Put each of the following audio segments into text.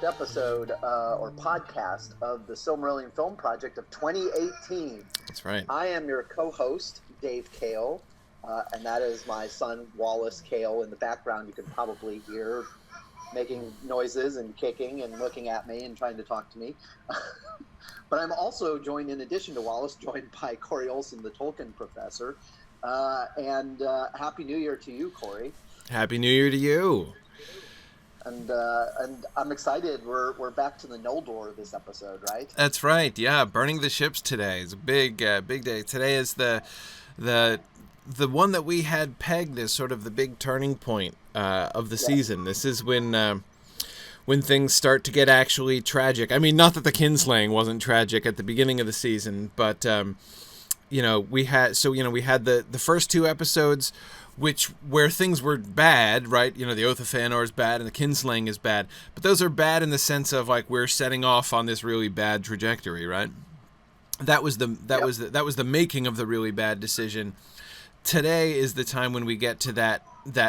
Episode or podcast of the Silmarillion Film Project of 2018. That's right. I am your co-host, Dave Kale, and that is my son, Wallace Kale. In the background, you can probably hear making noises and kicking and looking at me and trying to talk to me. But I'm also joined, in addition to Wallace, joined by Corey Olson, the Tolkien professor. And Happy New Year to you, Corey. Happy New Year to you. And I'm excited. We're back to the Noldor this episode, right? That's right. Yeah, burning the ships today is a big day. Today is the one that we had pegged as sort of the big turning point of the season. This is when things start to get actually tragic. I mean, not that the kinslaying wasn't tragic at the beginning of the season, but we had the first two episodes, where things were bad, right? The Oath of Fëanor is bad and the kinslaying is bad, but those are bad in the sense of like we're setting off on this really bad trajectory, right? That was the making of the really bad decision. Today is the time when we get to that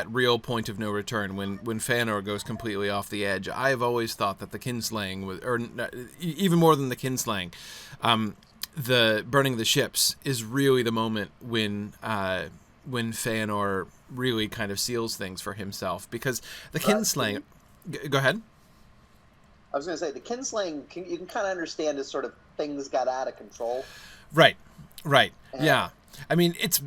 real point of no return, when Fëanor goes completely off the edge. I have always thought that the kinslaying was, or even more than the kinslaying, the burning the ships is really the moment when Fëanor really kind of seals things for himself, because the kinslaying... Go ahead. I was going to say, the kinslaying, you can kind of understand as sort of things got out of control. Right. Yeah. I mean, it's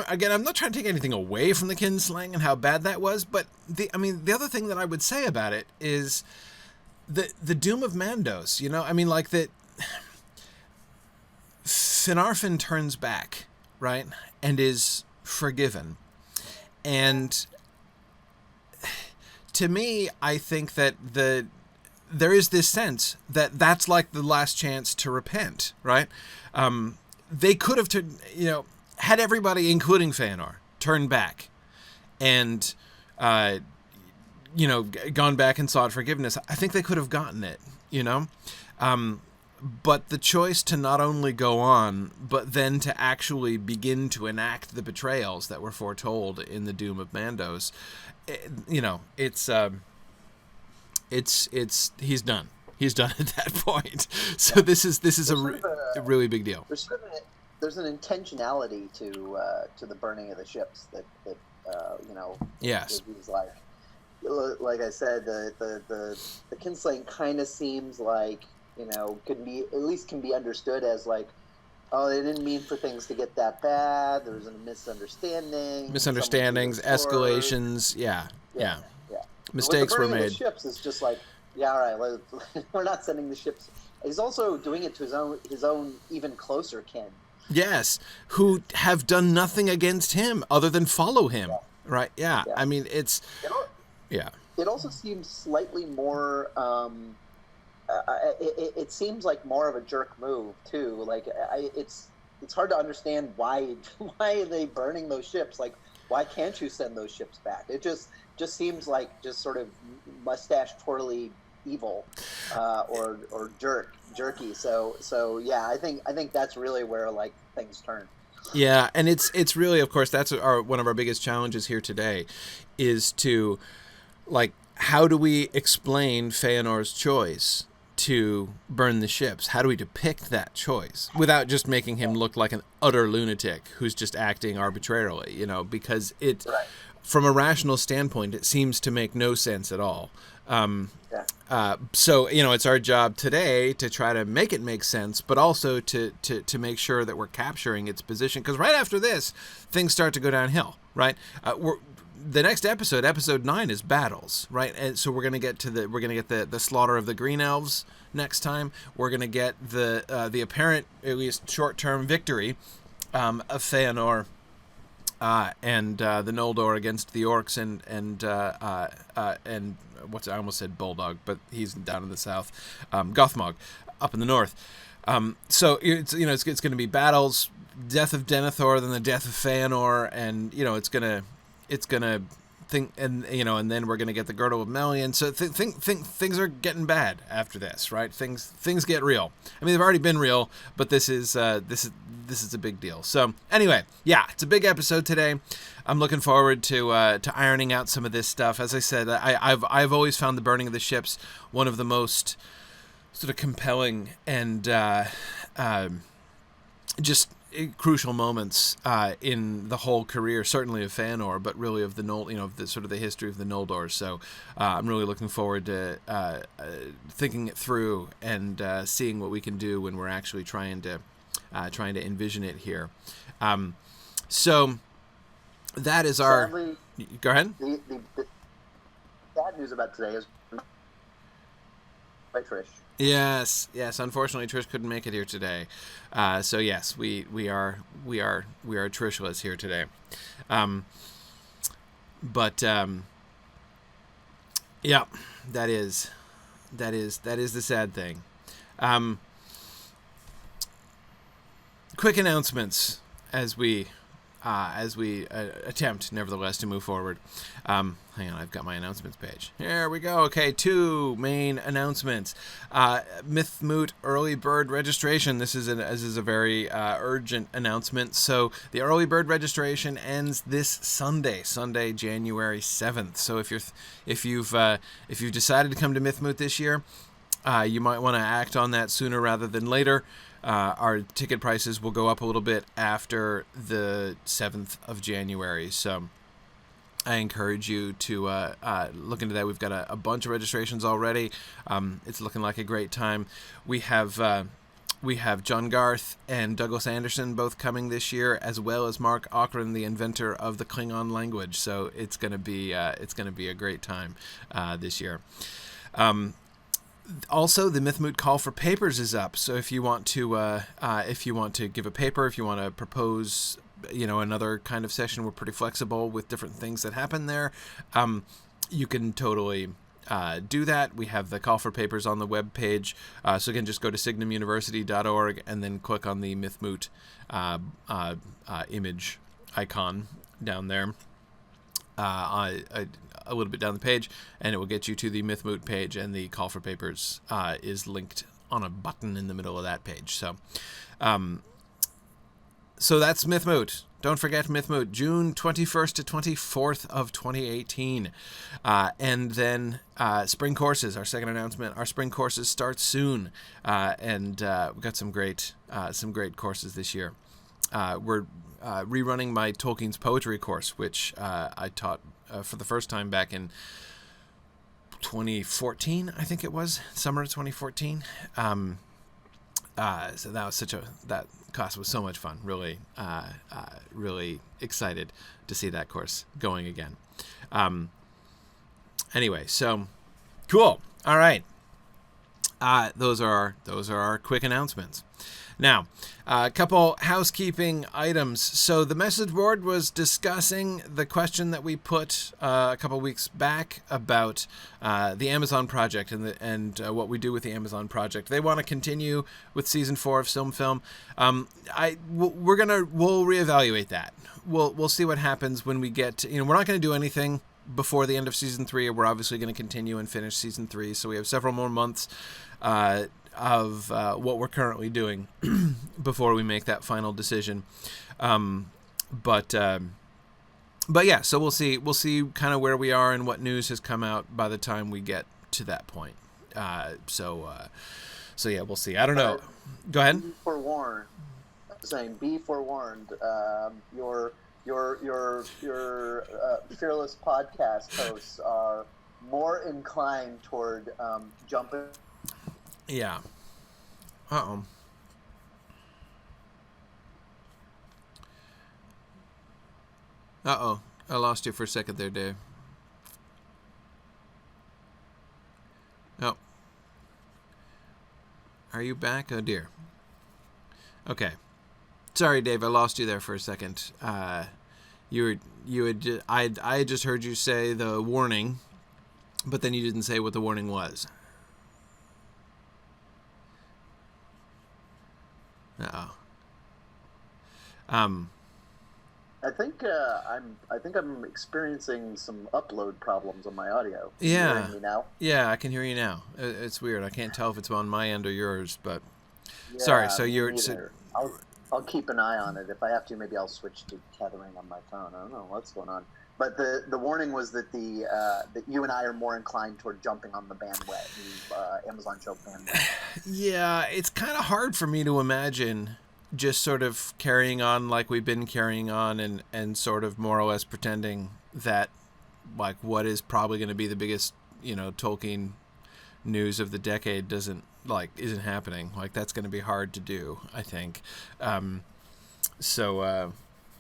again, I'm not trying to take anything away from the kinslaying and how bad that was, but the other thing that I would say about it is the doom of Mandos, I mean, like that Finarfin turns back, right? And is forgiven. And to me, I think that there is this sense that that's like the last chance to repent, right? They could have, had everybody, including Fëanor, turned back and, gone back and sought forgiveness. I think they could have gotten it, But the choice to not only go on, but then to actually begin to enact the betrayals that were foretold in the Doom of Mandos, it's he's done. He's done at that point. So this is a really big deal. There's an intentionality to the burning of the ships that Yes. He's like I said, the kinslaying kind of seems like, can be understood as like, oh, they didn't mean for things to get that bad. There was a misunderstandings, escalations. Yeah. Mistakes were made. The ships is just like, yeah, all right, we're not sending the ships. He's also doing it to his own even closer kin. Yes, who have done nothing against him other than follow him, right? Yeah. I mean, it's... It also seems slightly more... It seems like more of a jerk move too. Like it's hard to understand why are they burning those ships? Like, why can't you send those ships back? It just seems like just sort of mustache twirly evil, or jerky. So yeah, I think that's really where like things turn. Yeah, and it's really, of course, that's one of our biggest challenges here today, is to like, how do we explain Fëanor's choice to burn the ships? How do we depict that choice without just making him look like an utter lunatic who's just acting arbitrarily, because from a rational standpoint, it seems to make no sense at all. So, it's our job today to try to make it make sense, but also to make sure that we're capturing its position. Because right after this, things start to go downhill, right? The next episode 9, is battles, right? And so we're gonna get the slaughter of the Green Elves next time. We're gonna get the apparent, at least short-term victory of Fëanor and the Noldor against the orcs and I almost said Bulldog, but he's down in the south. Gothmog up in the north. So it's going to be battles, death of Denethor, then the death of Fëanor, and it's gonna and then we're gonna get the girdle of Melian. So things are getting bad after this, right? Things get real. I mean, they've already been real, but this is a big deal. So anyway, yeah, it's a big episode today. I'm looking forward to ironing out some of this stuff. As I said, I've always found the burning of the ships one of the most sort of compelling and just crucial moments in the whole career, certainly of Fëanor, but really of the of the sort of the history of the Noldor. So I'm really looking forward to thinking it through and seeing what we can do when we're actually trying to envision it here. So that is our. Sadly, go ahead. The bad news about today is by Trish. Yes. Unfortunately, Trish couldn't make it here today. So yes, we are Trishless here today. Yeah, that is the sad thing. Quick announcements as we attempt, nevertheless, to move forward. Hang on, I've got my announcements page. Here we go. Okay, 2 main announcements. Mythmoot early bird registration. This is a very urgent announcement. So the early bird registration ends this Sunday, January 7th. So if you've decided to come to Mythmoot this year, you might want to act on that sooner rather than later. Our ticket prices will go up a little bit after the 7th of January, so I encourage you to look into that. We've got a bunch of registrations already. It's looking like a great time. We have John Garth and Douglas Anderson both coming this year, as well as Mark Ockran, the inventor of the Klingon language. So it's gonna be a great time this year. Also, the Mythmoot call for papers is up. So if you want to give a paper, if you want to propose, another kind of session, we're pretty flexible with different things that happen there. You can totally do that. We have the call for papers on the web page. So again, just go to signumuniversity.org and then click on the Mythmoot image icon down there. A little bit down the page, and it will get you to the Mythmoot page, and the call for papers is linked on a button in the middle of that page. So that's Mythmoot. Don't forget Mythmoot, June 21st to 24th of 2018. And then spring courses, our second announcement. Our spring courses start soon, and we've got some great courses this year. We're rerunning my Tolkien's poetry course, which I taught for the first time back in 2014, I think it was, summer of 2014. So that class was so much fun. Really, really excited to see that course going again. Anyway, so cool. All right. Those are our quick announcements. Now, a couple housekeeping items. So the message board was discussing the question that we put a couple weeks back about the Amazon project and what we do with the Amazon project. They want to continue with season 4 of SilmFilm. We'll reevaluate that. We'll see what happens when we get to, we're not going to do anything before the end of season 3. We're obviously going to continue and finish season 3. So we have several more months of what we're currently doing before we make that final decision. But yeah, so we'll see kind of where we are and what news has come out by the time we get to that point. So yeah, we'll see. I don't know. Go ahead. Be forewarned. Be forewarned. Your fearless podcast hosts are more inclined toward jumping. Yeah. Uh-oh. Uh-oh. I lost you for a second there, Dave. Oh. Are you back? Oh, dear. Okay. Sorry, Dave. I lost you there for a second. I had just heard you say the warning, but then you didn't say what the warning was. Uh-oh. I think I'm experiencing some upload problems on my audio. Are you Yeah. hearing me now? Yeah, I can hear you now. It's weird. I can't tell if it's on my end or yours, but sorry. Yeah, So me you're so, neither. I'll keep an eye on it. If I have to, maybe I'll switch to tethering on my phone. I don't know what's going on. But the warning was that that you and I are more inclined toward jumping on the bandwagon, Amazon show bandwagon. yeah, it's kind of hard for me to imagine just sort of carrying on like we've been carrying on and sort of more or less pretending that like what is probably going to be the biggest, Tolkien news of the decade isn't happening. Like that's going to be hard to do, I think. So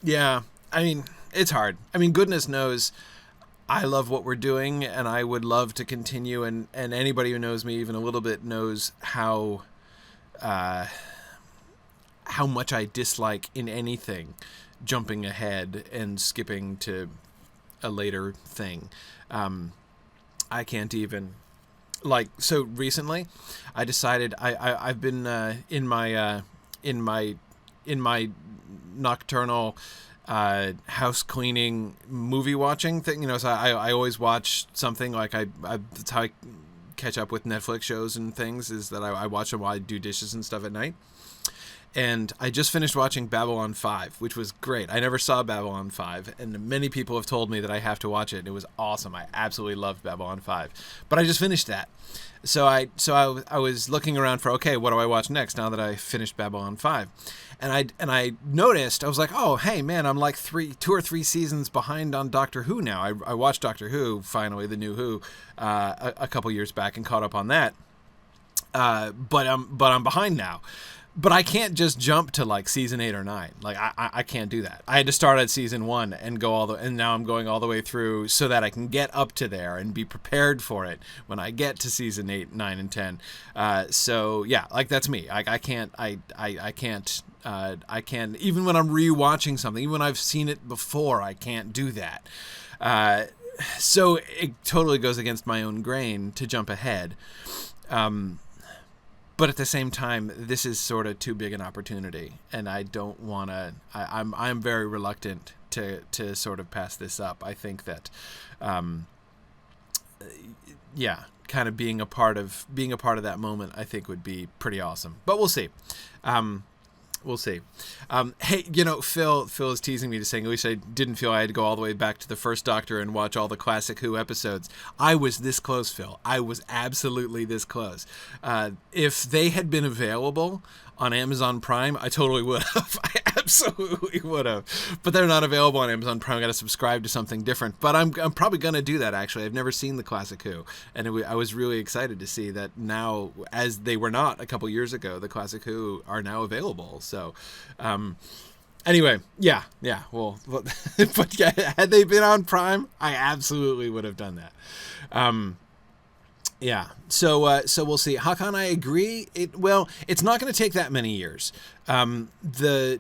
yeah, I mean, it's hard. I mean, goodness knows I love what we're doing and I would love to continue, and anybody who knows me even a little bit knows how much I dislike in anything jumping ahead and skipping to a later thing. I can't even so recently I decided I've been in my nocturnal house cleaning movie watching thing, so I always watch something like that's how I catch up with Netflix shows and things, is that I watch them while I do dishes and stuff at night. And I just finished watching Babylon 5, which was great. I never saw Babylon 5, and many people have told me that I have to watch it. It was awesome. I absolutely loved Babylon 5. But I just finished that. So I was looking around for, okay, what do I watch next now that I finished Babylon 5? And I noticed, I was like, oh, hey, man, I'm like 2 or 3 seasons behind on Doctor Who now. I watched Doctor Who, finally, the new Who, a couple years back and caught up on that. But I'm behind now. But I can't just jump to like season 8 or 9. Like I can't do that. I had to start at season 1 and and now I'm going all the way through so that I can get up to there and be prepared for it when I get to season 8, 9, and 10. So yeah, like that's me. I can't even when I'm rewatching something, even when I've seen it before, I can't do that. So it totally goes against my own grain to jump ahead. But at the same time, this is sort of too big an opportunity, and I don't want to. I'm very reluctant to sort of pass this up. I think that, kind of being a part of that moment, I think would be pretty awesome. But we'll see. We'll see. Hey, Phil is teasing me to saying, at least I didn't feel I had to go all the way back to the first Doctor and watch all the classic Who episodes. I was this close, Phil. I was absolutely this close. If they had been available on Amazon Prime, I totally would have. I absolutely would have. But they're not available on Amazon Prime. I got to subscribe to something different. But I'm probably going to do that, actually. I've never seen the classic Who. And I was really excited to see that now, as they were not a couple years ago, the classic Who are now available. So, anyway, yeah. Well, but yeah, had they been on Prime, I absolutely would have done that. Yeah. So we'll see. How can I agree? It's not going to take that many years. The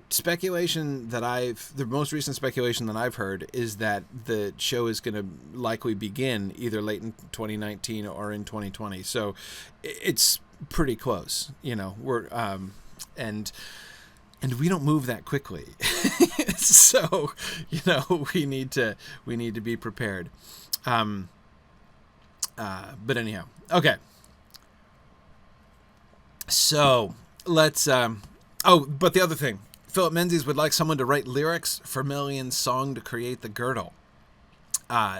most recent speculation that I've heard is that the show is going to likely begin either late in 2019 or in 2020. So it's pretty close. We're and we don't move that quickly. So we need to be prepared. But anyhow, okay. So let's. But the other thing, Philip Menzies would like someone to write lyrics for Melian's song to create the girdle.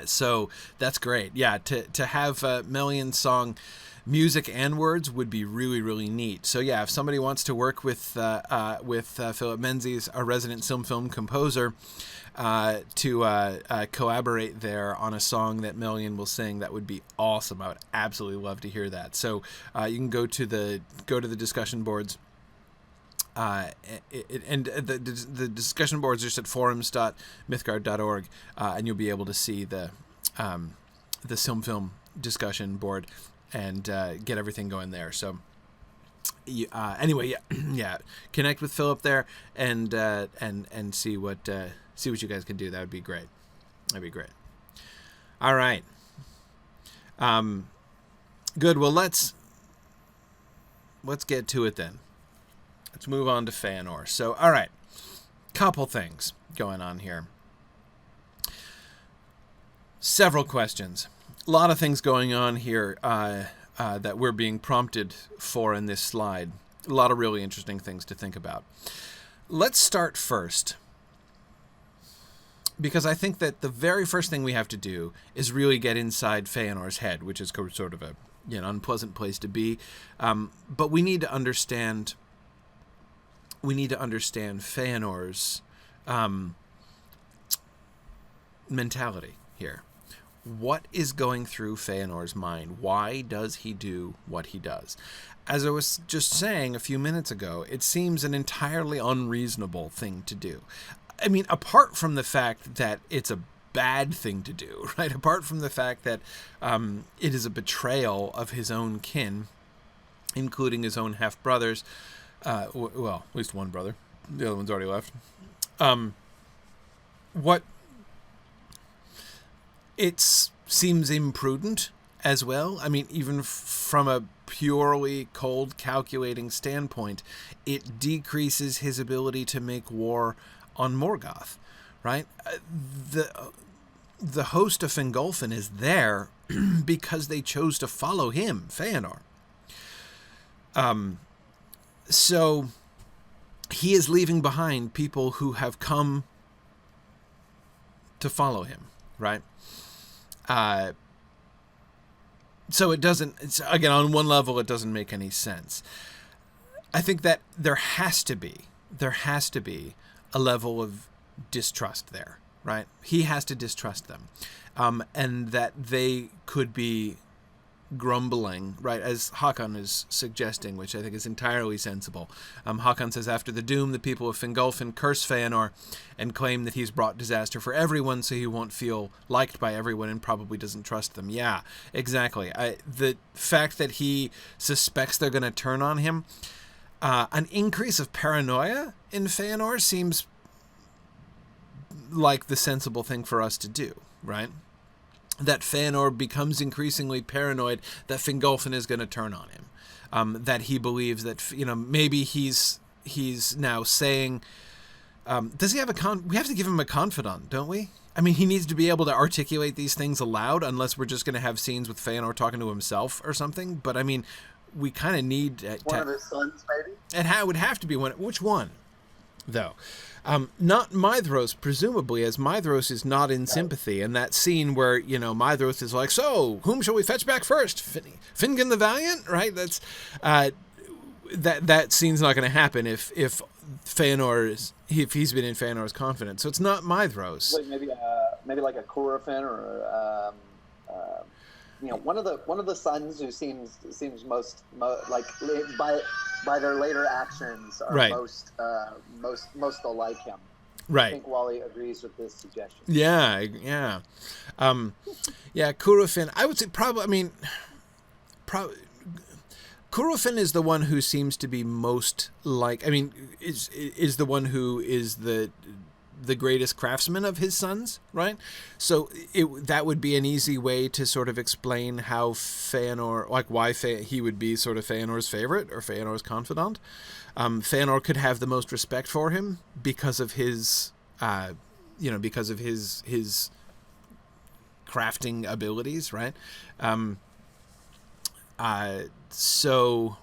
So that's great. Yeah, to have Melian's song, music and words would be really, really neat. So yeah, if somebody wants to work with Philip Menzies, a resident SilmFilm composer, to collaborate there on a song that Melian will sing, that would be awesome. I would absolutely love to hear that. So you can go to the discussion boards. And the discussion boards are just at forums.mythgard.org, and you'll be able to see the SilmFilm discussion board and get everything going there. So anyway, yeah, connect with Philip there and see what you guys can do. That would be great. That'd be great. All right. Good. Well, let's get to it then. Let's move on to Fëanor. So, all right, couple things. going on here. Several questions. A lot of things going on here that we're being prompted for in this slide. A lot of really interesting things to think about. Let's start first, because I think that the very first thing we have to do is really get inside Fëanor's head, which is sort of a unpleasant place to be. But we need to understand. We need to understand Fëanor's mentality here. What is going through Fëanor's mind? Why does he do what he does? As I was just saying a few minutes ago, it seems an entirely unreasonable thing to do. I mean, apart from the fact that it's a bad thing to do, right? Apart from the fact that it is a betrayal of his own kin, including his own half-brothers. Well, at least one brother. The other one's already left. It seems imprudent as well. I mean, even from a purely cold, calculating standpoint, it decreases his ability to make war on Morgoth, right? The host of Fingolfin is there because they chose to follow him, Fëanor. So he is leaving behind people who have come to follow him, right? So it doesn't, again, on one level, it doesn't make any sense. I think that there has to be a level of distrust there, right? He has to distrust them. And that they could be grumbling, right, as Hakon is suggesting, which I think is entirely sensible. Hakon says, after the doom, the people of Fingolfin curse Fëanor and claim that he's brought disaster for everyone, so he won't feel liked by everyone and probably doesn't trust them. Yeah, exactly. The fact that he suspects they're going to turn on him, an increase of paranoia in Fëanor seems like the sensible thing for us to do, right? That Fëanor becomes increasingly paranoid that Fingolfin is going to turn on him. That he believes that, maybe he's now saying, does he have we have to give him a confidant, don't we? I mean, he needs to be able to articulate these things aloud, unless we're just going to have scenes with Fëanor talking to himself or something. But I mean, we kind of need one of his sons, maybe. And it would have to be one. Which one, though? Not Maedhros, presumably, as Maedhros is not in sympathy. And that scene where, Maedhros is like, so, whom shall we fetch back first? Fingon the Valiant? Right? That's that scene's not going to happen if Fëanor if he's been in Fëanor's confidence. So it's not Maedhros. Maybe like a Círdan or one of the sons who seems most like by their later actions are right. most like him. Right. I think Wally agrees with this suggestion. Yeah. Círdan. I would say probably. I mean, Círdan is the one who seems to be most like. I mean, is the one who is the greatest craftsman of his sons, right? So that would be an easy way to sort of explain how Fëanor, like why he would be sort of Fëanor's favorite or Fëanor's confidant. Fëanor could have the most respect for him because of his, because of his crafting abilities, right? So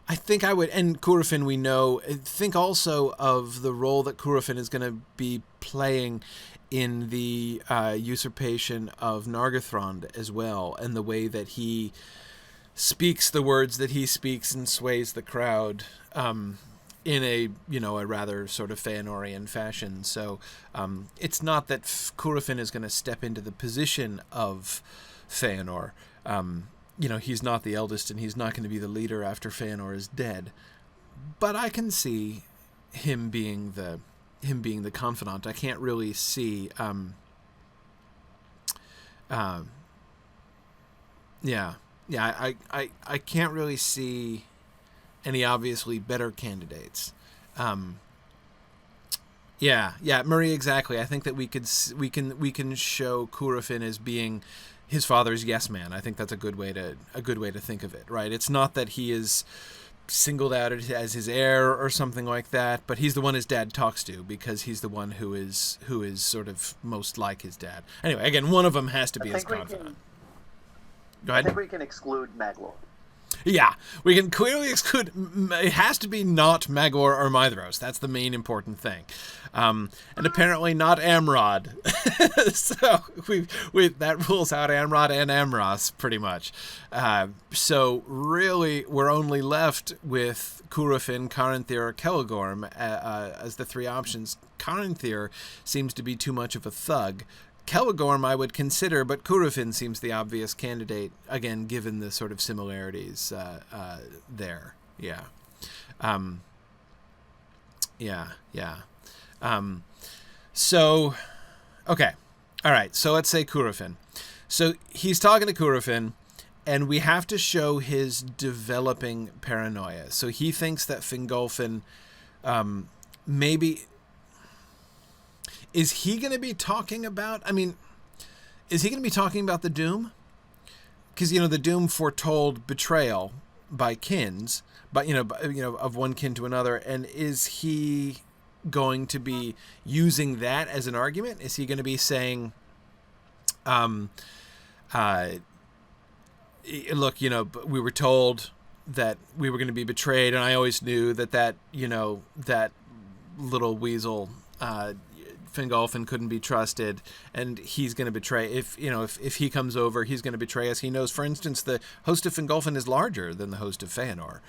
I think I would, and Círdan we know, think also of the role that Círdan is going to be playing in the usurpation of Nargothrond as well, and the way that he speaks the words that he speaks and sways the crowd in a rather sort of Fëanorian fashion. So it's not that Círdan is going to step into the position of Fëanor. He's not the eldest and he's not going to be the leader after Fëanor is dead. But I can see him being the confidant. I can't really see I can't really see any obviously better candidates. Marie, exactly. I think that we can show Círdan as being his father's yes man. I think that's a good way to think of it, right? It's not that he is singled out as his heir or something like that, but he's the one his dad talks to because he's the one who is sort of most like his dad. Anyway, again, one of them has to be his confidant. Go ahead. I think we can exclude Maglor. Yeah, we can clearly exclude. It has to be not Maglor or Mithros. That's the main important thing, and apparently not Amrod. So we that rules out Amrod and Amros pretty much. So really, we're only left with Círdan, Caranthir, or Celegorm as the three options. Caranthir seems to be too much of a thug. Celegorm I would consider, but Círdan seems the obvious candidate, again, given the sort of similarities there. Yeah. So, okay. All right, so let's say Círdan. So he's talking to Círdan, and we have to show his developing paranoia. So he thinks that Fingolfin maybe... Is he going to be talking about... I mean, is he going to be talking about the Doom? Because, the Doom foretold betrayal by kins, but, of one kin to another. And is he going to be using that as an argument? Is he going to be saying, look, we were told that we were going to be betrayed, and I always knew that, that little weasel... Fingolfin couldn't be trusted, and he's going to betray. If he comes over, he's going to betray us. He knows, for instance, the host of Fingolfin is larger than the host of Fëanor.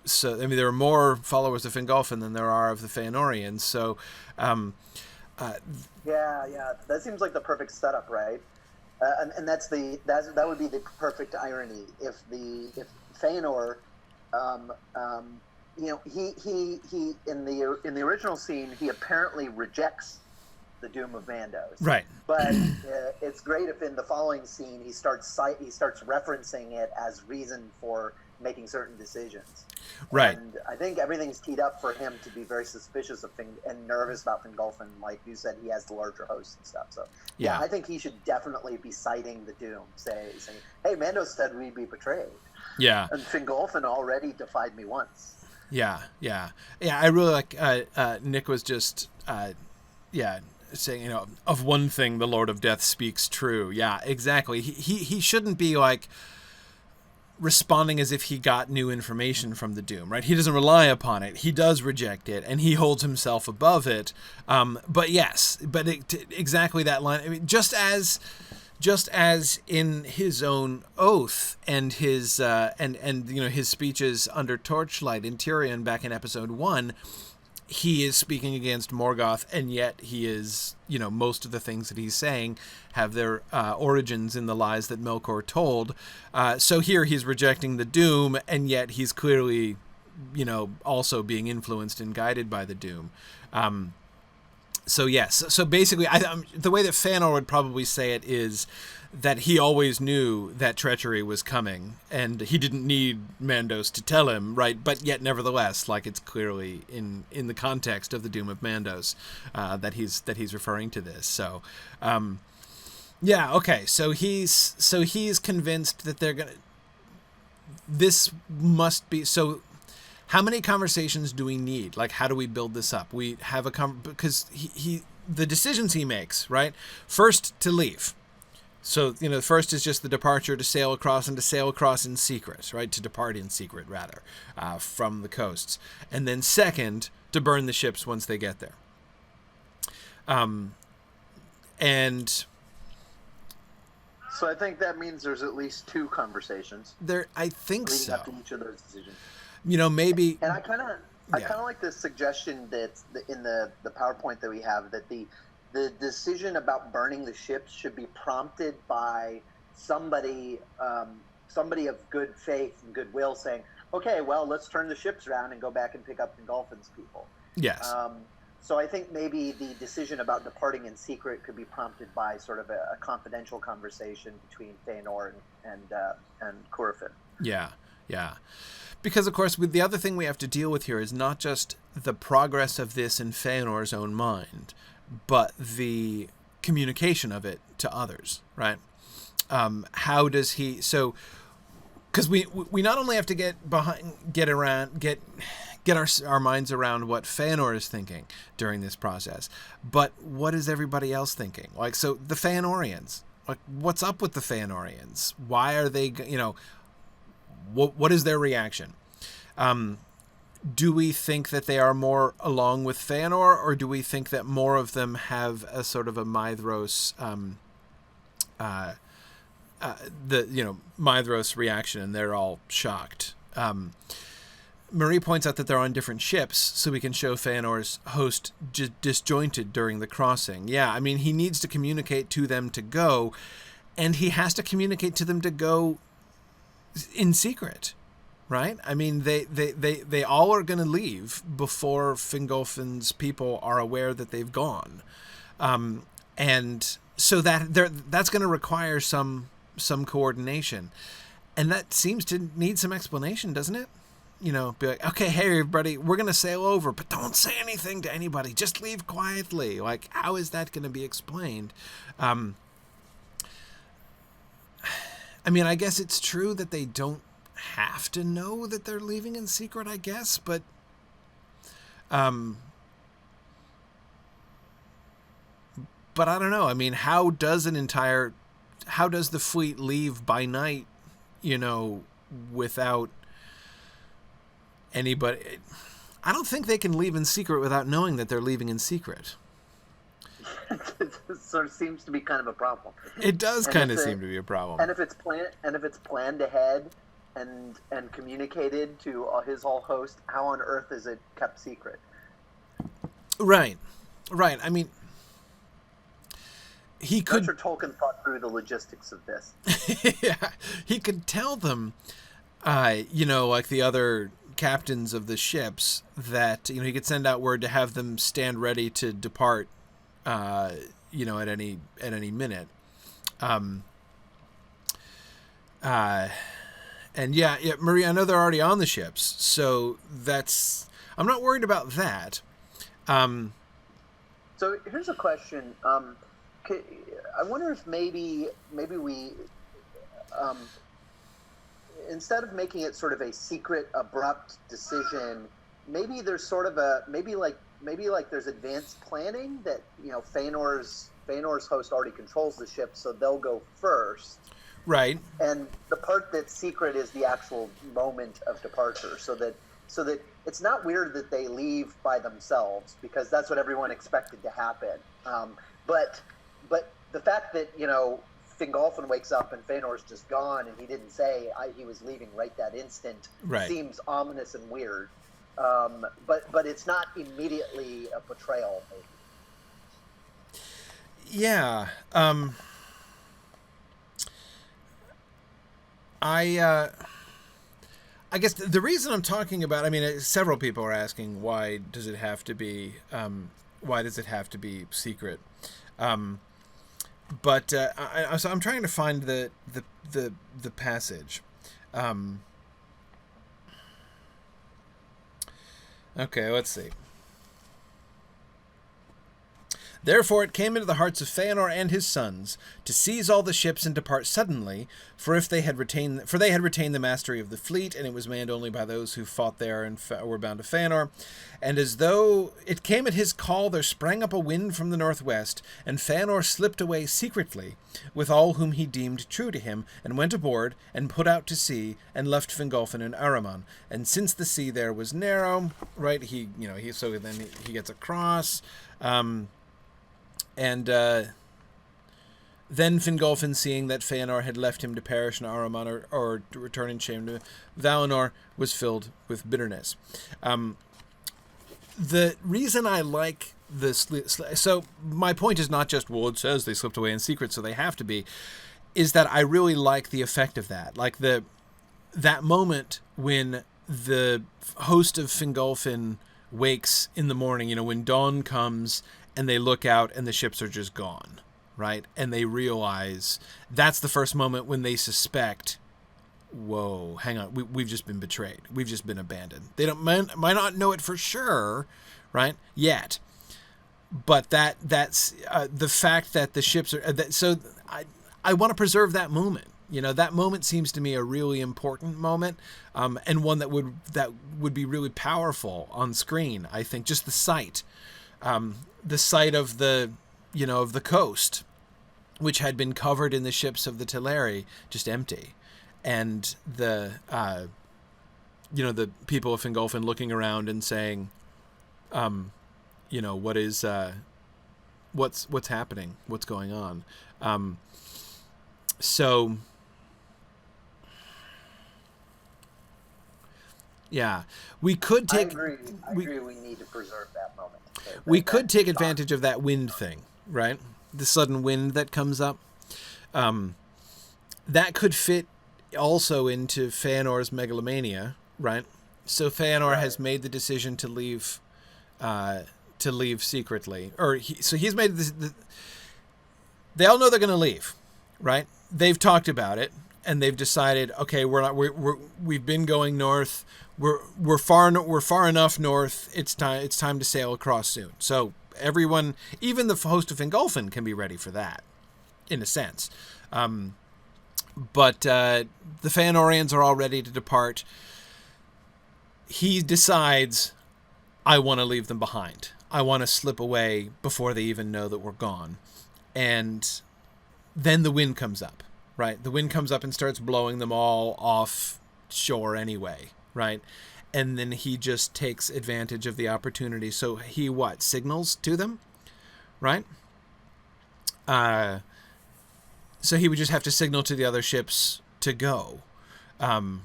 So I mean, there are more followers of Fingolfin than there are of the Fëanorians. So, that seems like the perfect setup, right? And that would be the perfect irony if Fëanor. He in the original scene, he apparently rejects the doom of Mandos. Right. But it's great if in the following scene he starts referencing it as reason for making certain decisions. Right. And I think everything's teed up for him to be very suspicious of and nervous about Fingolfin. Like you said, he has the larger host and stuff. So yeah, I think he should definitely be citing the doom, saying, "Hey, Mandos said we'd be betrayed." Yeah. And Fingolfin already defied me once. Yeah. I really like. Nick was just, saying, of one thing the Lord of Death speaks true. Yeah, exactly. He shouldn't be like responding as if he got new information from the Doom, right? He doesn't rely upon it. He does reject it, and he holds himself above it. But exactly that line. I mean, just as in his own oath and his his speeches under Torchlight in Tyrion back in episode 1, he is speaking against Morgoth, and yet he is, most of the things that he's saying have their origins in the lies that Melkor told. So here he's rejecting the Doom, and yet he's clearly, also being influenced and guided by the Doom. So yes, so basically, the way that Fëanor would probably say it is that he always knew that treachery was coming, and he didn't need Mandos to tell him, right? But yet, nevertheless, like it's clearly in the context of the Doom of Mandos that he's referring to this. So, okay. So he's convinced that they're gonna. This must be so. How many conversations do we need? Like, how do we build this up? We have because the decisions he makes, right? First, to leave. So, first is just the departure to sail across, and to sail across in secret, right? To depart in secret, rather, from the coasts. And then second, to burn the ships once they get there. And... So I think that means there's at least 2 conversations. I think so. Leading up to each of those decisions. Maybe... And I kind of like the suggestion that's in the PowerPoint that we have, that the decision about burning the ships should be prompted by somebody of good faith and goodwill saying, okay, well, let's turn the ships around and go back and pick up Fingolfin's people. Yes. So I think maybe the decision about departing in secret could be prompted by sort of a confidential conversation between Fëanor and Círdan. Yeah. Because, of course, the other thing we have to deal with here is not just the progress of this in Fëanor's own mind, but the communication of it to others, right? How does he... So, because we not only have to get our minds around what Fëanor is thinking during this process, but what is everybody else thinking? Like, so the Fëanorians, like, what's up with the Fëanorians? Why are they, what is their reaction? Do we think that they are more along with Fëanor, or do we think that more of them have a sort of a Maedhros, Maedhros reaction, and they're all shocked? Marie points out that they're on different ships, so we can show Fëanor's host disjointed during the crossing. Yeah, I mean, he needs to communicate to them to go, and he has to communicate to them to go in secret, right? I mean, they all are going to leave before Fingolfin's people are aware that they've gone, and so that's going to require some coordination, and that seems to need some explanation, doesn't it? Be like, okay, hey, everybody, we're going to sail over, but don't say anything to anybody. Just leave quietly. Like, how is that going to be explained? I mean, I guess it's true that they don't have to know that they're leaving in secret, I guess, but I don't know. I mean, how does the fleet leave by night, without anybody? I don't think they can leave in secret without knowing that they're leaving in secret. It sort of seems to be kind of a problem. It does kind of seem to be a problem. And if it's planned ahead and communicated to his whole host, how on earth is it kept secret? Right. I mean, he could. I'm sure Tolkien thought through the logistics of this. Yeah, he could tell them, like the other captains of the ships, that he could send out word to have them stand ready to depart, at any minute. And yeah, Marie, I know they're already on the ships, so I'm not worried about that. So here's a question. I wonder if maybe we, instead of making it sort of a secret, abrupt decision, maybe there's sort of maybe there's advanced planning that Fëanor's host already controls the ship, so they'll go first. Right. And the part that's secret is the actual moment of departure, so that it's not weird that they leave by themselves, because that's what everyone expected to happen. But the fact that Fingolfin wakes up and Fëanor's just gone and he didn't say he was leaving right that instant, right, seems ominous and weird. But it's not immediately a betrayal, maybe. Yeah. I guess the reason I'm talking about, I mean, several people are asking, why does it have to be secret? But so I'm trying to find the passage. Okay, let's see. Therefore it came into the hearts of Fëanor and his sons to seize all the ships and depart suddenly, for they had retained the mastery of the fleet, and it was manned only by those who fought there and were bound to Fëanor. And as though it came at his call, there sprang up a wind from the northwest, and Fëanor slipped away secretly with all whom he deemed true to him, and went aboard and put out to sea, and left Fingolfin and Ahriman. And since the sea there was narrow, right, he gets across. And then Fingolfin, seeing that Fëanor had left him to perish in Ahriman or to return in shame to Valinor, was filled with bitterness. The reason I like this, so my point is not just, well, it says they slipped away in secret, so they have to be, is that I really like the effect of that. Like that moment when the host of Fingolfin wakes in the morning, when dawn comes, and they look out and the ships are just gone, right? And they realize that's the first moment when they suspect, whoa, hang on, we've just been betrayed. We've just been abandoned. They might not know it for sure, right, yet. But that's the fact that the ships are... so I want to preserve that moment, That moment seems to me a really important moment, and one that would be really powerful on screen. I think just the sight of the coast, which had been covered in the ships of the Teleri, just empty, and the people of Fingolfin looking around and saying, what's happening? What's going on? Yeah, we could take. I agree. We need to preserve that moment. We could take advantage of that wind thing, right? The sudden wind that comes up. That could fit also into Fëanor's megalomania, right? So Fëanor has made the decision to leave secretly, he's made this. They all know they're going to leave, right? They've talked about it, and they've decided, okay, we've been going north. We're far enough north. It's time to sail across soon. So everyone, even the host of Fingolfin, can be ready for that, in a sense. But the Fëanorians are all ready to depart. He decides, I want to leave them behind. I want to slip away before they even know that we're gone. And then the wind comes up, right? The wind comes up and starts blowing them all off shore anyway, right? And then he just takes advantage of the opportunity. So he signals to them, right? So he would just have to signal to the other ships to go. How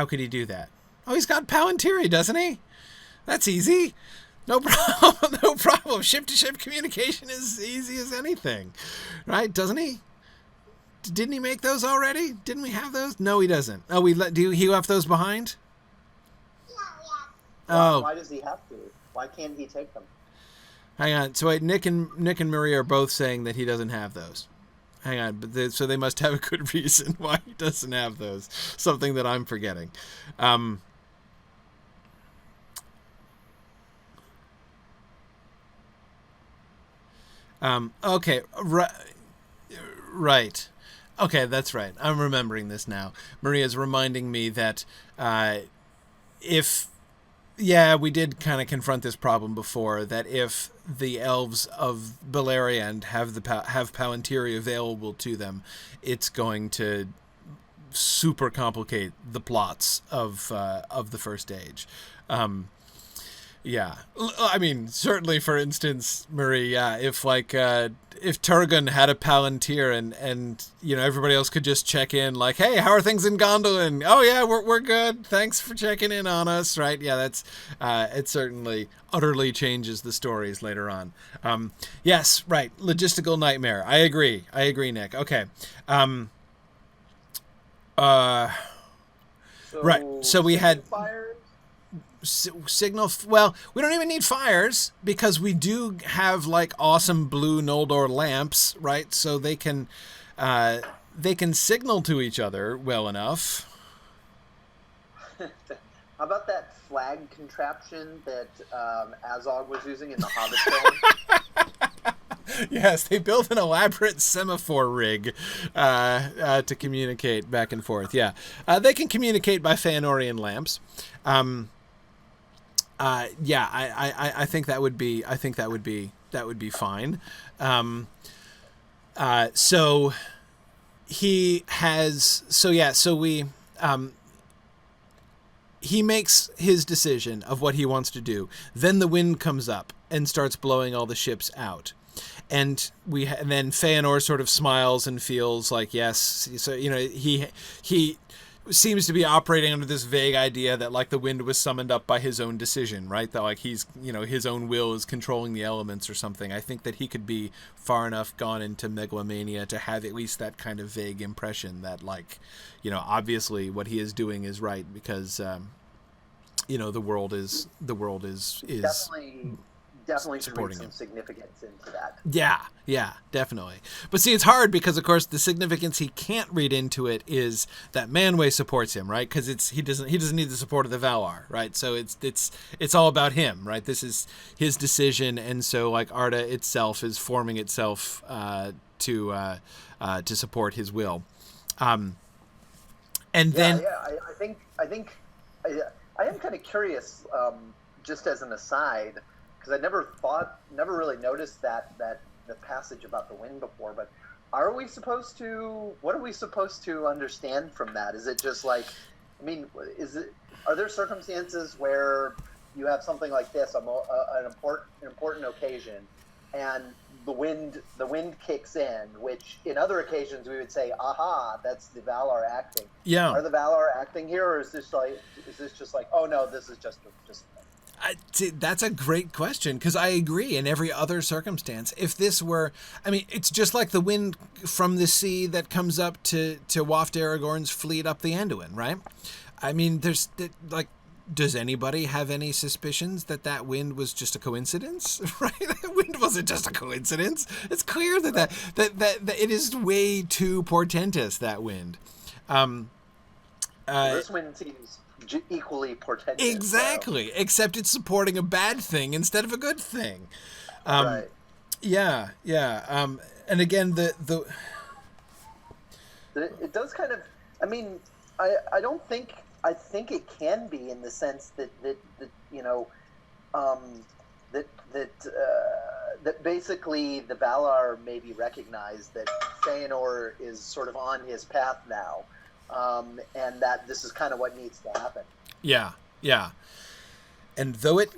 could he do that? Oh, he's got Palantiri, doesn't he? That's easy. No problem. No problem. Ship-to-ship communication is easy as anything, right? Doesn't he? Didn't he make those already? Didn't we have those? No, he doesn't. Oh, he left those behind? Oh. Why does he have to? Why can't he take them? Hang on. So Nick and Maria are both saying that he doesn't have those. Hang on. So they must have a good reason why he doesn't have those. Something that I'm forgetting. Okay. Right. Okay, that's right. I'm remembering this now. Maria's reminding me that we did kind of confront this problem before, that if the elves of Beleriand have Palantiri available to them, it's going to super complicate the plots of the First Age. Yeah, I mean, certainly, for instance, Marie, if Turgon had a Palantir and everybody else could just check in, like, hey, how are things in Gondolin? Oh yeah, we're good. Thanks for checking in on us, right? Yeah, that's it. Certainly, utterly changes the stories later on. Yes, right. Logistical nightmare. I agree, Nick. Okay. Right. So we had. Signal. Well, we don't even need fires because we do have awesome blue Noldor lamps, right? So they can signal to each other well enough. How about that flag contraption that Azog was using in the Hobbit film? Yes, they built an elaborate semaphore rig to communicate back and forth. Yeah, they can communicate by Fëanorian lamps. I think that would be fine. So he has. He makes his decision of what he wants to do. Then the wind comes up and starts blowing all the ships out. And then Fëanor sort of smiles and feels like, yes. So, he seems to be operating under this vague idea that the wind was summoned up by his own decision, right? That he's, his own will is controlling the elements or something. I think that he could be far enough gone into megalomania to have at least that kind of vague impression that obviously what he is doing is right because, the world is definitely supporting some significance into that. Yeah, definitely. But see, it's hard because, of course, the significance he can't read into it is that Manwë supports him, right? Because he doesn't need the support of the Valar, right? So it's all about him, right? This is his decision, and so Arda itself is forming itself to support his will. And then I am kind of curious, just as an aside, because I never really noticed that the passage about the wind before. But what are we supposed to understand from that? Is it just like, I mean, are there circumstances where you have something like this, an important occasion, and the wind kicks in, which in other occasions we would say, aha, that's the Valar acting. Yeah. Are the Valar acting here, or is this just like, oh no, this is just that's a great question, because I agree. In every other circumstance, if this were, I mean, it's just like the wind from the sea that comes up to waft Aragorn's fleet up the Anduin, right? I mean, does anybody have any suspicions that wind was just a coincidence? Right? The wind wasn't just a coincidence. It's clear that it is way too portentous, that wind. This wind seems equally portentous. Exactly, so. Except it's supporting a bad thing instead of a good thing. Right. Yeah. And again, it does kind of. I mean, I don't think. I think it can be, in the sense that basically the Valar maybe recognize that Fëanor is sort of on his path now, and that this is kind of what needs to happen. Yeah. And though it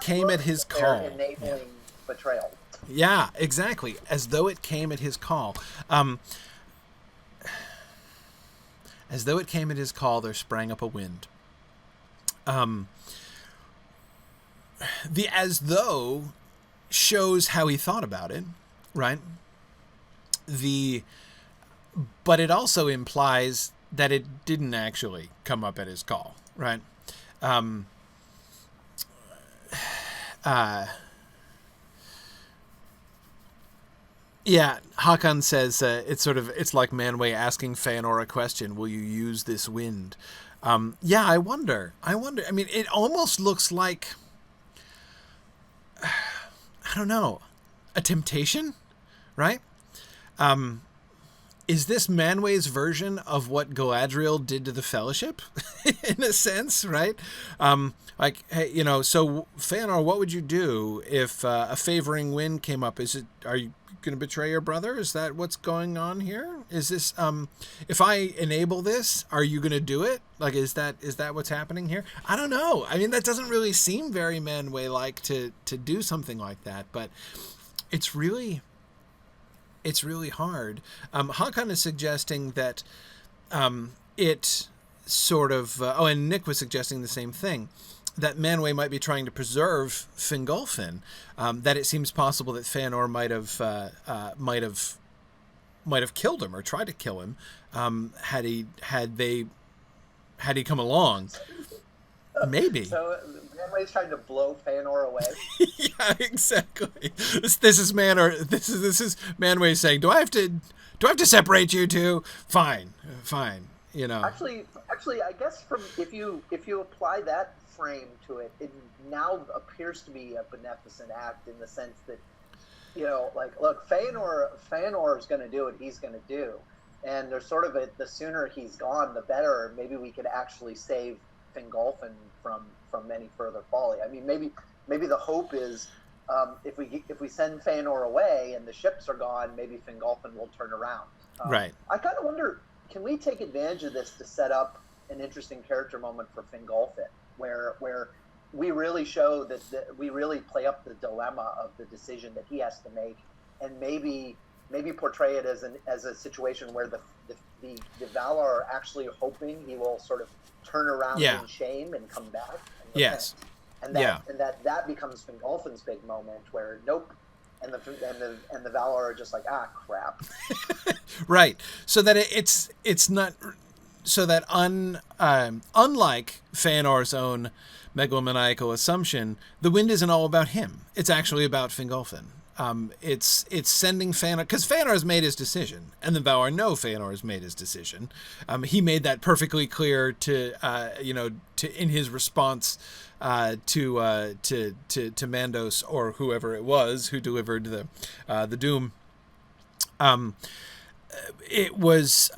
came at his call, enabling betrayal. Yeah, exactly. As though it came at his call. As though it came at his call, there sprang up a wind. The as though shows how he thought about it, right? But it also implies that it didn't actually come up at his call, right? Yeah, Hakan says it's like Manwë asking Fëanor a question. Will you use this wind? Yeah, I wonder. I mean, it almost looks like, I don't know, a temptation, right? Is this Manwë's version of what Galadriel did to the Fellowship, in a sense, right? Like, hey, so Fëanor, what would you do if a favoring wind came up? Are you going to betray your brother? Is that what's going on here? Is this, if I enable this, are you going to do it? Like, is that what's happening here? I don't know. I mean, that doesn't really seem very Manwë-like to do something like that, but it's really hard. Hakan is suggesting that it sort of, and Nick was suggesting the same thing, that Manwë might be trying to preserve Fingolfin, that it seems possible that Fëanor might have killed him or tried to kill him, had he come along. Maybe. So Manwë's trying to blow Fëanor away. Yeah, exactly. This is Manwë saying, "Do I have to separate you two? Fine. Actually, I guess if you apply that frame to it, it now appears to be a beneficent act, in the sense that, look, Fëanor is going to do what he's going to do, and there's sort of the sooner he's gone, the better. Maybe we could actually save Fingolfin from any further folly. I mean, maybe the hope is, if we send Fëanor away and the ships are gone, maybe Fingolfin will turn around. Right. I kind of wonder, can we take advantage of this to set up an interesting character moment for Fingolfin, where we really show that we really play up the dilemma of the decision that he has to make, and maybe portray it as a situation where the Valar are actually hoping he will sort of turn around in shame and come back. Yes. And that becomes Fingolfin's big moment, where nope, and the Valar are just like, crap. Right. So that it's not, so that unlike Fëanor's own megalomaniacal assumption, the wind isn't all about him. It's actually about Fingolfin. It's sending Fëanor, because Fëanor has made his decision, and the Valar know Fëanor has made his decision. He made that perfectly clear to in his response to Mandos, or whoever it was who delivered the doom It was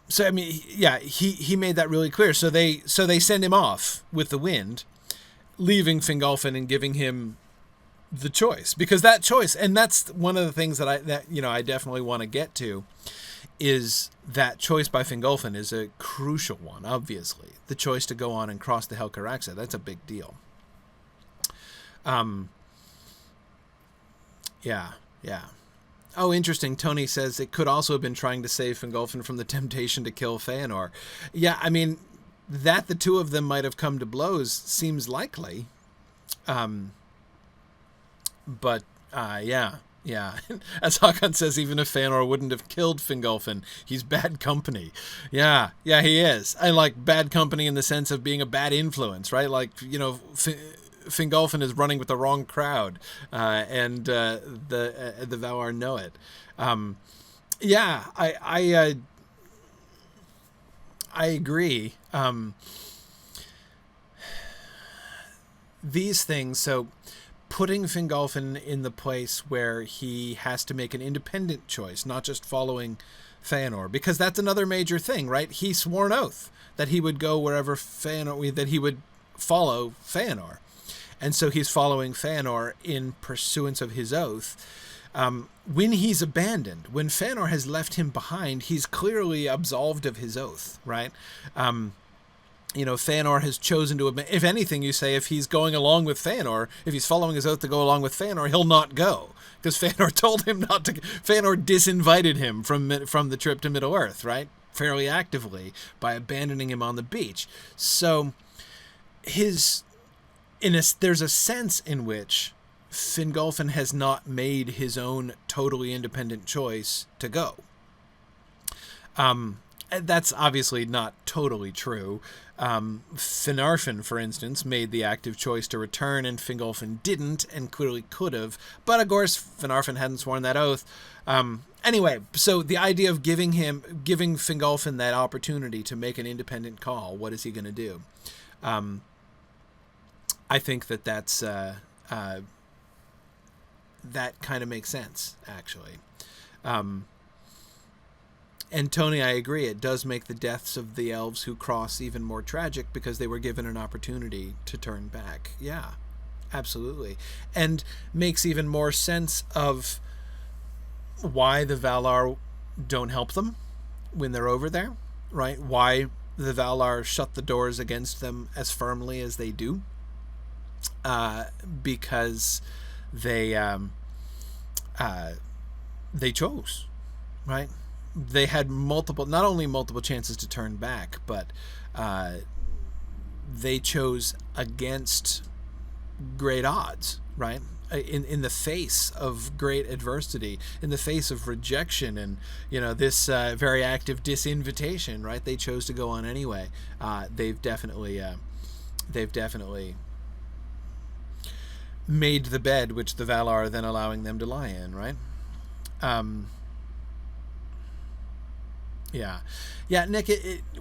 so I mean, yeah, he made that really clear. So they send him off with the wind, leaving Fingolfin and giving him the choice, because that choice, and that's one of the things that I definitely want to get to, is that choice by Fingolfin is a crucial one. Obviously, the choice to go on and cross the Helcaraxa, that's a big deal. Yeah. Oh, interesting. Tony says it could also have been trying to save Fingolfin from the temptation to kill Fëanor. Yeah, I mean, that the two of them might have come to blows seems likely. But yeah. As Hakan says, even if Fëanor wouldn't have killed Fingolfin, he's bad company. Yeah, he is. I like bad company in the sense of being a bad influence, right? Like, Fingolfin is running with the wrong crowd, and the Valar know it. Yeah, I agree. These things, so putting Fingolfin in the place where he has to make an independent choice, not just following Fëanor, because that's another major thing, right? He swore an oath that he would go wherever Fëanor, that he would follow Fëanor. And so he's following Fëanor in pursuance of his oath. When he's abandoned, when Fëanor has left him behind, he's clearly absolved of his oath, right? Fëanor has chosen to, if anything, you say, if he's going along with Fëanor, if he's following his oath to go along with Fëanor, he'll not go, because Fëanor told him not to. Fëanor disinvited him from the trip to Middle-earth, right? Fairly actively, by abandoning him on the beach. So there's a sense in which Fingolfin has not made his own totally independent choice to go. That's obviously not totally true. Finarfin, for instance, made the active choice to return, and Fingolfin didn't, and clearly could have. But of course, Finarfin hadn't sworn that oath. Anyway, so the idea of giving Fingolfin that opportunity to make an independent call, what is he going to do? I think that's that kind of makes sense, actually. And Tony, I agree, it does make the deaths of the elves who cross even more tragic because they were given an opportunity to turn back. Yeah, absolutely. And makes even more sense of why the Valar don't help them when they're over there, right? Why the Valar shut the doors against them as firmly as they do. Because they chose, right? They had not only multiple chances to turn back, but they chose against great odds, right? In the face of great adversity, in the face of rejection, and this very active disinvitation, right? They chose to go on anyway. They've definitely made the bed which the Valar are then allowing them to lie in, right? Yeah, Nick,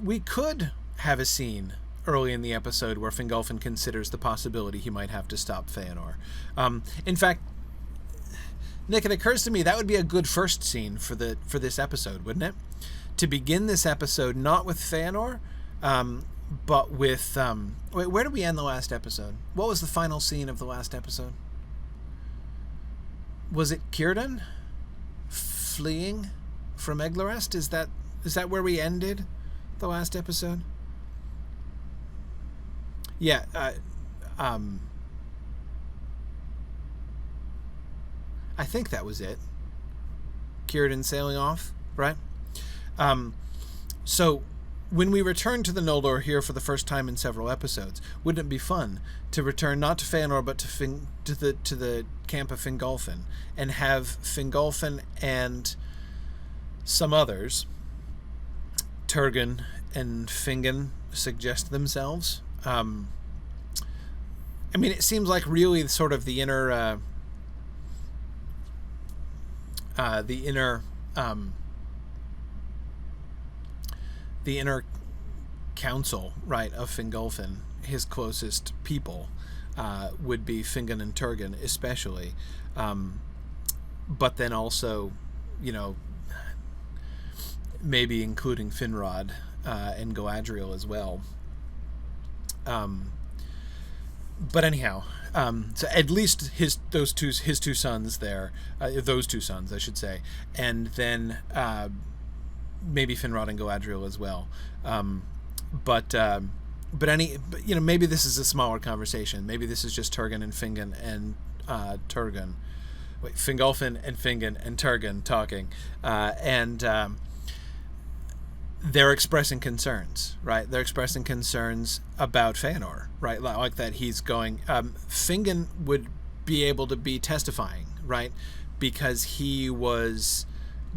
we could have a scene early in the episode where Fingolfin considers the possibility he might have to stop Fëanor. In fact, Nick, it occurs to me that would be a good first scene for this episode, wouldn't it? To begin this episode not with Fëanor, but with where did we end the last episode? What was the final scene of the last episode? Was it Círdan fleeing from Eglorest? Is that where we ended the last episode? Yeah. I think that was it. Círdan sailing off, right? So when we return to the Noldor here for the first time in several episodes, wouldn't it be fun to return not to Fëanor but to the camp of Fingolfin, and have Fingolfin and some others, Turgon and Fingon, suggest themselves? I mean, it seems like really sort of the inner council, right, of Fingolfin, his closest people, would be Fingon and Turgon especially, but then also maybe including Finrod and Galadriel as well. But anyhow, so at least his two sons there, those two sons, I should say, and then maybe Finrod and Galadriel as well. But maybe this is a smaller conversation. Maybe this is just Turgon and Fingon and Turgon. Wait, Fingolfin and Fingon and Turgon talking, and they're expressing concerns, right? They're expressing concerns about Fëanor, right? Like that he's going... Fingon would be able to be testifying, right? Because he was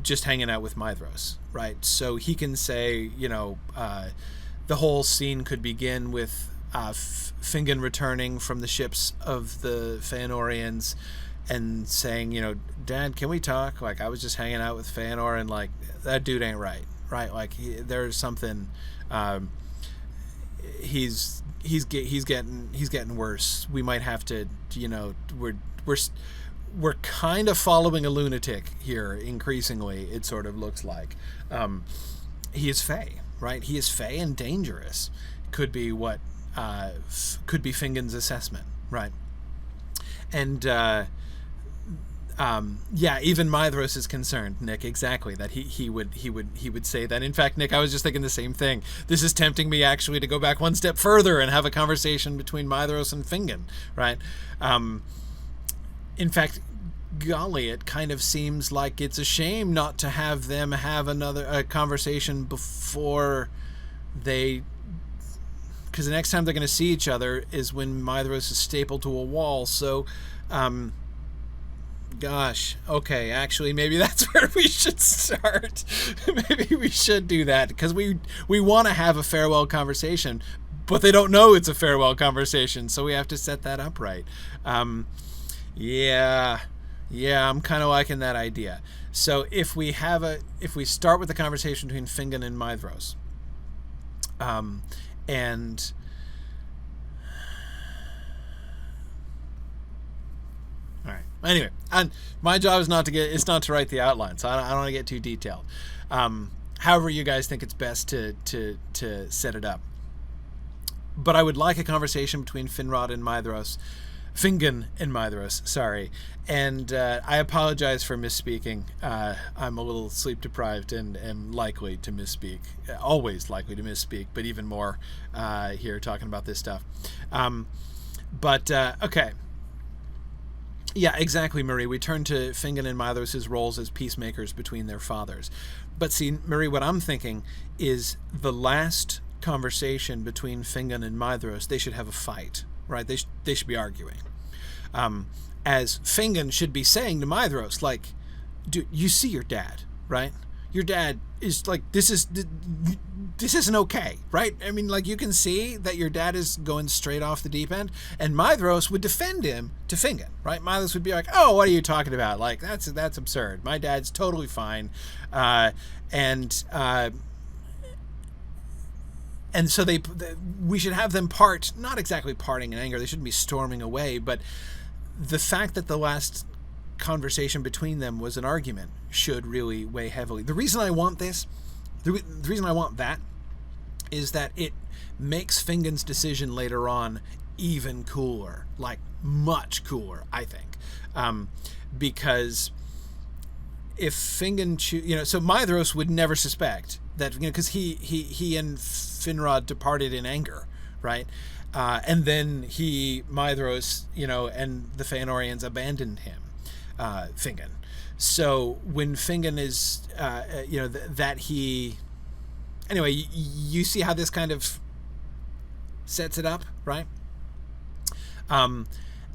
just hanging out with Maedhros, right? So he can say, the whole scene could begin with Fingon returning from the ships of the Fëanorians and saying, Dad, can we talk? Like, I was just hanging out with Fëanor, and like, that dude ain't right. Right, like there's something. He's getting worse. We might have to, we're kind of following a lunatic here. Increasingly, it sort of looks like he is Fey, right? He is Fey and dangerous. Could be what could be Fingon's assessment, right? And even Maedhros is concerned, Nick, exactly, that he would say that. In fact, Nick, I was just thinking the same thing. This is tempting me actually to go back one step further and have a conversation between Maedhros and Fingon, right? In fact, golly, it kind of seems like it's a shame not to have them have a conversation before they... Because the next time they're going to see each other is when Maedhros is stapled to a wall, so... Gosh, okay, actually, maybe that's where we should start. Maybe we should do that, because we want to have a farewell conversation, but they don't know it's a farewell conversation, so we have to set that up right. Yeah, I'm kind of liking that idea. So if we start with the conversation between Fingon and Maedhros, and... All right. Anyway, my job is not to write the outline, so I don't want to get too detailed. However, you guys think it's best to set it up. But I would like a conversation between Fingon and Maedhros, sorry. And I apologize for misspeaking. I'm a little sleep deprived and am likely to misspeak. Always likely to misspeak, but even more here talking about this stuff. Okay. Yeah, exactly, Marie. We turn to Fingon and Maedhros' roles as peacemakers between their fathers. But see, Marie, what I'm thinking is the last conversation between Fingon and Maedhros, they should have a fight, right? They should be arguing. As Fingon should be saying to Maedhros, like, dude, you see your dad, right? Your dad is like, this isn't okay, right? I mean, like, you can see that your dad is going straight off the deep end, and Maedhros would defend him to Fingon, right? Maedhros would be like, oh, what are you talking about? Like, that's absurd. My dad's totally fine. And so we should have them part, not exactly parting in anger. They shouldn't be storming away, but the fact that the last conversation between them was an argument should really weigh heavily. The reason I want this, the reason I want that, is that it makes Fingon's decision later on even cooler, like much cooler, I think, because if Fingon, so Maedhros would never suspect that, because he and Finrod departed in anger, right? And then Maedhros, and the Fëanorians abandoned him, Fingon. So when Fingon is, anyway, you see how this kind of sets it up, right? And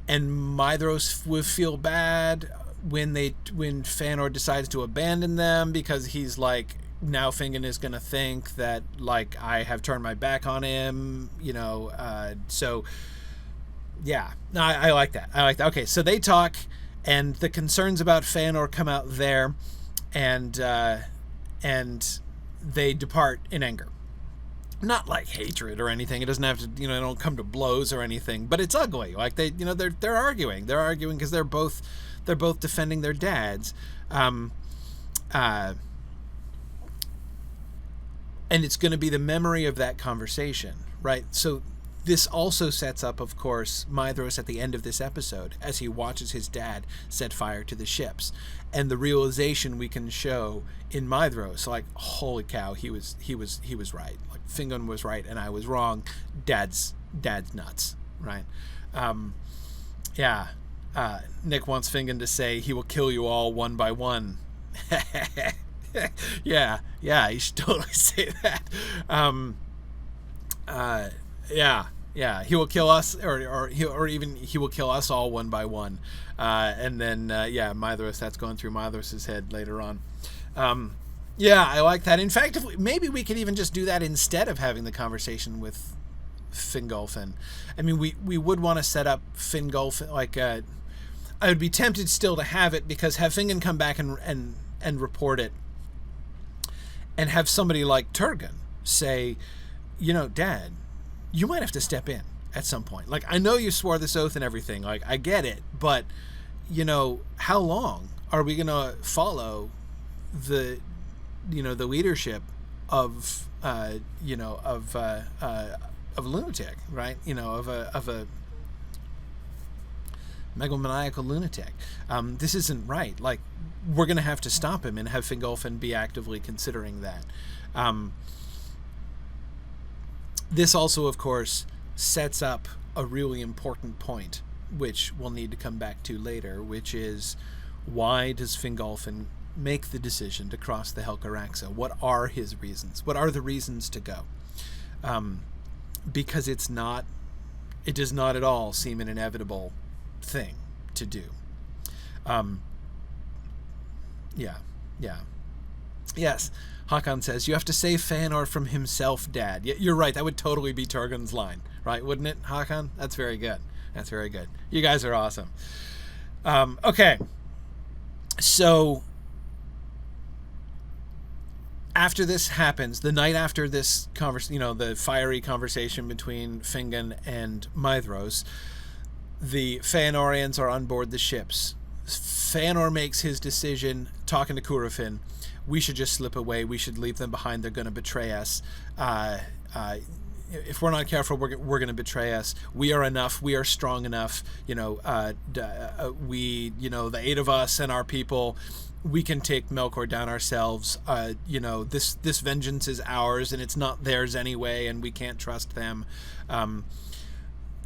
Maedhros will feel bad when Fëanor decides to abandon them, because he's like, now Fingon is going to think that, like, I have turned my back on him, so yeah, no, I like that. Okay, so they talk, and the concerns about Fëanor come out there, and they depart in anger. Not like hatred or anything. It doesn't have to, they don't come to blows or anything, but it's ugly. Like they're arguing. They're arguing because they're both defending their dads. and it's going to be the memory of that conversation, right? So this also sets up, of course, Maedhros at the end of this episode as he watches his dad set fire to the ships, and the realization we can show in Maedhros, like, holy cow, he was right. Like, Fingon was right and I was wrong. Dad's nuts, right? Nick wants Fingon to say he will kill you all one by one. yeah, he should totally say that. He will kill us, or even he will kill us all one by one. And then Maedhros, that's going through Maedhros' head later on. I like that. In fact, maybe we could even just do that instead of having the conversation with Fingolfin. I mean, we would want to set up Fingolfin, like, I would be tempted still to have it, because have Fingon come back and report it, and have somebody like Turgon say, Dad, you might have to step in at some point. Like, I know you swore this oath and everything. Like, I get it, but, how long are we going to follow the leadership of a lunatic, right? Of a megalomaniacal lunatic. This isn't right. Like, we're going to have to stop him and have Fingolfin be actively considering that. This also, of course, sets up a really important point, which we'll need to come back to later, which is, why does Fingolfin make the decision to cross the Helcaraxa? What are his reasons? What are the reasons to go? Because it does not at all seem an inevitable thing to do. Yes, Hakon says, you have to save Fëanor from himself, Dad. You're right, that would totally be Turgon's line, right? Wouldn't it, Hakon? That's very good. You guys are awesome. Okay. So, after this happens, the night after this the fiery conversation between Fingon and Maedhros, the Fëanorians are on board the ships. Fëanor makes his decision, talking to Cúrafin. We should just slip away. We should leave them behind. They're going to betray us. If we're not careful, we're going to betray us. We are enough. We are strong enough. The 8 of us and our people, we can take Melkor down ourselves. This vengeance is ours, and it's not theirs anyway, and we can't trust them.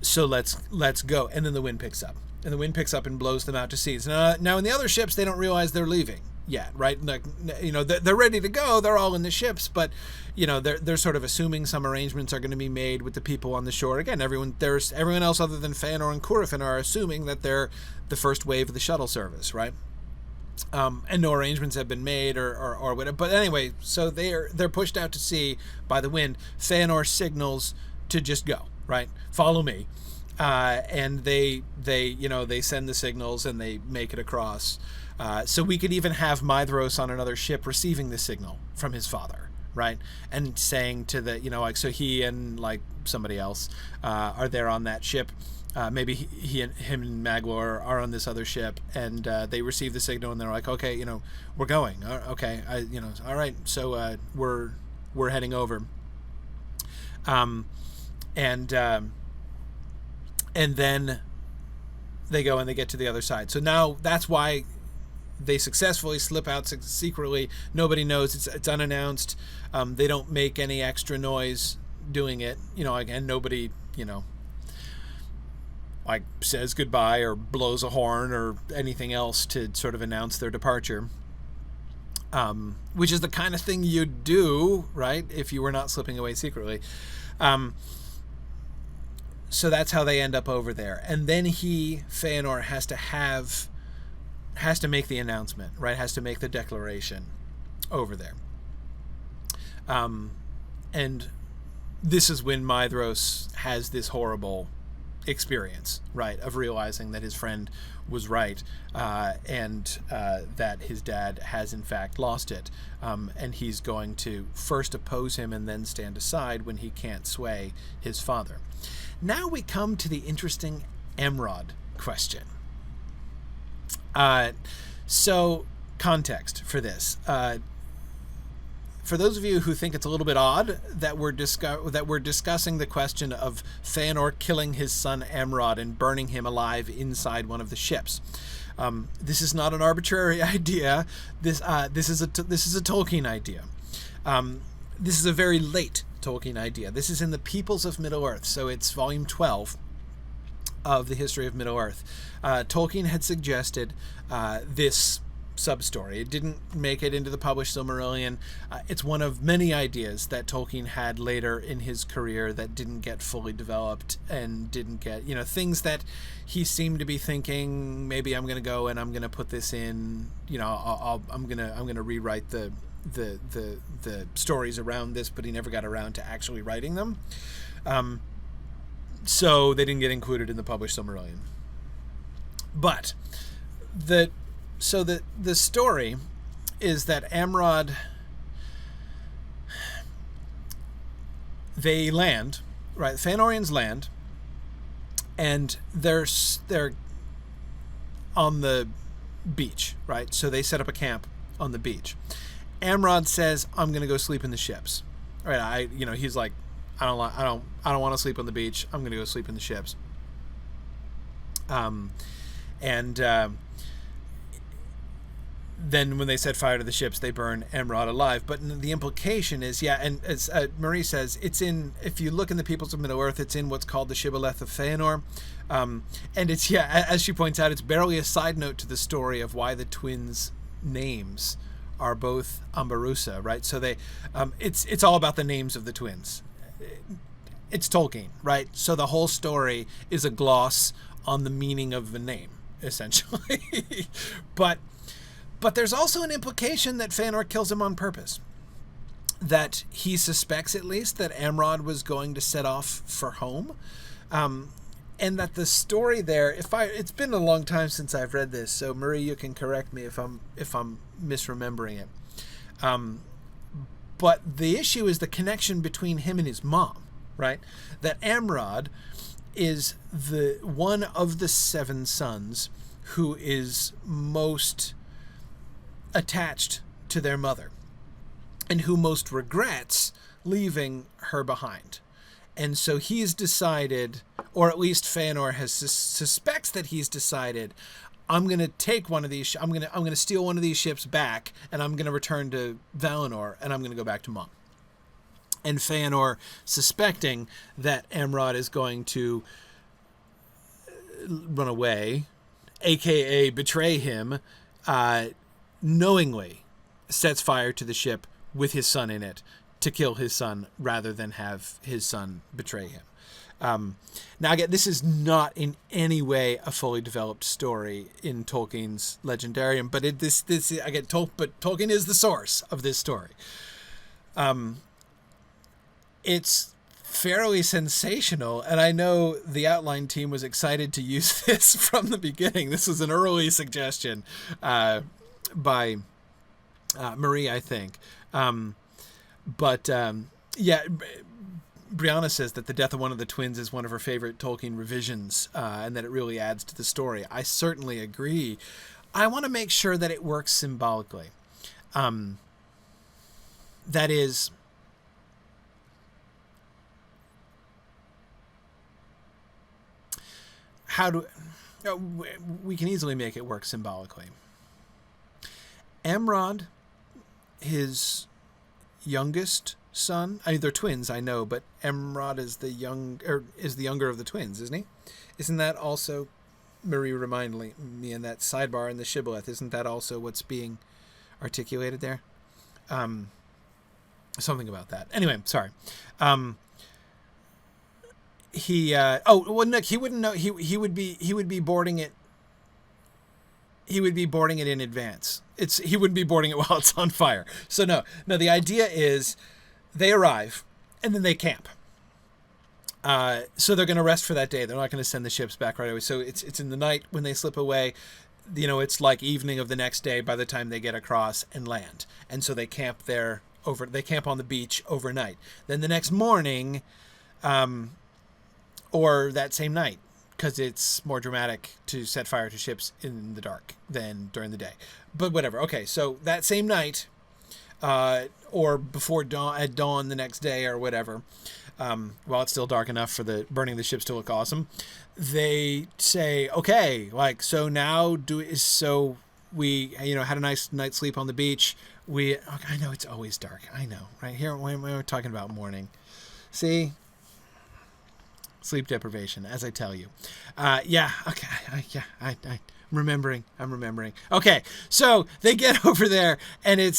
So let's go. And then the wind picks up. And the wind picks up and blows them out to sea. So now in the other ships, they don't realize they're leaving yet, right? Like, they're ready to go. They're all in the ships, but they're sort of assuming some arrangements are going to be made with the people on the shore. Again, everyone else other than Fëanor and Cúrafin are assuming that they're the first wave of the shuttle service, right? And no arrangements have been made or whatever. But anyway, so they're pushed out to sea by the wind. Fëanor signals to just go, right? Follow me. And they send the signals and they make it across. So we could even have Maedhros on another ship receiving the signal from his father, right? And saying to so he and like somebody else are there on that ship. Maybe him and Maglor are on this other ship, and they receive the signal and they're like, okay, we're going. Okay, all right. So we're heading over. And then they go and they get to the other side. So now that's why they successfully slip out secretly. Nobody knows. It's unannounced. They don't make any extra noise doing it. Again, nobody, like says goodbye or blows a horn or anything else to sort of announce their departure. Which is the kind of thing you'd do, right, if you were not slipping away secretly. So that's how they end up over there. And then Fëanor, has to make the announcement, right? Has to make the declaration over there. And this is when Maedhros has this horrible experience, right, of realizing that his friend was right, and that his dad has in fact lost it. And he's going to first oppose him and then stand aside when he can't sway his father. Now we come to the interesting Amrod question. So context for this. For those of you who think it's a little bit odd that we're discussing the question of Fëanor killing his son Amrod and burning him alive inside one of the ships, this is not an arbitrary idea. This is a Tolkien idea. This is a very late Tolkien idea. This is in the Peoples of Middle-earth, so it's volume 12 of the History of Middle-earth. Tolkien had suggested this sub-story. It didn't make it into the published Silmarillion. It's one of many ideas that Tolkien had later in his career that didn't get fully developed and didn't get, things that he seemed to be thinking, maybe I'm going to go and I'm going to put this in, I'm going to rewrite the stories around this, but he never got around to actually writing them. So they didn't get included in the published Silmarillion. But the story is that Amrod, they land, right? Fëanorians land, and they're on the beach, right? So they set up a camp on the beach. Amrod says, "I'm going to go sleep in the ships." All right, he's like, I don't want to sleep on the beach. I'm going to go sleep in the ships. Then when they set fire to the ships, they burn Amrod alive. But the implication is, and as Marie says, it's in, if you look in the Peoples of Middle-earth, it's in what's called the Shibboleth of Fëanor. And it's, as she points out, it's barely a side note to the story of why the twins' names are both Ambarusa, right? So they, it's all about the names of the twins. It's Tolkien, right? So the whole story is a gloss on the meaning of the name, essentially. But there's also an implication that Fëanor kills him on purpose. That he suspects, at least, that Amrod was going to set off for home. And that the story there, it's been a long time since I've read this, so Marie, you can correct me if I'm misremembering it. But the issue is the connection between him and his mom, right? That Amrod is the one of the 7 sons who is most attached to their mother and who most regrets leaving her behind. And so he's decided, or at least Fëanor suspects that he's decided, I'm going to take one of these, I'm going to steal one of these ships back, and I'm going to return to Valinor, and I'm going to go back to Mom. And Fëanor, suspecting that Amrod is going to run away, aka betray him, knowingly sets fire to the ship with his son in it to kill his son rather than have his son betray him. Now, again, this is not in any way a fully developed story in Tolkien's Legendarium, but Tolkien is the source of this story. It's fairly sensational, and I know the outline team was excited to use this from the beginning. This was an early suggestion by Marie, I think. Brianna says that the death of one of the twins is one of her favorite Tolkien revisions, and that it really adds to the story. I certainly agree. I want to make sure that it works symbolically. That is, we can easily make it work symbolically. Amrod, his youngest son, they're twins, I know, but Amrod is the younger of the twins, isn't he? Isn't that also, Marie reminded me in that sidebar in the Shibboleth, isn't that also what's being articulated there? Something about that. Anyway, sorry. Nick, he wouldn't know. He would be boarding it. He would be boarding it in advance. He wouldn't be boarding it while it's on fire. So no. The idea is they arrive and then they camp. So they're going to rest for that day. They're not going to send the ships back right away. So it's in the night when they slip away. It's like evening of the next day by the time they get across and land. And so they camp there they camp on the beach overnight. Then the next morning, or that same night, because it's more dramatic to set fire to ships in the dark than during the day. But whatever. Okay, so that same night, or before dawn, at dawn the next day or whatever, while it's still dark enough for the burning the ships to look awesome, they say, okay, like, so now we, had a nice night's sleep on the beach. I know it's always dark. I know, right here when we're talking about morning. See? Sleep deprivation, as I tell you. Yeah, okay. I'm remembering. Okay, so they get over there, and they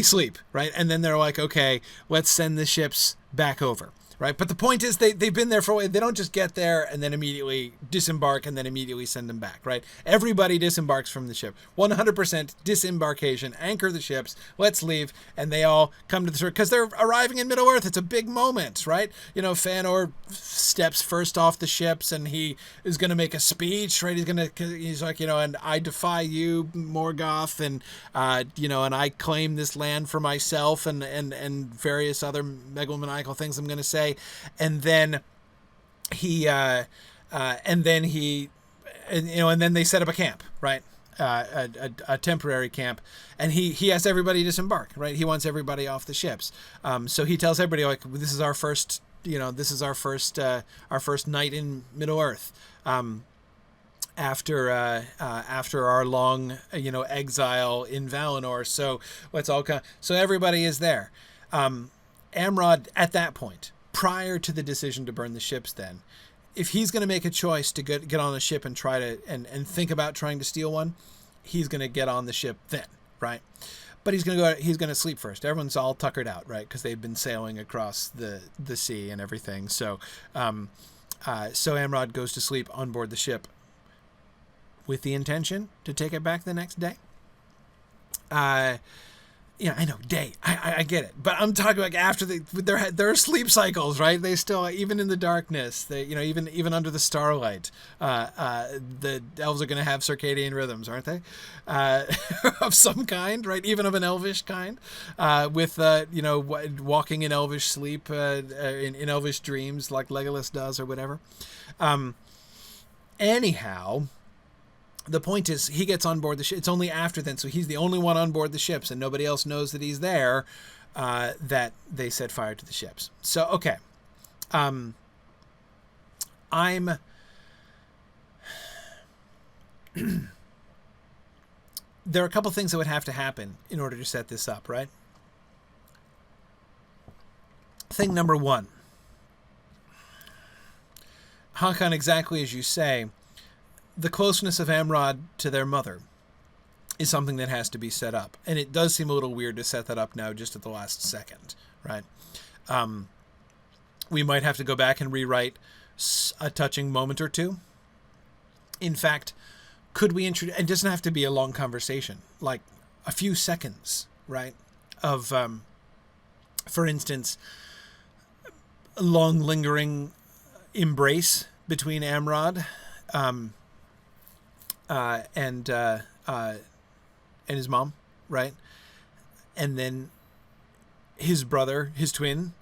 sleep, right? And then they're like, okay, let's send the ships back over, right? But the point is, they've been there for a while. They don't just get there and then immediately disembark and then immediately send them back, right? Everybody disembarks from the ship. 100% disembarkation. Anchor the ships. Let's leave. And they all come to the shore because they're arriving in Middle-earth. It's a big moment, right? Fëanor steps first off the ships and he is going to make a speech, right? He's like, and I defy you, Morgoth, and I claim this land for myself and various other megalomaniacal things I'm going to say. And then and then they set up a camp, right? A temporary camp, and he has everybody disembark, right? He wants everybody off the ships. So he tells everybody, like, this is our first night in Middle-earth. After our long, exile in Valinor. So let's all come. So everybody is there. Amrod, at that point, prior to the decision to burn the ships, then, if he's going to make a choice to get on a ship and try to and think about trying to steal one, he's going to get on the ship then, right? But he's going to sleep first. Everyone's all tuckered out, right? Because they've been sailing across the sea and everything. So Amrod goes to sleep on board the ship with the intention to take it back the next day. I know, day. I get it, but I'm talking like after their sleep cycles, right? They still, even in the darkness, even under the starlight, the elves are going to have circadian rhythms, aren't they? Of some kind, right? Even of an elvish kind, with walking in elvish sleep, in elvish dreams, like Legolas does, or whatever. Anyhow. The point is, he gets on board the ship. It's only after then, so he's the only one on board the ships, and nobody else knows that he's there, that they set fire to the ships. So, okay. There are a couple things that would have to happen in order to set this up, right? Thing number one. Hakon, exactly as you say, the closeness of Amrod to their mother is something that has to be set up. And it does seem a little weird to set that up now just at the last second, right? We might have to go back and rewrite a touching moment or two. In fact, could we introduce... It doesn't have to be a long conversation, like a few seconds, right? Of, for instance, a long lingering embrace between Amrod and his mom, right? And then his brother, his twin,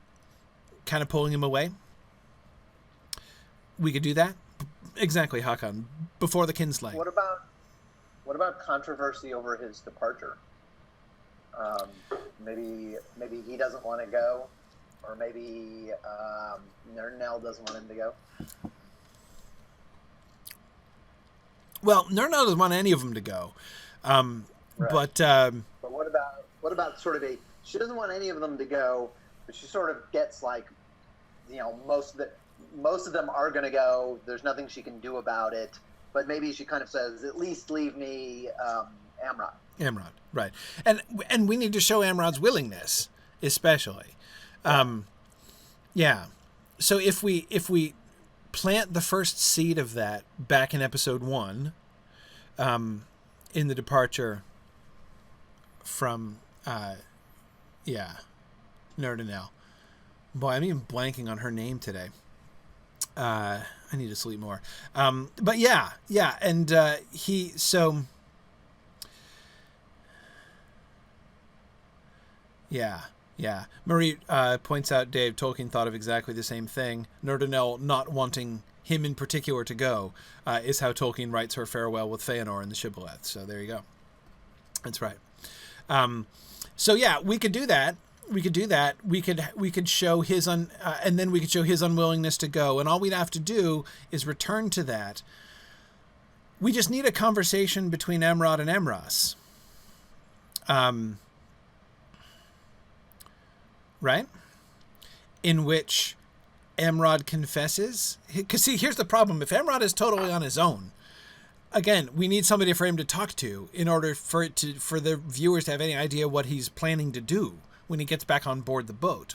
kind of pulling him away. We could do that. Exactly, Hakon. Before the kinslaying. What about controversy over his departure? Maybe he doesn't want to go, or maybe Nernell doesn't want him to go. Well, Nernell doesn't want any of them to go, right. But what about sort of she doesn't want any of them to go, but she sort of gets like, most of them are going to go. There's nothing she can do about it, but maybe she kind of says, at least leave me, Amrod. Amrod, right? And we need to show Amrod's willingness, especially. Yeah. So if we plant the first seed of that back in episode 1, in the departure from Nernell. Boy, I'm even blanking on her name today. I need to sleep more. But yeah, and Yeah. Marie points out, Dave, Tolkien thought of exactly the same thing. Nerdinel not wanting him in particular to go is how Tolkien writes her farewell with Fëanor in the Shibboleth. So there you go. That's right. So yeah, we could do that. We could do that. We could show his and then we could show his unwillingness to go. And all we'd have to do is return to that. We just need a conversation between Amrod and Emros. Right? In which Amrod confesses. Because see, here's the problem. If Amrod is totally on his own, again, we need somebody for him to talk to in order for the viewers to have any idea what he's planning to do when he gets back on board the boat.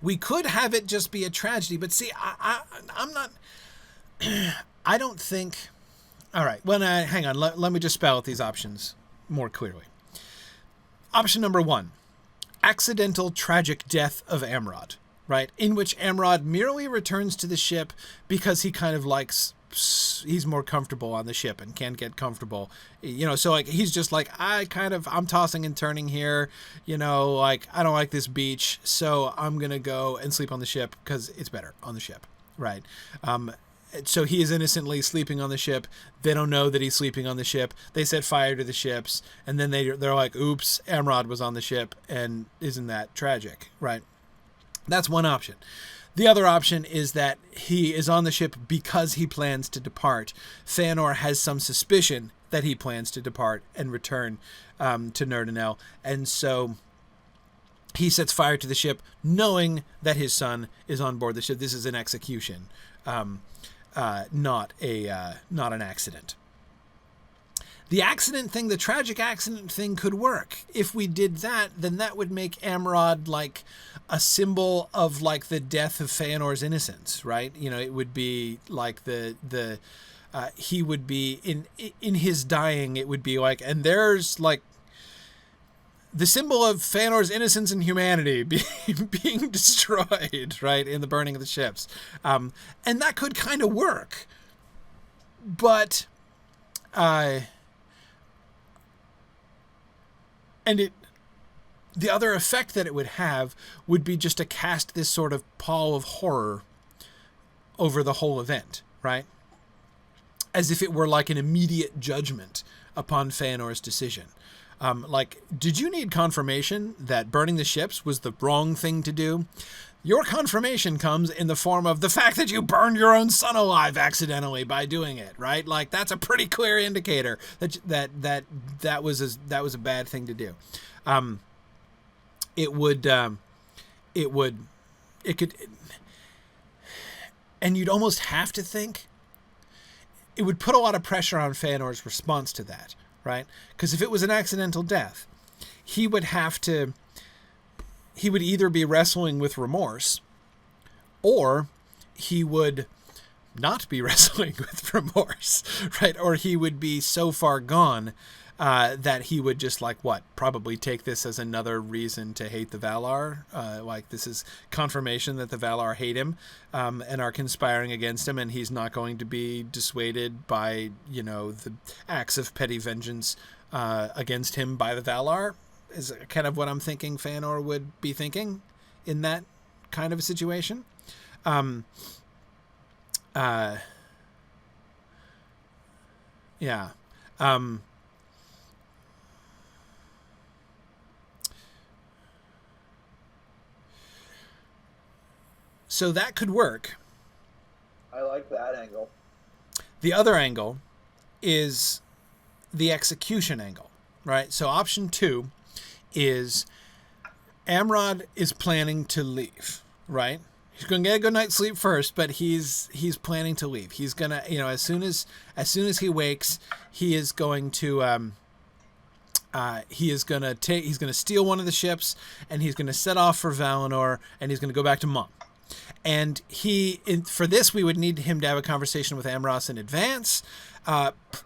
We could have it just be a tragedy, but see, I'm not. I don't think. All right. Well, hang on. Let me just spell out these options more clearly. Option number 1. Accidental tragic death of Amrod, right? In which Amrod merely returns to the ship because he kind of likes, he's more comfortable on the ship and can get comfortable, so like, he's just like, I'm tossing and turning here, like, I don't like this beach, so I'm going to go and sleep on the ship because it's better on the ship, right? So he is innocently sleeping on the ship. They don't know that he's sleeping on the ship. They set fire to the ships, and then they're like, oops, Amrod was on the ship, and isn't that tragic, right? That's one option. The other option is that he is on the ship because he plans to depart. Fëanor has some suspicion that he plans to depart and return to Nerdinel, and so he sets fire to the ship knowing that his son is on board the ship. This is an execution. Not an accident. The tragic accident thing could work. If we did that, then that would make Amrod like a symbol of like the death of Fëanor's innocence, right? It would be like he would be in his dying, it would be like, and there's like the symbol of Fëanor's innocence and humanity being destroyed, right, in the burning of the ships. And that could kind of work. But, the other effect that it would have would be just to cast this sort of pall of horror over the whole event, right? As if it were like an immediate judgment upon Fëanor's decision. Did you need confirmation that burning the ships was the wrong thing to do? Your confirmation comes in the form of the fact that you burned your own son alive accidentally by doing it, right? Like, that's a pretty clear indicator that was a bad thing to do. And you'd almost have to think it would put a lot of pressure on Fëanor's response to that. Right? Because if it was an accidental death, he would either be wrestling with remorse, or he would not be wrestling with remorse, right? Or he would be so far gone that he would just probably take this as another reason to hate the Valar. This is confirmation that the Valar hate him and are conspiring against him, and he's not going to be dissuaded by, the acts of petty vengeance against him by the Valar, is kind of what I'm thinking Fëanor would be thinking in that kind of a situation. So that could work. I like that angle. The other angle is the execution angle, right? So option 2 is Amrod is planning to leave, right? He's going to get a good night's sleep first, but he's planning to leave. He's going to, as soon as he wakes, he is going to he's going to steal one of the ships, and he's going to set off for Valinor, and he's going to go back to Mom. And for this, we would need him to have a conversation with Amros in advance,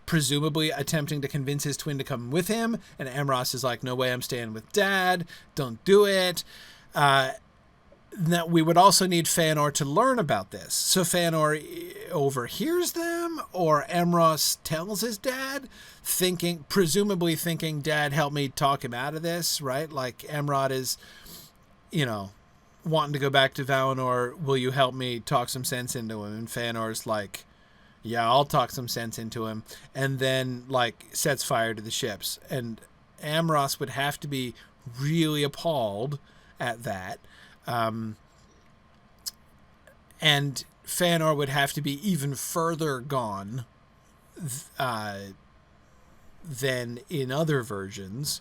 presumably attempting to convince his twin to come with him. And Amros is like, no way, I'm staying with Dad. Don't do it. That we would also need Fëanor to learn about this. So Fëanor overhears them, him, or Amros tells his dad, presumably thinking, Dad, help me talk him out of this, right? Like Amrod is, wanting to go back to Valinor. Will you help me talk some sense into him? And Fëanor's like, yeah, I'll talk some sense into him. And then, sets fire to the ships. And Amros would have to be really appalled at that. And Fëanor would have to be even further gone than in other versions.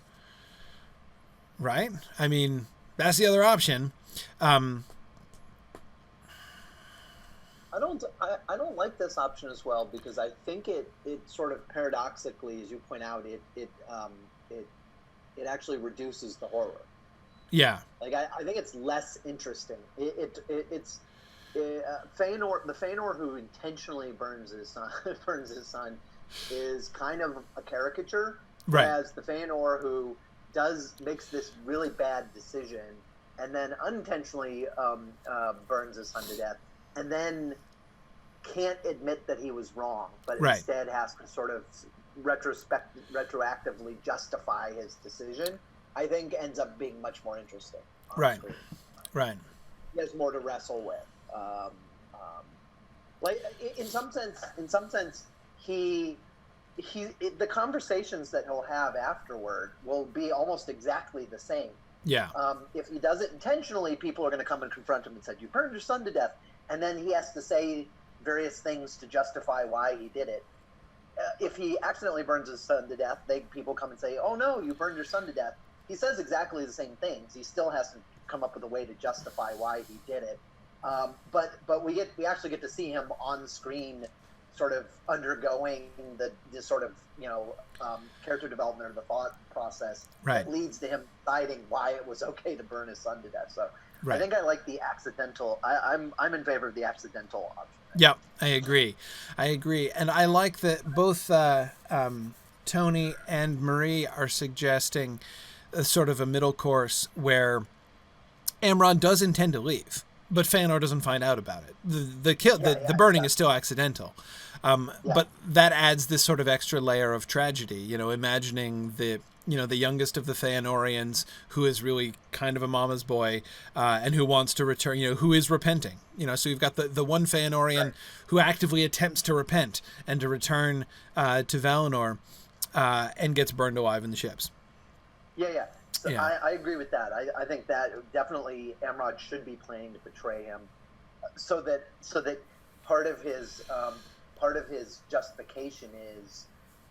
Right? I mean, that's the other option. I don't like this option as well, because I think it sort of paradoxically, as you point out, it actually reduces the horror. Yeah. I think it's less interesting. It's Fëanor, the Fëanor who intentionally burns his son is kind of a caricature, right? Whereas the Fëanor who makes this really bad decision and then unintentionally burns his son to death, and then can't admit that he was wrong, but right. Instead has to sort of retroactively justify his decision, I think ends up being much more interesting. Right. Right. He has more to wrestle with. In some sense, the conversations that he'll have afterward will be almost exactly the same. Yeah. If he does it intentionally, people are going to come and confront him and say, "You burned your son to death," and then he has to say various things to justify why he did it. If he accidentally burns his son to death, people come and say, "Oh no, you burned your son to death." He says exactly the same things. He still has to come up with a way to justify why he did it. But we actually get to see him on screen, sort of undergoing this sort of character development or the thought process right. that leads to him deciding why it was okay to burn his son to death. So right. I think I like the accidental. I'm in favor of the accidental option. Yeah, I agree, and I like that both Tony and Marie are suggesting a sort of a middle course where Amrod does intend to leave, but Fëanor doesn't find out about it. The burning is still accidental, but that adds this sort of extra layer of tragedy. Imagining the youngest of the Fëanorians who is really kind of a mama's boy, and who wants to return. Who is repenting. So you've got the one Fëanorian who actively attempts to repent and to return to Valinor, and gets burned alive in the ships. Yeah. So I agree with that. I think that definitely Amrod should be playing to betray him, so that part of his justification is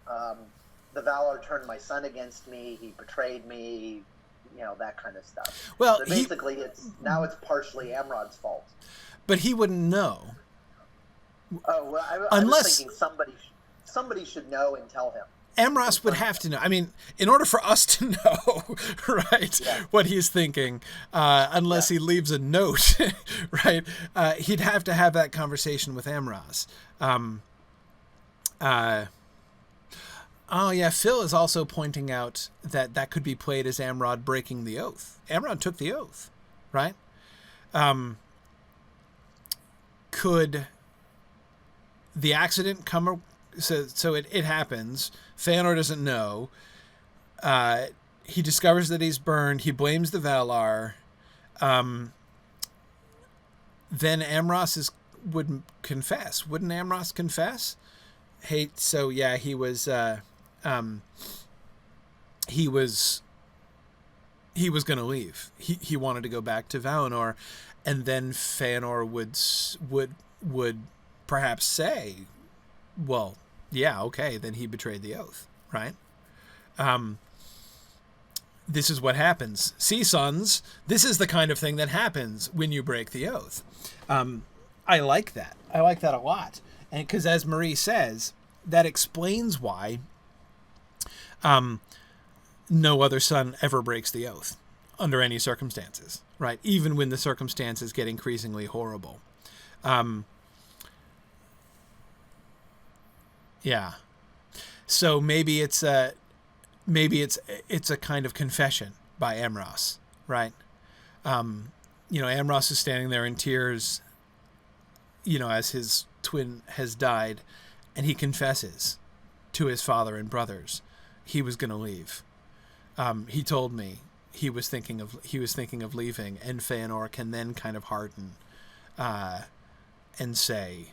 the Valar turned my son against me. He betrayed me. That kind of stuff. Well, so basically, it's partially Amrod's fault. But he wouldn't know. Oh well, I was thinking somebody should know and tell him. Amros would have to know. I mean, in order for us to know, right, what he's thinking, unless he leaves a note, right, he'd have to have that conversation with Amros. Phil is also pointing out that could be played as Amrod breaking the oath. Amrod took the oath, right? Could the accident come... So it happens. Fëanor doesn't know. He discovers that he's burned. He blames the Valar. Then Amros would confess. Wouldn't Amros confess? He was going to leave. He wanted to go back to Valinor, and then Fëanor would perhaps say, well, yeah, okay, then he betrayed the oath, right? This is what happens. See, sons, this is the kind of thing that happens when you break the oath. I like that. I like that a lot. And because, as Marie says, that explains why no other son ever breaks the oath under any circumstances, right? Even when the circumstances get increasingly horrible. Yeah. So maybe it's a kind of confession by Amros, right? Amros is standing there in tears, as his twin has died, and he confesses to his father and brothers he was going to leave. He told me he was thinking of leaving, and Fëanor can then kind of harden and say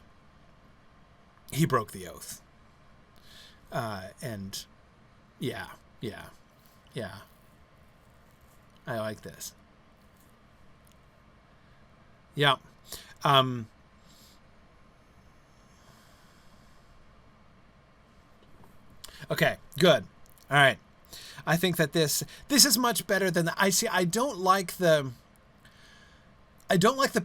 he broke the oath. And yeah. I like this. Yeah. Okay, good. All right. I think that this is much better than I don't like the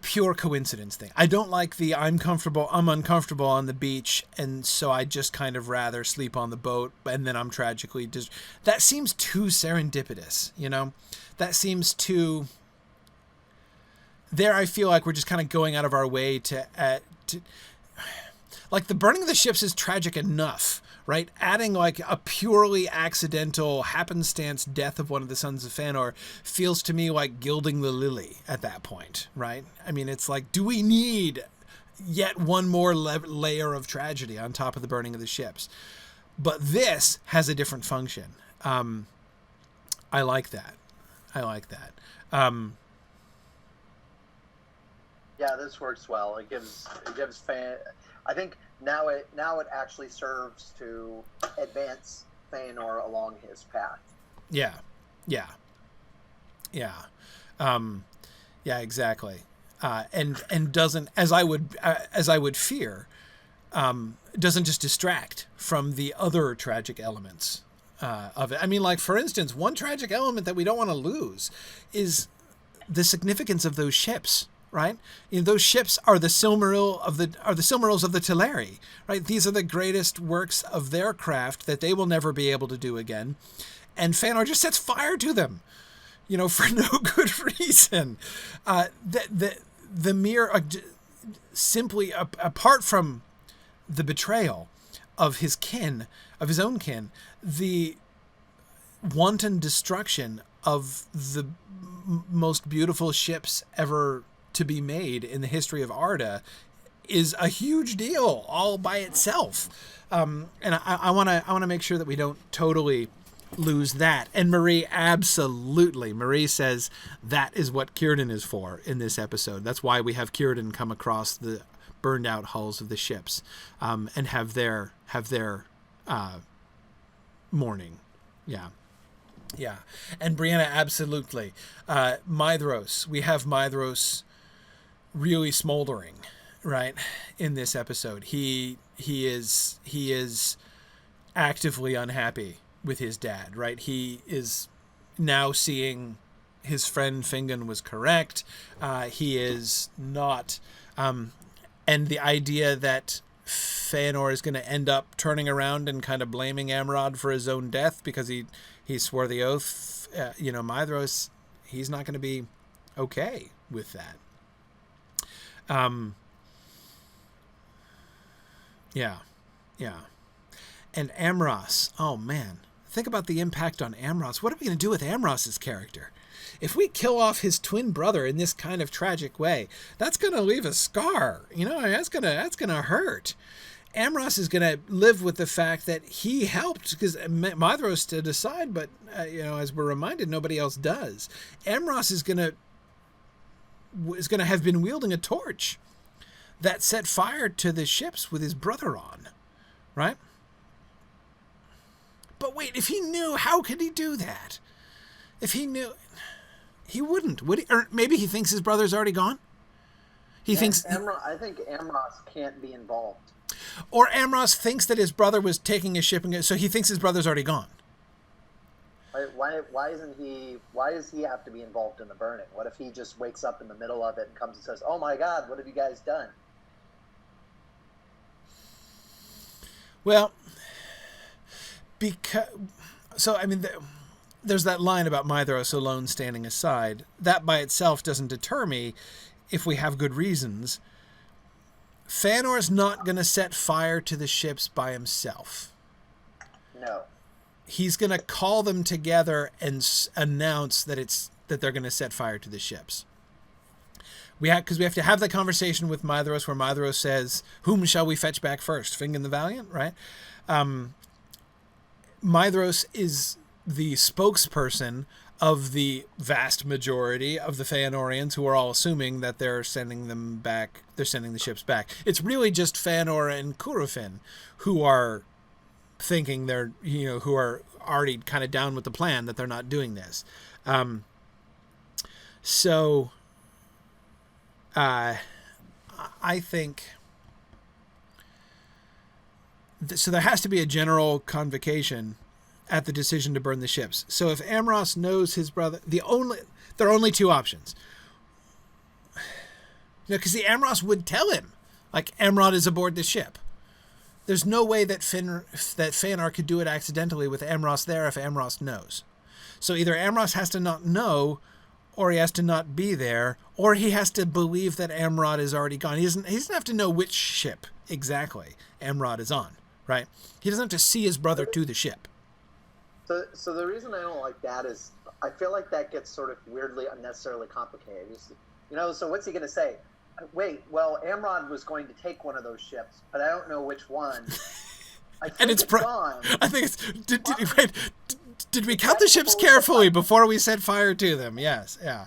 pure coincidence thing. I don't like the I'm uncomfortable on the beach, and so I just kind of rather sleep on the boat, and then I'm tragically that seems too serendipitous, you know? That seems too... There I feel like we're just kind of going out of our way to like, the burning of the ships is tragic enough, right? Adding like a purely accidental happenstance death of one of the sons of Fëanor feels to me like gilding the lily at that point, right? I mean, it's like, do we need yet one more layer of tragedy on top of the burning of the ships? But this has a different function. I like that. Yeah, this works well. It gives I think now it actually serves to advance Fëanor along his path. Yeah, exactly. And doesn't, as I would fear, doesn't just distract from the other tragic elements of it. I mean, like, for instance, one tragic element that we don't want to lose is the significance of those ships. Right, you know, those ships are the Silmarils of the Teleri. Right, these are the greatest works of their craft that they will never be able to do again, and Fëanor just sets fire to them, you know, for no good reason. The mere simply apart from the betrayal of his kin, of his own kin, the wanton destruction of the most beautiful ships ever to be made in the history of Arda is a huge deal all by itself. And I want to make sure that we don't totally lose that. And Marie says that is what Círdan is for in this episode. That's why we have Círdan come across the burned out hulls of the ships, and have their mourning. Yeah. And Brianna, absolutely. Maedhros, we have Maedhros really smoldering, right, in this episode. He is actively unhappy with his dad, right? He is now seeing his friend Fingon was correct. He is not, and the idea that Fëanor is going to end up turning around and kind of blaming Amrod for his own death because he swore the oath, Maedhros, he's not going to be okay with that. Yeah. And Amros, oh man, think about the impact on Amros. What are we going to do with Amros's character? If we kill off his twin brother in this kind of tragic way, that's going to leave a scar. That's going to hurt. Amros is going to live with the fact that he helped, because Maedhros stood aside, but as we're reminded, nobody else does. Amros is going to have been wielding a torch that set fire to the ships with his brother on, right? But wait, if he knew, how could he do that? If he knew, he wouldn't, would he? Or maybe he thinks his brother's already gone. I think Amros can't be involved. Or Amros thinks that his brother was taking a ship, so he thinks his brother's already gone. Why does he have to be involved in the burning? What if he just wakes up in the middle of it and comes and says, "Oh my God, what have you guys done?" Well, there's that line about Maedhros alone standing aside. That by itself doesn't deter me if we have good reasons. Fëanor's not going to set fire to the ships by himself. No. He's going to call them together and announce that they're going to set fire to the ships. because we have to have the conversation with Maedhros where Maedhros says, "Whom shall we fetch back first, Fingolfin the Valiant?" Right? Maedhros is the spokesperson of the vast majority of the Fëanorians, who are all assuming that they're sending them back. They're sending the ships back. It's really just Fëanor and Círdan who are thinking who are already kind of down with the plan, that they're not doing this. So I think so there has to be a general convocation at the decision to burn the ships. So if Amros knows his brother, there are only two options. Because the Amros would tell him, like, Amrod is aboard the ship. There's no way that Fëanor could do it accidentally with Amros there if Amros knows. So either Amros has to not know, or he has to not be there, or he has to believe that Amrod is already gone. He doesn't have to know which ship exactly Amrod is on, right? He doesn't have to see his brother to the ship. So the reason I don't like that is I feel like that gets sort of weirdly unnecessarily complicated. So what's he going to say? Wait, well, Amrod was going to take one of those ships, but I don't know which one. I think it's gone. I think it's... Did we count the ships carefully before we set fire to them? Yes, yeah.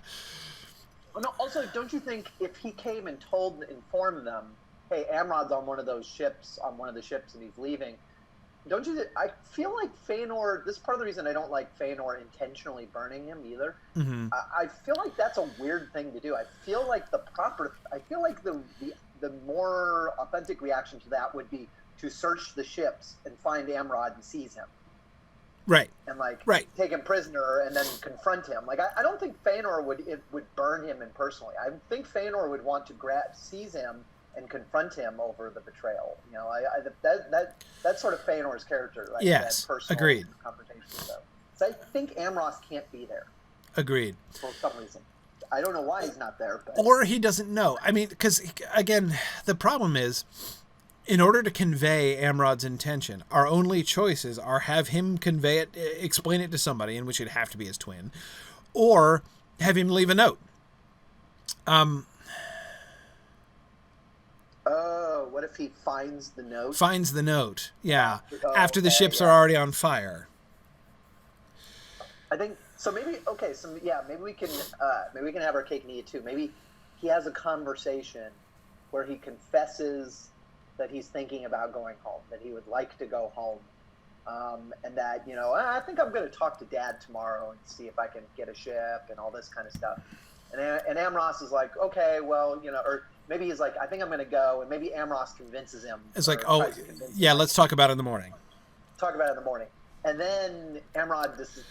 No, also, don't you think if he came and informed them, hey, Amrod's on one of the ships, and he's leaving, don't you? I feel like Fëanor. This is part of the reason I don't like Fëanor intentionally burning him either. Mm-hmm. I feel like that's a weird thing to do. I feel like the more authentic reaction to that would be to search the ships and find Amrod and seize him. Right. And right. Take him prisoner and then confront him. Like I don't think Fëanor would burn him personally. I think Fëanor would want to seize him and confront him over the betrayal. That's sort of Fëanor's character. Like, yes, that personal agreed. Confrontation stuff. So I think Amros can't be there. Agreed. For some reason. I don't know why he's not there. But... Or he doesn't know. I mean, because, again, the problem is, in order to convey Amrod's intention, our only choices are have him convey it, explain it to somebody, in which it'd have to be his twin, or have him leave a note. What if he finds the note? Finds the note, yeah. After the ships are already on fire. I think so. Maybe maybe we can have our cake and eat it too. Maybe he has a conversation where he confesses that he's thinking about going home, that he would like to go home, and that I think I'm going to talk to Dad tomorrow and see if I can get a ship and all this kind of stuff. And Amros is like, okay, well, or maybe he's like, I think I'm going to go, and maybe Amros convinces him. It's like, oh, yeah, let's talk about it in the morning. Talk about it in the morning. And then Amrod just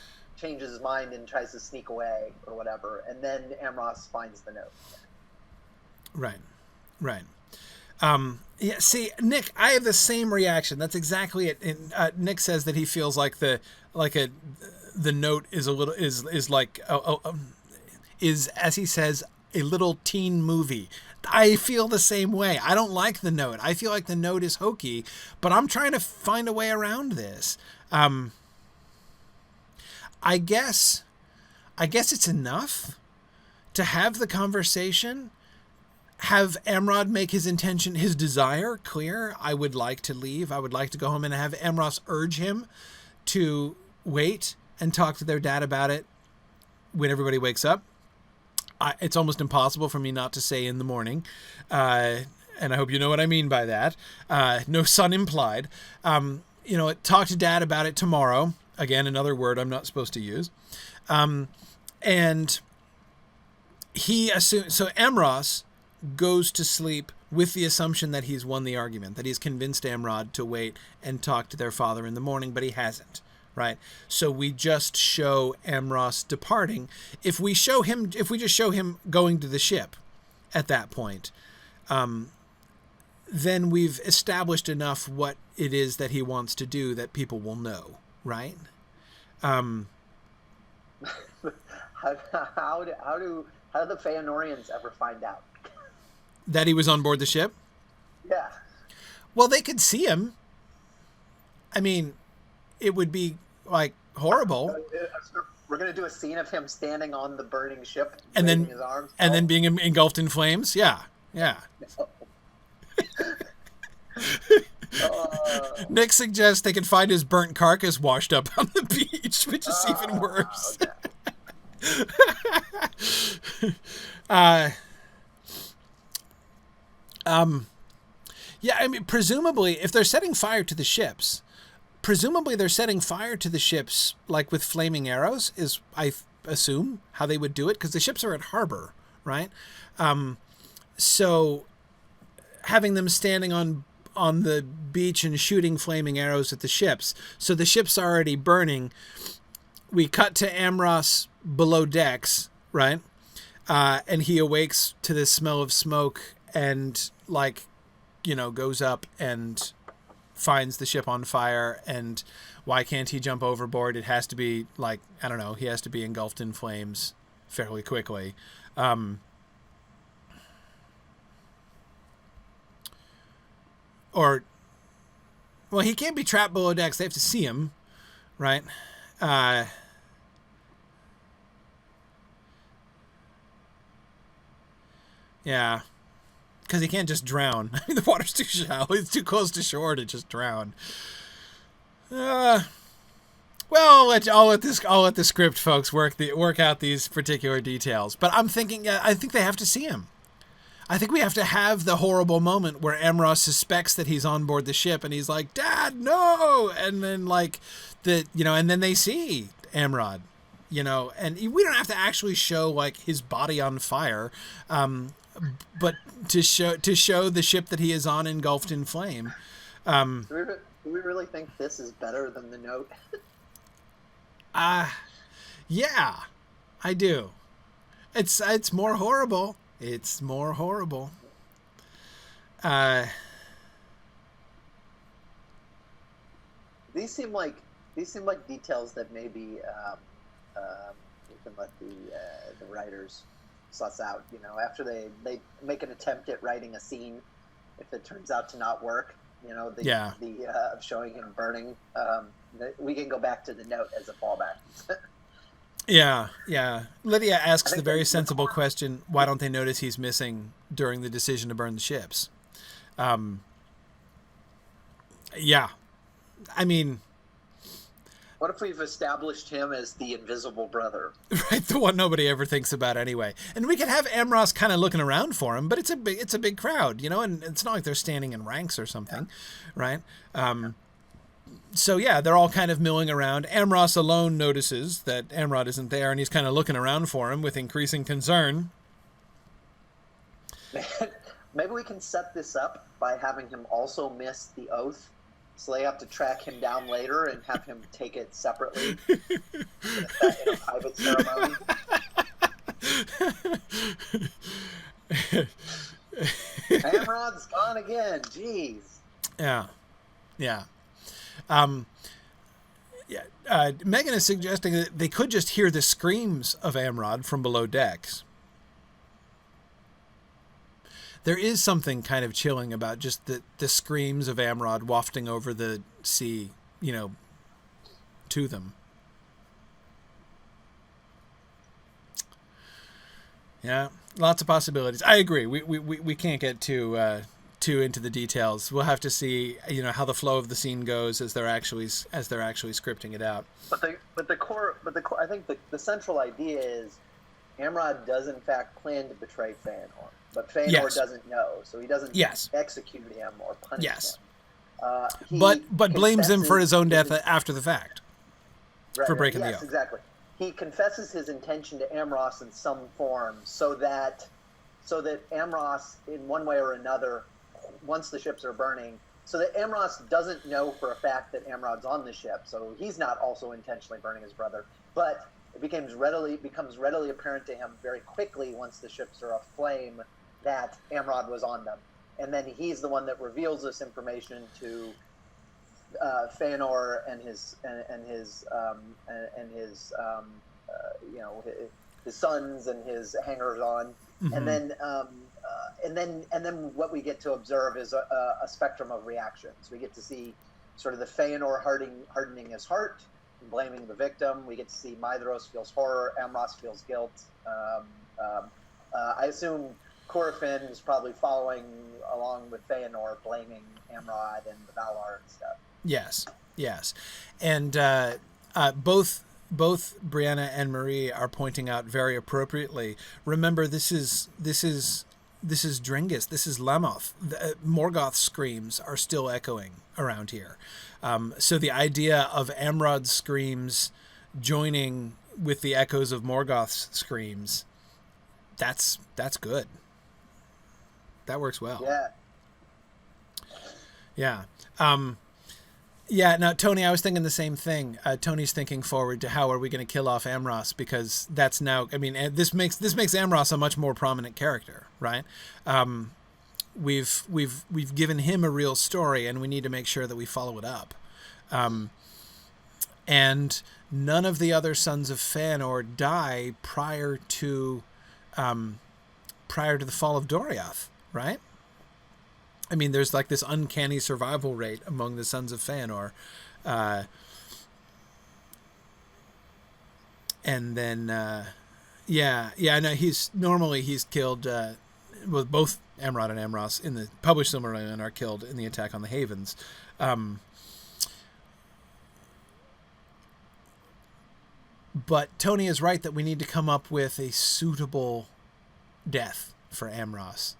changes his mind and tries to sneak away or whatever, and then Amros finds the note. Right. Yeah, see, Nick, I have the same reaction. That's exactly it. And, Nick says that he feels like the note is a little is, as he says, a little teen movie. I feel the same way. I don't like the note. I feel like the note is hokey, but I'm trying to find a way around this. I guess it's enough to have the conversation, have Amrod make his intention, his desire clear. I would like to leave. I would like to go home, and have Amros urge him to wait and talk to their dad about it when everybody wakes up. It's almost impossible for me not to say in the morning, and I hope you know what I mean by that. No son implied. Talk to Dad about it tomorrow. Again, another word I'm not supposed to use. And he assumes... So Amros goes to sleep with the assumption that he's won the argument, that he's convinced Amrod to wait and talk to their father in the morning, but he hasn't. Right. So we just show Amros departing. If we just show him going to the ship at that point, then we've established enough what it is that he wants to do that people will know. Right. How do the Fëanorians ever find out that he was on board the ship? Yeah. Well, they could see him. I mean, it would be like horrible. We're gonna do a scene of him standing on the burning ship, and waving then his arms, and then being engulfed in flames. Yeah. Nick suggests they can find his burnt carcass washed up on the beach, which is even worse. Okay. Yeah, I mean, presumably, if they're setting fire to the ships, they're setting fire to the ships, like with flaming arrows, is, I assume, how they would do it, because the ships are at harbor, right? So having them standing on the beach and shooting flaming arrows at the ships. So the ship's already burning. We cut to Amros below decks, right? And he awakes to this smell of smoke and, like, you know, goes up and finds the ship on fire. And why can't he jump overboard? It has to be, like, I don't know, he has to be engulfed in flames fairly quickly. Or, well, he can't be trapped below decks. They have to see him, right? Yeah. Because he can't just drown. I mean, the water's too shallow. It's too close to shore to just drown. Well, I'll let the script folks work out these particular details. But I'm thinking, I think they have to see him. I think we have to have the horrible moment where Amros suspects that he's on board the ship and he's like, "Dad, no!" And then, like, and then they see Amrod, and we don't have to actually show, like, his body on fire, but to show the ship that he is on engulfed in flame. Do we really think this is better than the note? Yeah, I do. It's more horrible. It's more horrible. These seem like details that maybe we can let the writers suss out. After they make an attempt at writing a scene, if it turns out to not work, of showing him burning, we can go back to the note as a fallback. Yeah. Lydia asks the very sensible question, why don't they notice he's missing during the decision to burn the ships? Yeah. I mean... What if we've established him as the invisible brother? Right, the one nobody ever thinks about anyway. And we could have Amros kind of looking around for him, but it's a big crowd, and it's not like they're standing in ranks or something, right? So, yeah, they're all kind of milling around. Amros alone notices that Amrod isn't there, and he's kind of looking around for him with increasing concern. Maybe we can set this up by having him also miss the oath, so they have to track him down later and have him take it separately in a private ceremony. Amrod's gone again. Jeez. Yeah. Megan is suggesting that they could just hear the screams of Amrod from below decks. There is something kind of chilling about just the screams of Amrod wafting over the sea, to them. Yeah, lots of possibilities. I agree. We can't get too into the details. We'll have to see, how the flow of the scene goes as they're actually scripting it out. But the core, I think the central idea is Amrod does in fact plan to betray Fëanor, but Fëanor doesn't know, so he doesn't execute him or punish him. But blames him for his own death after the fact, for breaking the oath. Exactly. He confesses his intention to Amros in some form, so that Amros, in one way or another, once the ships are burning, so that Amros doesn't know for a fact that Amrod's on the ship, so he's not also intentionally burning his brother. But it becomes readily apparent to him very quickly once the ships are aflame that Amrod was on them, and then he's the one that reveals this information to Fëanor and his sons and his hangers-on, mm-hmm. and then what we get to observe is a spectrum of reactions. We get to see sort of the Fëanor hardening his heart, blaming the victim. We get to see Maedhros feels horror, Amros feels guilt. I assume Círdan is probably following along with Fëanor, blaming Amrod and the Valar and stuff. Yes. And both Brianna and Marie are pointing out very appropriately. Remember, this is Dringis. This is Lamoth. Morgoth's screams are still echoing around here. So the idea of Amrod's screams joining with the echoes of Morgoth's screams, that's good. That works well. Yeah. Now, Tony, I was thinking the same thing. Tony's thinking forward to how are we going to kill off Amros, because that's now, I mean, this makes Amros a much more prominent character, right? We've given him a real story, and we need to make sure that we follow it up. And none of the other sons of Fëanor die prior to the fall of Doriath, right? I mean, there's like this uncanny survival rate among the sons of Fëanor. And then, no, he's killed, well, both Amrod and Amros in the published Silmarillion are killed in the attack on the Havens. But Tony is right that we need to come up with a suitable death for Amros.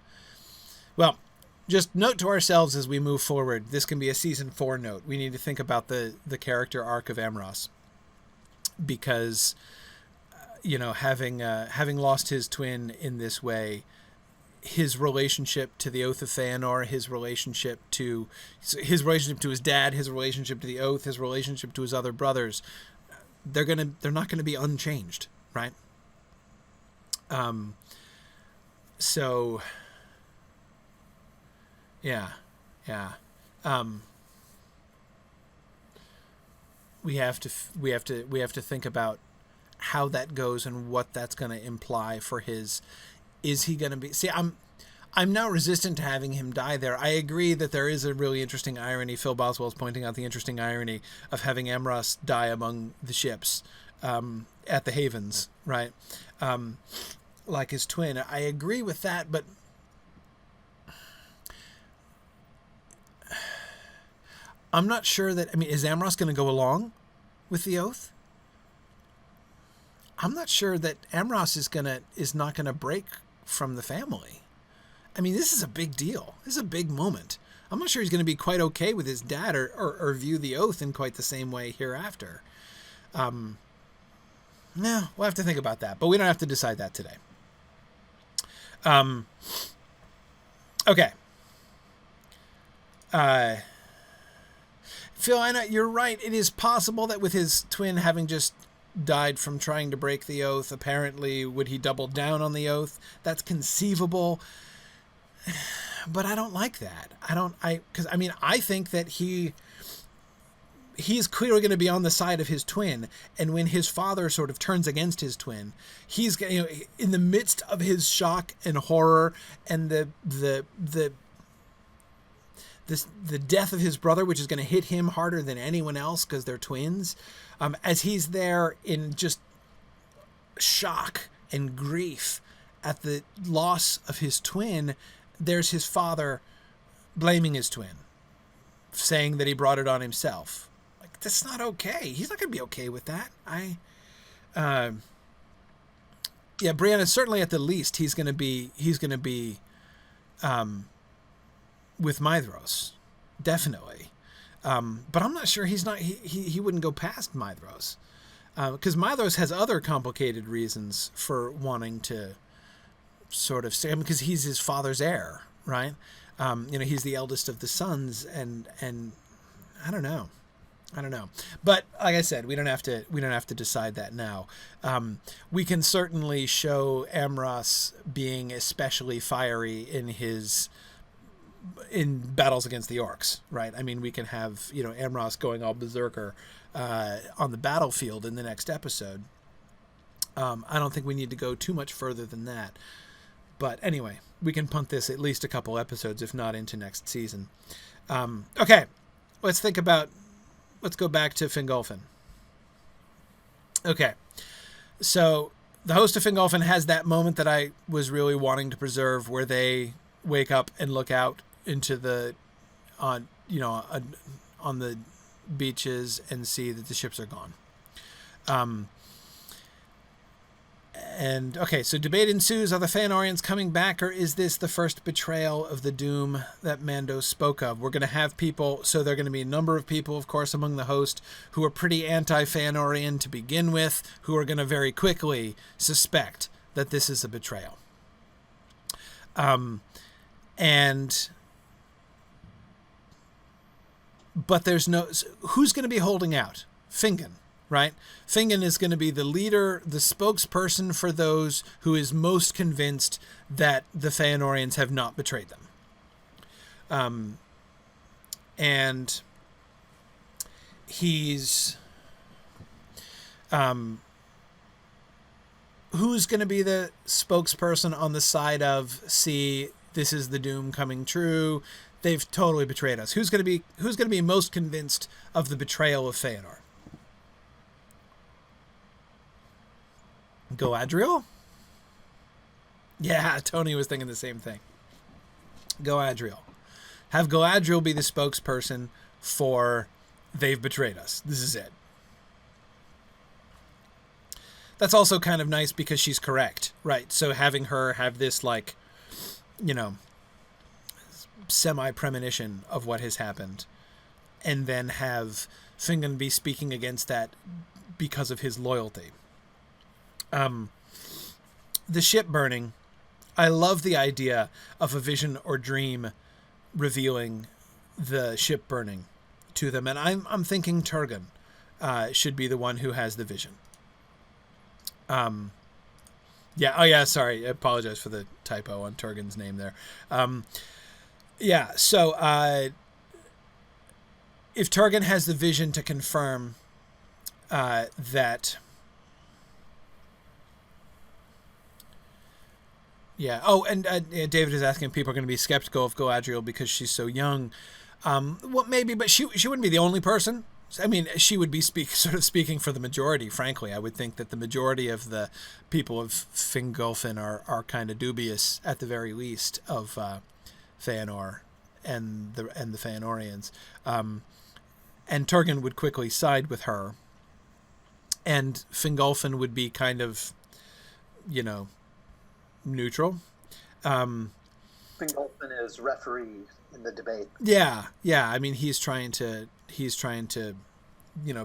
Well, just note to ourselves as we move forward, this can be a season 4 note. We need to think about the character arc of Amros, because, having lost his twin in this way, his relationship to the Oath of Fëanor, his relationship to his dad, his relationship to the Oath, his relationship to his other brothers, they're not gonna be unchanged, right? So. Yeah. We have to think about how that goes and what that's going to imply for his. Is he going to be? See, I'm now resistant to having him die there. I agree that there is a really interesting irony. Phil Boswell's pointing out the interesting irony of having Amros die among the ships at the Havens, right? Like his twin. I agree with that, but. I'm not sure that, is Amros going to go along with the Oath? I'm not sure that Amros is not going to break from the family. This is a big deal. This is a big moment. I'm not sure he's going to be quite okay with his dad or view the Oath in quite the same way hereafter. No, we'll have to think about that, but we don't have to decide that today. Okay. Phil, I know you're right. It is possible that with his twin having just died from trying to break the Oath, apparently, would he double down on the Oath? That's conceivable. But I don't like that. I think that he's clearly going to be on the side of his twin. And when his father sort of turns against his twin, he's, in the midst of his shock and horror and the death of his brother, which is going to hit him harder than anyone else because they're twins, as he's there in just shock and grief at the loss of his twin, there's his father blaming his twin, saying that he brought it on himself. Like, that's not okay. He's not going to be okay with that. Brianna, certainly at the least, he's going to be with Maedhros, definitely. But I'm not sure he wouldn't go past Maedhros. Because Maedhros has other complicated reasons for wanting to sort of stay, because he's his father's heir, right? He's the eldest of the sons, and I don't know. But like I said, we don't have to decide that now. We can certainly show Amros being especially fiery in battles against the orcs, right? We can have, Amros going all berserker on the battlefield in the next episode. I don't think we need to go too much further than that. But anyway, we can punt this at least a couple episodes, if not into next season. Okay, let's go back to Fingolfin. Okay. So the host of Fingolfin has that moment that I was really wanting to preserve, where they wake up and look out into the on the beaches and see that the ships are gone. And okay, so debate ensues: are the Fëanorians coming back, or is this the first betrayal of the doom that Mando spoke of? We're going to have people, so there are going to be a number of people, of course, among the host who are pretty anti-Fëanorian to begin with, who are going to very quickly suspect that this is a betrayal. But there's no... Who's going to be holding out? Fingon, right? Fingon is going to be the leader, the spokesperson for those who is most convinced that the Fëanorians have not betrayed them. And he's... who's going to be the spokesperson on the side of, see, this is the doom coming true, they've totally betrayed us? Who's going to be most convinced of the betrayal of Fëanor? Galadriel? Yeah, Tony was thinking the same thing. Galadriel. Have Galadriel be the spokesperson for they've betrayed us. This is it. That's also kind of nice because she's correct, right? So having her have this, like, semi-premonition of what has happened, and then have Fingon be speaking against that because of his loyalty. The ship burning, I love the idea of a vision or dream revealing the ship burning to them, and I'm thinking Turgon should be the one who has the vision. Sorry, I apologize for the typo on Turgon's name there. So if Turgon has the vision to confirm that... Yeah. Oh, and David is asking if people are going to be skeptical of Galadriel because she's so young. Well, maybe, but she wouldn't be the only person. I mean, she would be speaking for the majority, frankly. I would think that the majority of the people of Fingolfin are kind of dubious, at the very least, of Fëanor and the Fëanorians. And Turgon would quickly side with her. And Fingolfin would be kind of, neutral. Fingolfin is referee in the debate. Yeah. I mean, he's trying to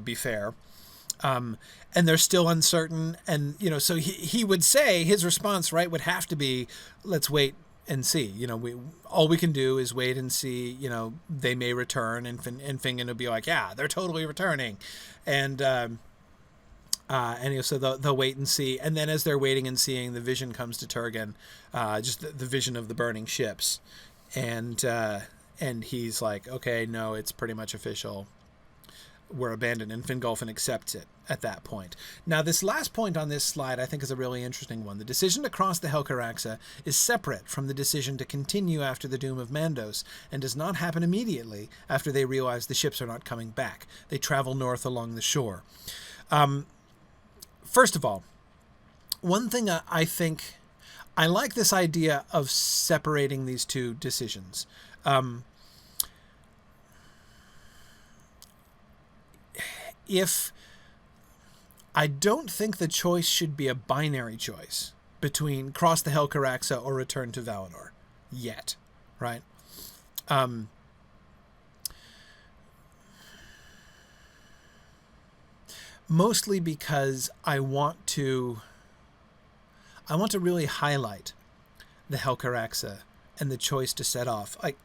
be fair. And they're still uncertain. And, so he would say, his response, right, would have to be, let's wait and see. All we can do is wait and see, they may return. And Fingon would be like, yeah, they're totally returning. And so they'll wait and see. And then as they're waiting and seeing, the vision comes to Turgon, just the vision of the burning ships. And he's like, okay, no, it's pretty much official. We're abandoned. And Fingolfin accepts it at that point. Now, this last point on this slide, I think, is a really interesting one. The decision to cross the Helcaraxa is separate from the decision to continue after the doom of Mandos, and does not happen immediately after they realize the ships are not coming back. They travel north along the shore. First of all, one thing I think, I like this idea of separating these two decisions. If I don't think the choice should be a binary choice between cross the Helcaraxa or return to Valinor yet, right? Mostly because I want to really highlight the Helcaraxa and the choice to set off. Like,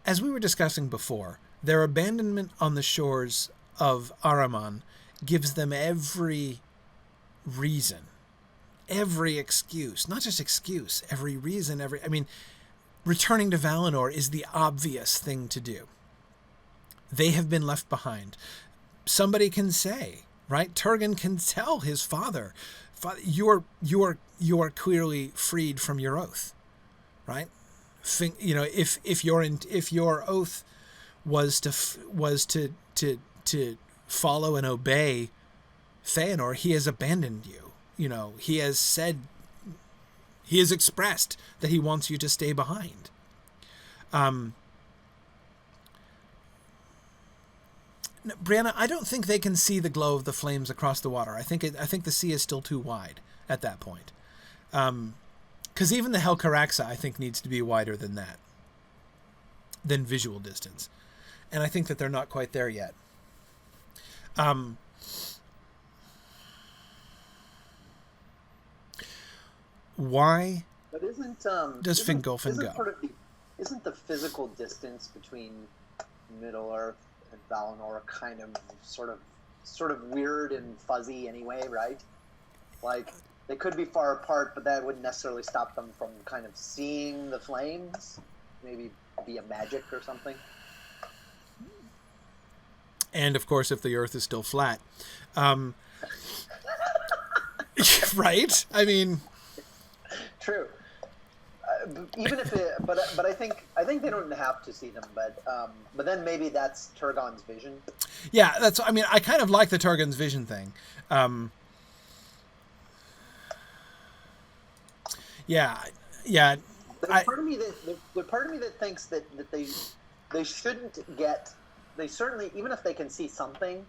as we were discussing before, their abandonment on the shores of Ahriman gives them every reason, every excuse, not just excuse, every reason, returning to Valinor is the obvious thing to do. They have been left behind. Somebody can say, right? Turgon can tell his father, you are clearly freed from your oath, right? If your oath was to to follow and obey Fëanor, he has abandoned you. You know, he has expressed that he wants you to stay behind. Brianna, I don't think they can see the glow of the flames across the water. I think the sea is still too wide at that point. Because even the Helcaraxa, I think, needs to be wider than that, than visual distance. And I think that they're not quite there yet. Why does Fingolfin go? Isn't the physical distance between Middle-earth and Valinor kind of sort of weird and fuzzy anyway, right? Like, they could be far apart, but that wouldn't necessarily stop them from kind of seeing the flames. Maybe via magic or something. And, of course, if the Earth is still flat. Right? I mean... True. Even if it, but I think they don't have to see them. But then maybe that's Turgon's vision. Yeah, that's. I mean, I kind of like the Turgon's vision thing. Yeah. There's part of me that thinks that they shouldn't get. They certainly, even if they can see something,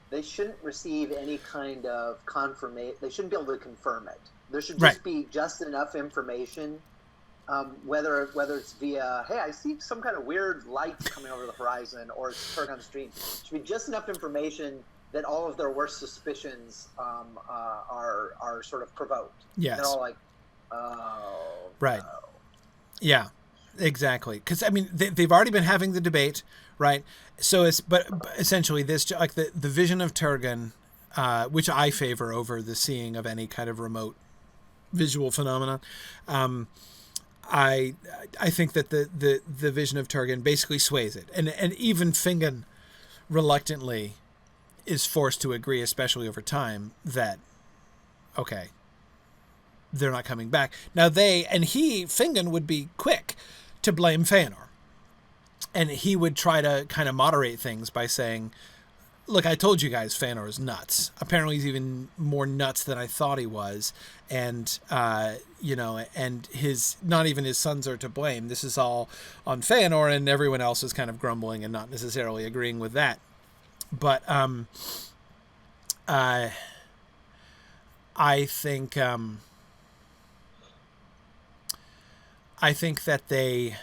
they shouldn't receive any kind of confirmation. They shouldn't be able to confirm it. There should just be just enough information, whether it's via, hey, I see some kind of weird light coming over the horizon, or it's Turgon's dream. There should be just enough information that all of their worst suspicions are sort of provoked. Yes. They're all like, oh. Right. No. Yeah, exactly. Because, I mean, they've already been having the debate, right? So but essentially this, like the vision of Turgon, which I favor over the seeing of any kind of remote visual phenomenon. I think that the vision of Turgon basically sways it, and even Fingon reluctantly is forced to agree, especially over time, that okay, they're not coming back now. Fingon would be quick to blame Fëanor, and he would try to kind of moderate things by saying, look, I told you guys Fëanor is nuts. Apparently he's even more nuts than I thought he was. And, and not even his sons are to blame. This is all on Fëanor, and everyone else is kind of grumbling and not necessarily agreeing with that. But I think that they...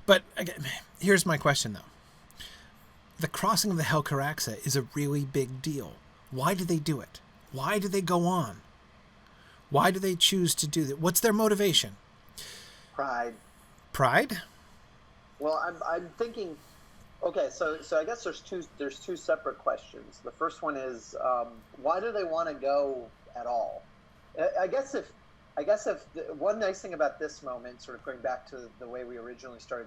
But again, here's my question, though. The crossing of the Helcaraxa is a really big deal. Why do they do it? Why do they go on? Why do they choose to do that? What's their motivation? Pride. Pride? Well, I'm thinking. Okay, so I guess there's two separate questions. The first one is why do they want to go at all? I guess if one nice thing about this moment, sort of going back to the way we originally started,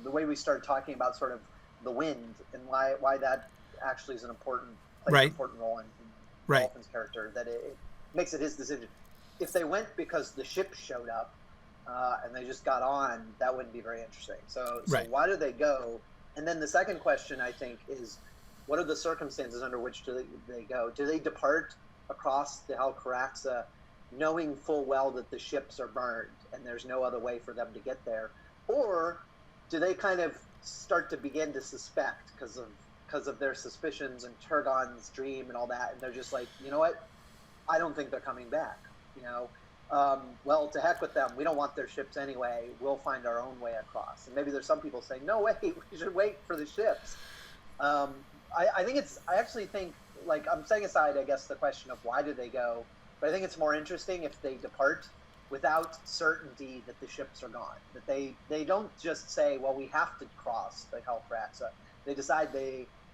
the way we started talking about sort of the wind and why that actually is an important role in Dolphin's character, that it makes it his decision. If they went because the ship showed up and they just got on, that wouldn't be very interesting. So why do they go? And then the second question, I think, is what are the circumstances under which do they go? Do they depart across the Helcaraxa knowing full well that the ships are burned and there's no other way for them to get there? Or do they kind of start to begin to suspect because of their suspicions and Turgon's dream and all that, and they're just like, you know what? I don't think they're coming back. Well, to heck with them. We don't want their ships anyway. We'll find our own way across. And maybe there's some people saying, no, wait, we should wait for the ships. I actually think, like, I'm setting aside, I guess, the question of why do they go, but I think it's more interesting if they depart without certainty that the ships are gone. That they don't just say, well, we have to cross the Helcaraxa. They decide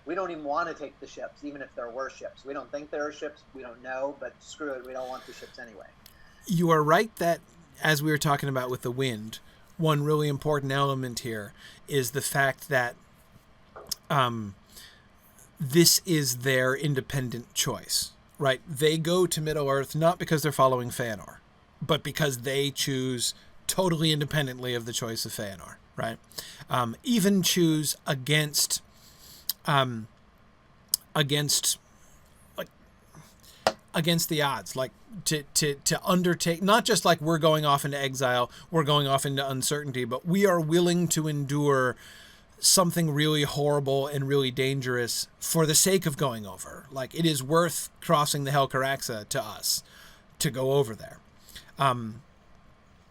we don't even want to take the ships, even if there were ships. We don't think there are ships. We don't know, but screw it. We don't want the ships anyway. You are right that, as we were talking about with the wind, one really important element here is the fact that this is their independent choice, right? They go to Middle-earth not because they're following Fëanor, but because they choose totally independently of the choice of Fëanor, right? Even choose against the odds, like to undertake, not just like we're going off into exile, we're going off into uncertainty, but we are willing to endure something really horrible and really dangerous for the sake of going over. Like, it is worth crossing the Helcaraxa to us to go over there.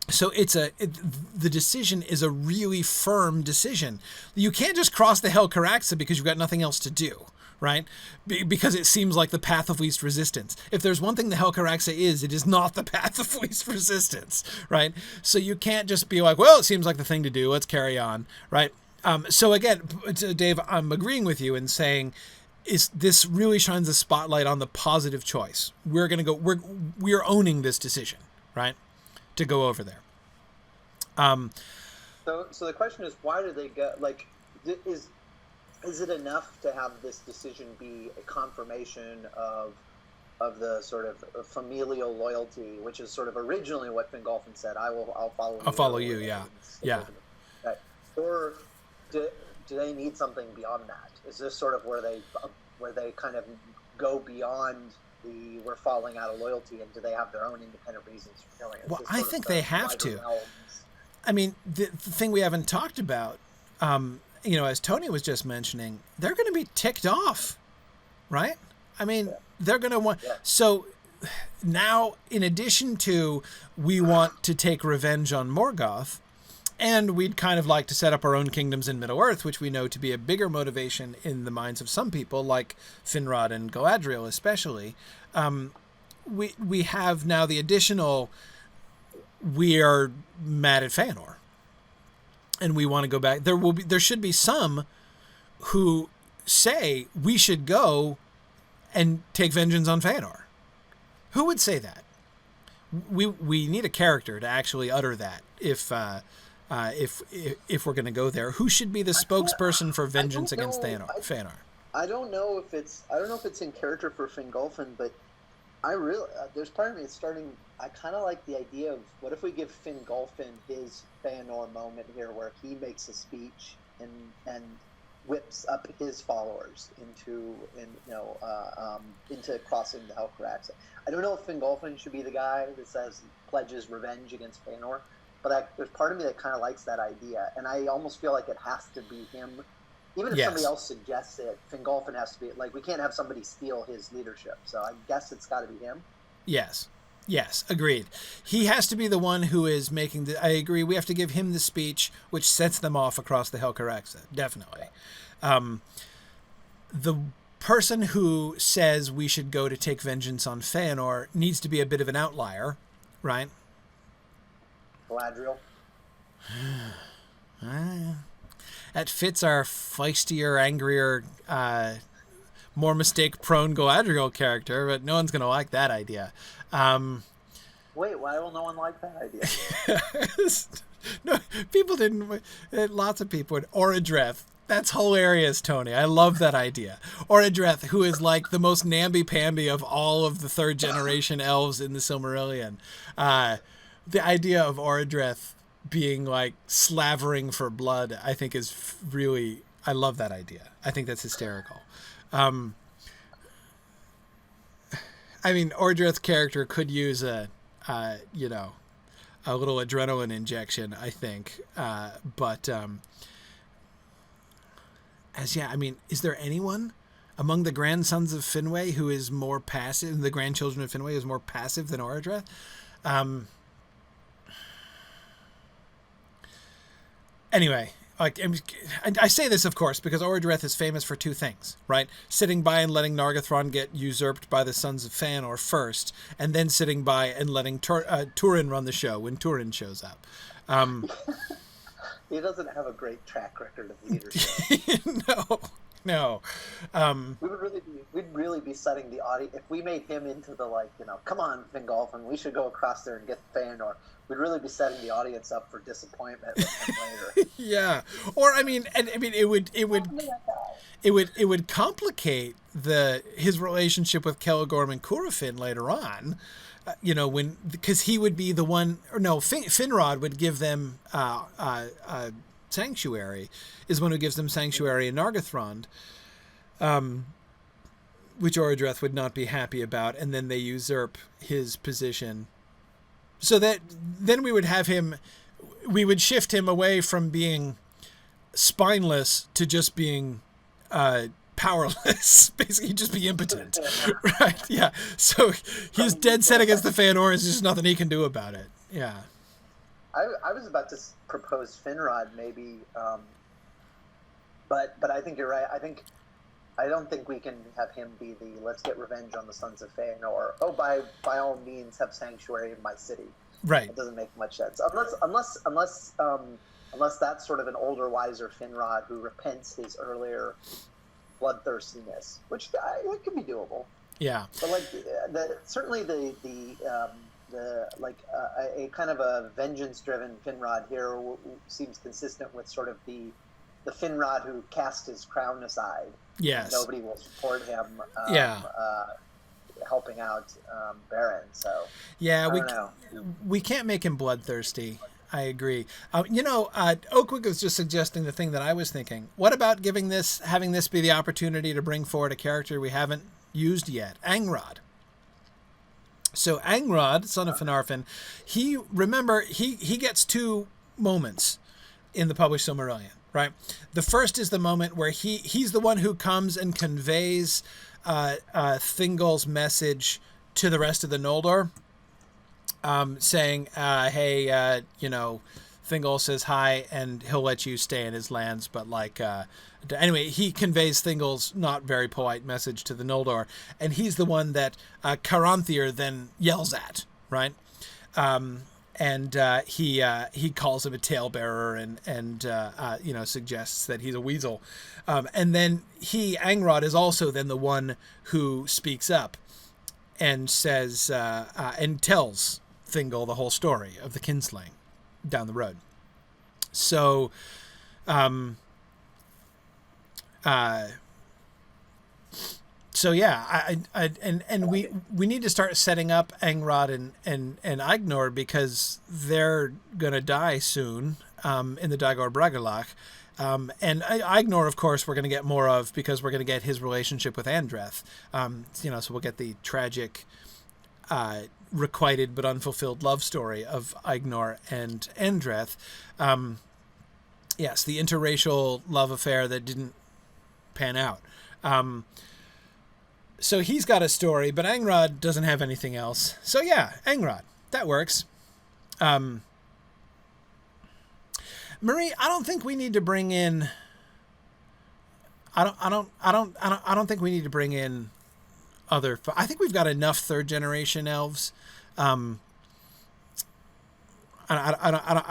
So the decision is a really firm decision. You can't just cross the Helcaraxa because you've got nothing else to do, right? Because it seems like the path of least resistance. If there's one thing the Helcaraxa is, it is not the path of least resistance, right? So you can't just be like, well, it seems like the thing to do, let's carry on, right? So again, Dave, I'm agreeing with you in saying this really shines a spotlight on the positive choice. We're going to go, we're owning this decision, right? To go over there. So the question is, why do they go? Like, is it enough to have this decision be a confirmation of the sort of familial loyalty, which is sort of originally what Fingolfin said? I'll follow you. I'll follow you. Yeah. Right. Or do they need something beyond that? Is this sort of where they kind of go beyond the we're falling out of loyalty, and do they have their own independent reasons for doing it? Well, I think they have to. I mean, the thing we haven't talked about, as Tony was just mentioning, they're going to be ticked off, right? I mean, they're going to want... Yeah. So now, in addition to we want to take revenge on Morgoth, and we'd kind of like to set up our own kingdoms in Middle-earth, which we know to be a bigger motivation in the minds of some people, like Finrod and Galadriel especially. We have now the additional, we are mad at Fëanor, and we want to go back. There should be some who say we should go and take vengeance on Fëanor. Who would say that? We need a character to actually utter that. If we're going to go there, who should be the spokesperson for vengeance against Fëanor? I don't know if it's in character for Fingolfin, but there's part of me that's starting. I kind of like the idea of what if we give Fingolfin his Fëanor moment here, where he makes a speech and whips up his followers into crossing the Helcaraxa. I don't know if Fingolfin should be the guy that says pledges revenge against Fëanor. But there's part of me that kind of likes that idea, and I almost feel like it has to be him. Even if somebody else suggests it, Fingolfin has to be, like, we can't have somebody steal his leadership, so I guess it's got to be him. Yes, agreed. He has to be the one who is making I agree, we have to give him the speech, which sets them off across the Helcaraxa, definitely. The person who says we should go to take vengeance on Fëanor needs to be a bit of an outlier, right? Galadriel. That fits our feistier, angrier, more mistake-prone Galadriel character, but no one's going to like that idea. Wait, why will no one like that idea? No, people didn't. Lots of people would. Orodreth. That's hilarious, Tony. I love that idea. Orodreth, who is like the most namby-pamby of all of the third-generation elves in the Silmarillion. The idea of Orodreth being like slavering for blood, I think is really, I love that idea. I think that's hysterical. I mean, Orodreth's character could use a little adrenaline injection, I think. Is there anyone among the grandsons of Finwë who is more passive, the grandchildren of Finwë is more passive than Orodreth? Anyway, like, I say this, of course, because Orodreth is famous for two things, right? Sitting by and letting Nargothrond get usurped by the sons of Fëanor first, and then sitting by and letting Turin run the show when Turin shows up. He doesn't have a great track record of leadership. No. No. We'd really be setting the audience if we made him into the come on, Fingolfin, we should go across there and get Fëanor. We'd really be setting the audience up for disappointment with him later. Yeah. Or it would complicate his relationship with Celegorm and Curufin later on. Because he would be the one, or no, Finrod would give them sanctuary, is one who gives them sanctuary in Nargothrond, which Orodreth would not be happy about, and then they usurp his position. So that then we would shift him away from being spineless to just being powerless, basically just be impotent. Right? Yeah. So he's dead set against the Fëanor. There's just nothing he can do about it. Yeah. I was about to propose Finrod maybe, but I think you're right. I don't think we can have him be the let's get revenge on the sons of Fëanor. Oh, by all means, have sanctuary in my city. Right. It doesn't make much sense unless that's sort of an older, wiser Finrod who repents his earlier bloodthirstiness, which it could be doable. Yeah. But certainly a kind of a vengeance-driven Finrod here seems consistent with sort of the Finrod who cast his crown aside. Yes. Nobody will support him. Helping out Beren. So yeah, we can't make him bloodthirsty. I agree. Oakwick was just suggesting the thing that I was thinking. What about having this be the opportunity to bring forward a character we haven't used yet, Amrod? So Amrod, son of Finarfin, he gets two moments in the published Silmarillion, right? The first is the moment where he's the one who comes and conveys Thingol's message to the rest of the Noldor, saying, hey, Thingol says hi and he'll let you stay in his lands, but anyway, he conveys Thingol's not very polite message to the Noldor, and he's the one that Caranthir then yells at, right? He calls him a talebearer and suggests that he's a weasel. And then Amrod is also then the one who speaks up and says, and tells Thingol the whole story of the kinslaying down the road. So, we need to start setting up Amrod and Ignor because they're gonna die soon in the Dagor Bragollach, and Ignor, of course, we're gonna get more of because we're gonna get his relationship with Andreth. So we'll get the tragic, requited but unfulfilled love story of Ignor and Andreth. Yes, the interracial love affair that didn't pan out. So he's got a story, but Amrod doesn't have anything else. So yeah, Amrod, that works. Marie, I don't think we need to bring in. I don't think we need to bring in other. I think we've got enough third generation elves. I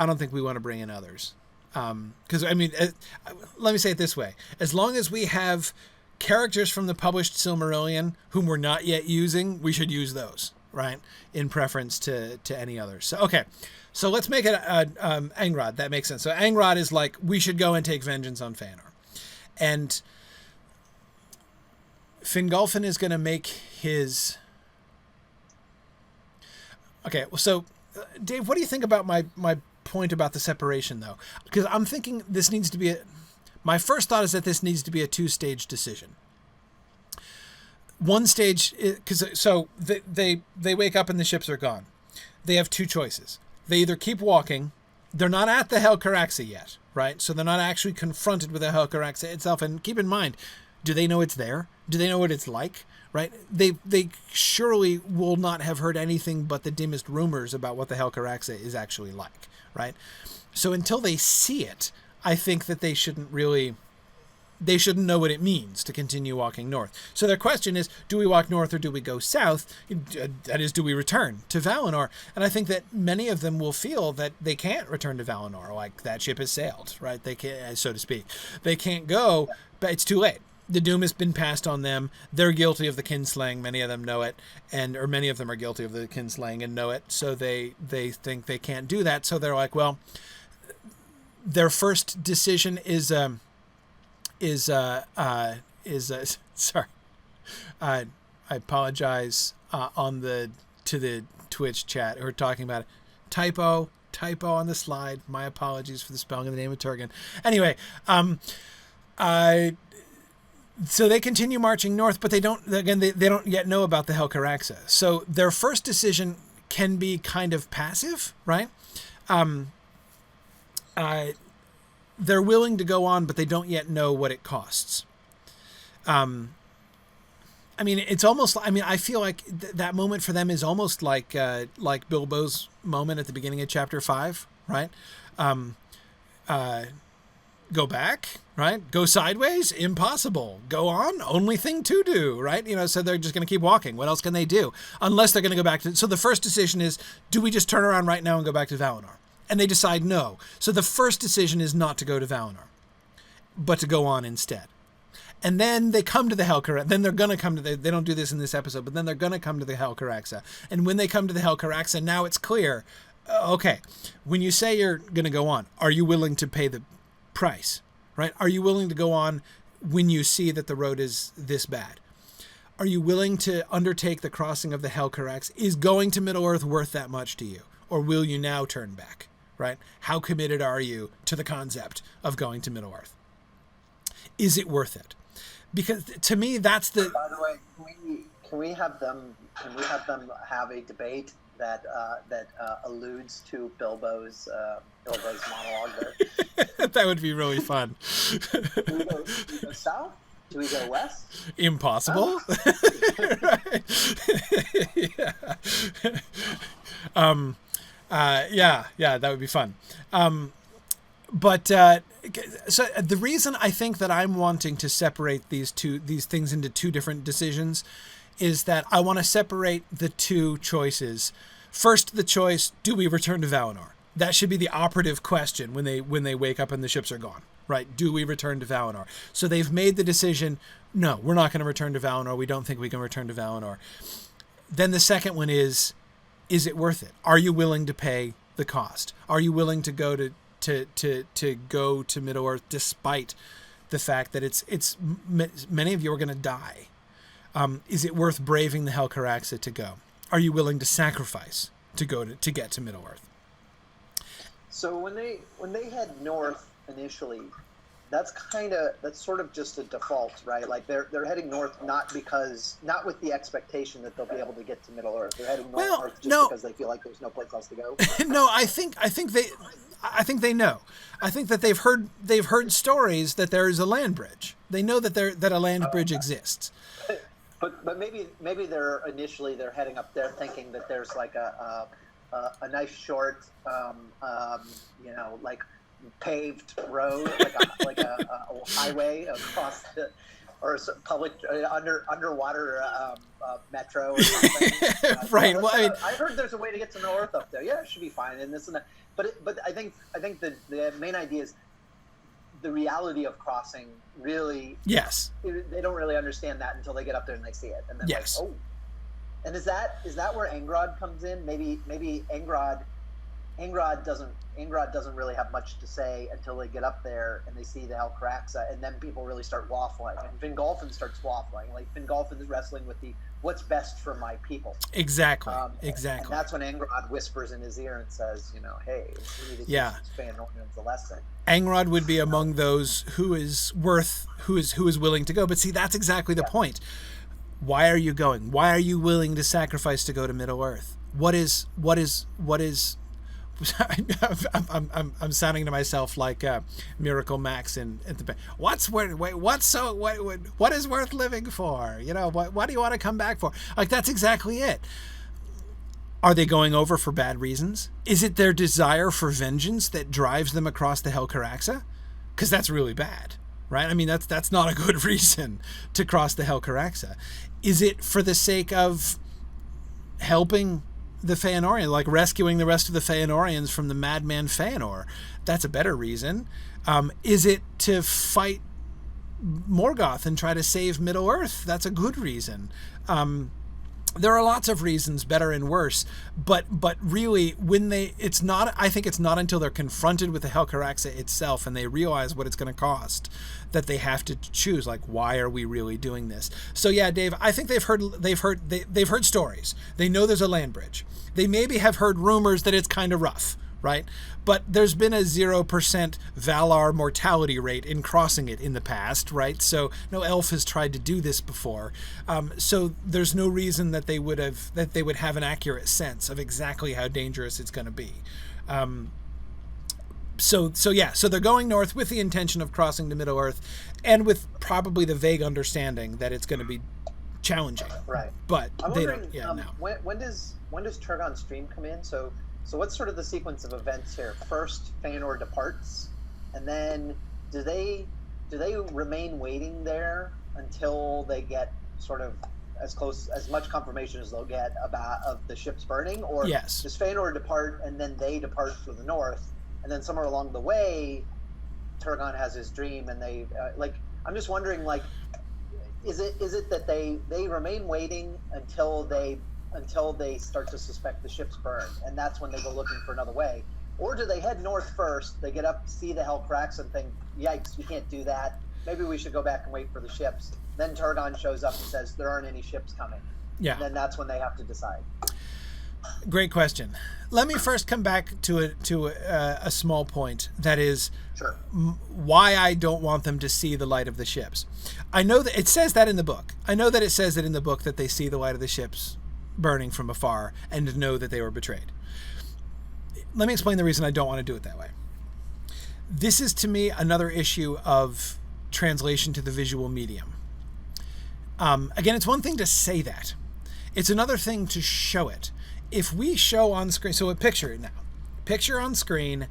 don't think we want to bring in others. Because let me say it this way: as long as we have characters from the published Silmarillion whom we're not yet using, we should use those, right? In preference to any others. So, okay. So let's make it Amrod. That makes sense. So Amrod is like, we should go and take vengeance on Fëanor. And Fingolfin is going to make his... Okay, well, so, Dave, what do you think about my point about the separation, though? Because I'm thinking this needs to be my first thought is that this needs to be a two-stage decision. One stage, so they wake up and the ships are gone. They have two choices. They either keep walking. They're not at the Helcaraxa yet, right? So they're not actually confronted with the Helcaraxa itself. And keep in mind, do they know it's there? Do they know what it's like? Right? They surely will not have heard anything but the dimmest rumors about what the Helcaraxa is actually like, right? So until they see it, I think that they shouldn't know what it means to continue walking north. So their question is, do we walk north or do we go south? That is, do we return to Valinor? And I think that many of them will feel that they can't return to Valinor, like that ship has sailed, right? They can't, so to speak. They can't go, but it's too late. The doom has been passed on them. They're guilty of the kinslaying. Many of them know it, or many of them are guilty of the kinslaying and know it. So they think they can't do that. So they're like, well, their first decision is sorry, I apologize to the Twitch chat who are talking about it. Typo on the slide. My apologies for the spelling of the name of Turgan. Anyway, so they continue marching north, but they don't yet know about the Helcaraxa. So their first decision can be kind of passive, right? They're willing to go on, but they don't yet know what it costs. I mean, it's almost, I feel like that moment for them is almost like Bilbo's moment at the beginning of chapter 5, right? Go back, right? Go sideways? Impossible. Go on? Only thing to do, right? So they're just going to keep walking. What else can they do? Unless they're going to go back to... So the first decision is, do we just turn around right now and go back to Valinor? And they decide no. So the first decision is not to go to Valinor, but to go on instead. And then they come to the Helcaraxa. Then they're going to come to they don't do this in this episode, but then they're going to come to the Helcaraxa. And when they come to the Helcaraxa, now it's clear, okay, when you say you're going to go on, are you willing to pay the price, right? Are you willing to go on when you see that the road is this bad? Are you willing to undertake the crossing of the Helcarax? Is going to Middle-earth worth that much to you? Or will you now turn back, right? How committed are you to the concept of going to Middle-earth? Is it worth it? Because to me, that's the... By the way, can we have them have a debate that alludes to Bilbo's monologue there? That would be really fun. Do we go south? Do we go west? Impossible. Yeah, that would be fun. So the reason I think that I'm wanting to separate these things into two different decisions is that I want to separate the two choices. First, the choice, do we return to Valinor? That should be the operative question when they wake up and the ships are gone, right? Do we return to Valinor? So they've made the decision, no, we're not going to return to Valinor. We don't think we can return to Valinor. Then the second one is it worth it? Are you willing to pay the cost? Are you willing to go to go to Middle-earth despite the fact that it's many of you are going to die? Is it worth braving the Helcaraxa to go? Are you willing to sacrifice to get to Middle-earth? So when they head north initially, that's sort of just a default, right? Like they're heading north not with the expectation that they'll be able to get to Middle-earth. They're heading north because they feel like there's no place else to go. No, I think they know. I think that they've heard stories that there is a land bridge. They know that a land bridge exists. But maybe they're heading up there thinking that there's like a nice short like paved road, like a highway across or a public underwater metro or something. Right. Well, I heard there's a way to get to Middle-earth up there. Yeah, it should be fine. And this and that. But I think the main idea is the reality of crossing. Really, yes, they don't really understand that until they get up there and they see it, and then yes. Like, oh. And is that where Amrod comes in? Maybe Amrod doesn't really have much to say until they get up there and they see the Helcaraxa, and then people really start waffling. And Fingolfin starts waffling. Like Fingolfin is wrestling with the what's best for my people. Exactly. And that's when Amrod whispers in his ear and says, hey, we need to teach Fëanorians a lesson. Amrod would be among those who is willing to go. But see, that's exactly the point. Why are you going? Why are you willing to sacrifice to go to Middle-earth? What is I'm sounding to myself like Miracle Max at the what is worth living for? What do you want to come back for? Like, that's exactly it. Are they going over for bad reasons? Is it their desire for vengeance that drives them across the Helcaraxa? Because that's really bad, right? I mean, that's not a good reason to cross the Helcaraxa. Is it for the sake of helping the Fëanorians, like rescuing the rest of the Fëanorians from the madman Fëanor? That's a better reason. Is it to fight Morgoth and try to save Middle Earth. That's a good reason. There are lots of reasons, better and worse, but really, I think it's not until they're confronted with the Helcaraxa itself and they realize what it's going to cost that they have to choose, like, why are we really doing this? So yeah, Dave, I think they've heard stories. They know there's a land bridge. They maybe have heard rumors that it's kind of rough, right? But there's been a 0% Valar mortality rate in crossing it in the past, right? So no elf has tried to do this before. So there's no reason that they would have an accurate sense of exactly how dangerous it's going to be. So they're going north with the intention of crossing to Middle Earth, and with probably the vague understanding that it's going to be challenging. Right. But I'm they wondering, don't. Yeah, no. When does Turgon's stream come in? So what's sort of the sequence of events here? First, Fëanor departs, and then do they remain waiting there until they get sort of as much confirmation as they'll get of the ships burning, or yes. Does Fëanor depart and then they depart for the north, and then somewhere along the way, Turgon has his dream, and they I'm just wondering, like, is it that they remain waiting until they start to suspect the ship's burned, and that's when they go looking for another way? Or do they head north first, they get up, see the Helcarax, and think, yikes, we can't do that, maybe we should go back and wait for the ships? Then Turgon shows up and says there aren't any ships coming. Yeah. And then that's when they have to decide. Great question. Let me first come back to a small point, that is, Sure. Why I don't want them to see the light of the ships. I know that it says that in the book. I know that it says that in the book that they see the light of the ships burning from afar and know that they were betrayed. Let me explain the reason I don't want to do it that way. This is, to me, another issue of translation to the visual medium. Again, it's one thing to say that. It's another thing to show it. If we show on screen, so picture it now. Picture on screen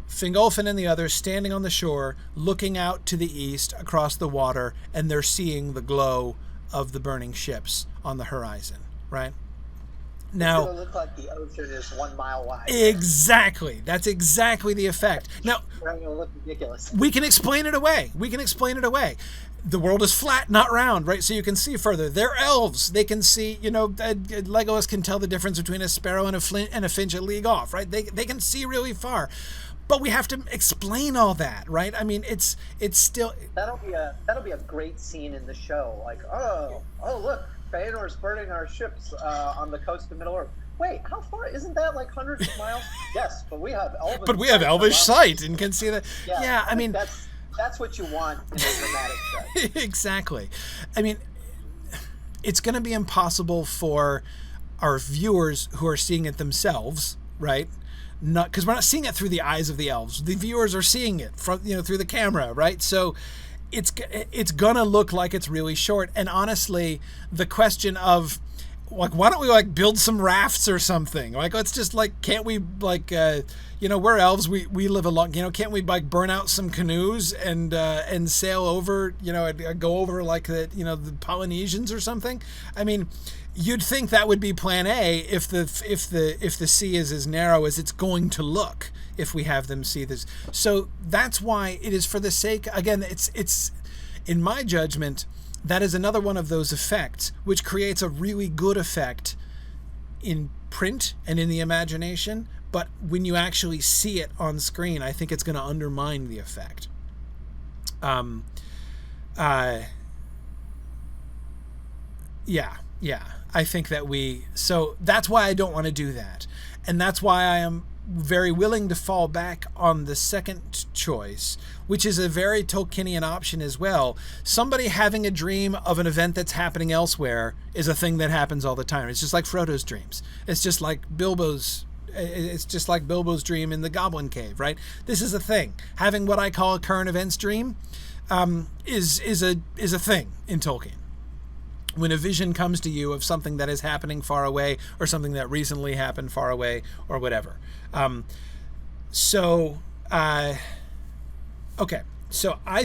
Fingolfin and the others standing on the shore, looking out to the east across the water, and they're seeing the glow of the burning ships on the horizon, right? Now, It'll look like the ocean is 1 mile wide. Exactly. That's exactly the effect. Now, It'll look ridiculous. we can explain it away. The world is flat, not round, right? So you can see further. They're elves. They can see, Legolas can tell the difference between a sparrow and a finch a league off, right? They can see really far. But we have to explain all that, right? I mean, it's still... That'll be a great scene in the show. Like, oh look, Fëanor's burning our ships on the coast of Middle-earth. Wait, how far? Isn't that like hundreds of miles? Yes, but we have elvish But we have elvish sight and can see that. Yeah, I mean... That's what you want in a dramatic show. Exactly. I mean, it's going to be impossible for our viewers who are seeing it themselves, right? Not because we're not seeing it through the eyes of the elves. The viewers are seeing it from through the camera, right? So it's gonna look like it's really short. And honestly, the question of like, why don't we build some rafts or something? Like, let's just can't we we're elves, we live along, can't we burn out some canoes and sail over, and go over the Polynesians or something? I mean, you'd think that would be plan A if the sea is as narrow as it's going to look if we have them see this. So that's why it is for the sake, again, it's in my judgment, that is another one of those effects which creates a really good effect in print and in the imagination, but when you actually see it on screen, I think it's going to undermine the effect. Yeah. I think that so that's why I don't want to do that. And that's why I am very willing to fall back on the second choice, which is a very Tolkienian option as well. Somebody having a dream of an event that's happening elsewhere is a thing that happens all the time. It's just like Frodo's dreams. It's just like Bilbo's dream in the Goblin Cave, right? This is a thing. Having what I call a current events dream is a thing in Tolkien. When a vision comes to you of something that is happening far away, or something that recently happened far away, or whatever. So I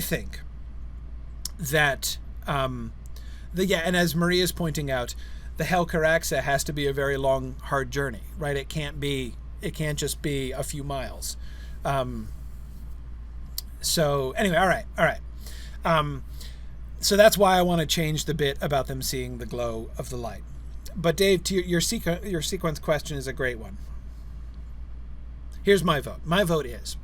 think that and as Marie is pointing out, the Helcaraxa has to be a very long, hard journey, right? It can't just be a few miles. So anyway, all right. So that's why I want to change the bit about them seeing the glow of the light. But Dave, to your sequence question is a great one. Here's my vote. My vote is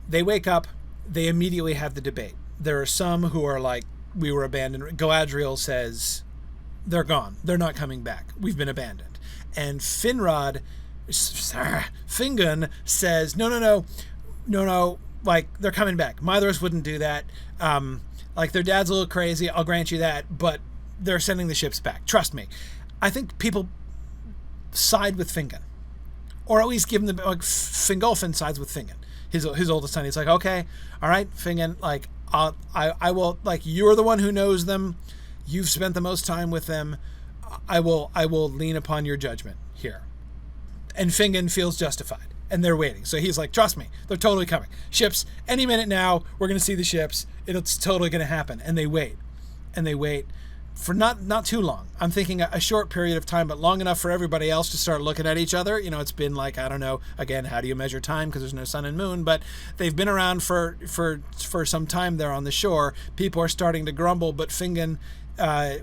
they wake up, they immediately have the debate. There are some who are like, we were abandoned. Galadriel says, they're gone. They're not coming back. We've been abandoned. And Fingon says, no, like, they're coming back. Mythos wouldn't do that. Like, their dad's a little crazy, I'll grant you that, but they're sending the ships back. Trust me. I think people side with Fingon. Or at least give them the, like, Fingolfin sides with Fingon, his oldest son. He's like, okay, all right, Fingon, like, I will, like, you're the one who knows them. You've spent the most time with them. I will lean upon your judgment here. And Fingon feels justified. And they're waiting. So he's like, trust me, they're totally coming. Ships, any minute now, we're going to see the ships. It's totally going to happen. And they wait. And they wait for not too long. I'm thinking a short period of time, but long enough for everybody else to start looking at each other. You know, it's been like, I don't know, again, how do you measure time? Because there's no sun and moon. But they've been around for some time there on the shore. People are starting to grumble, but Fingon,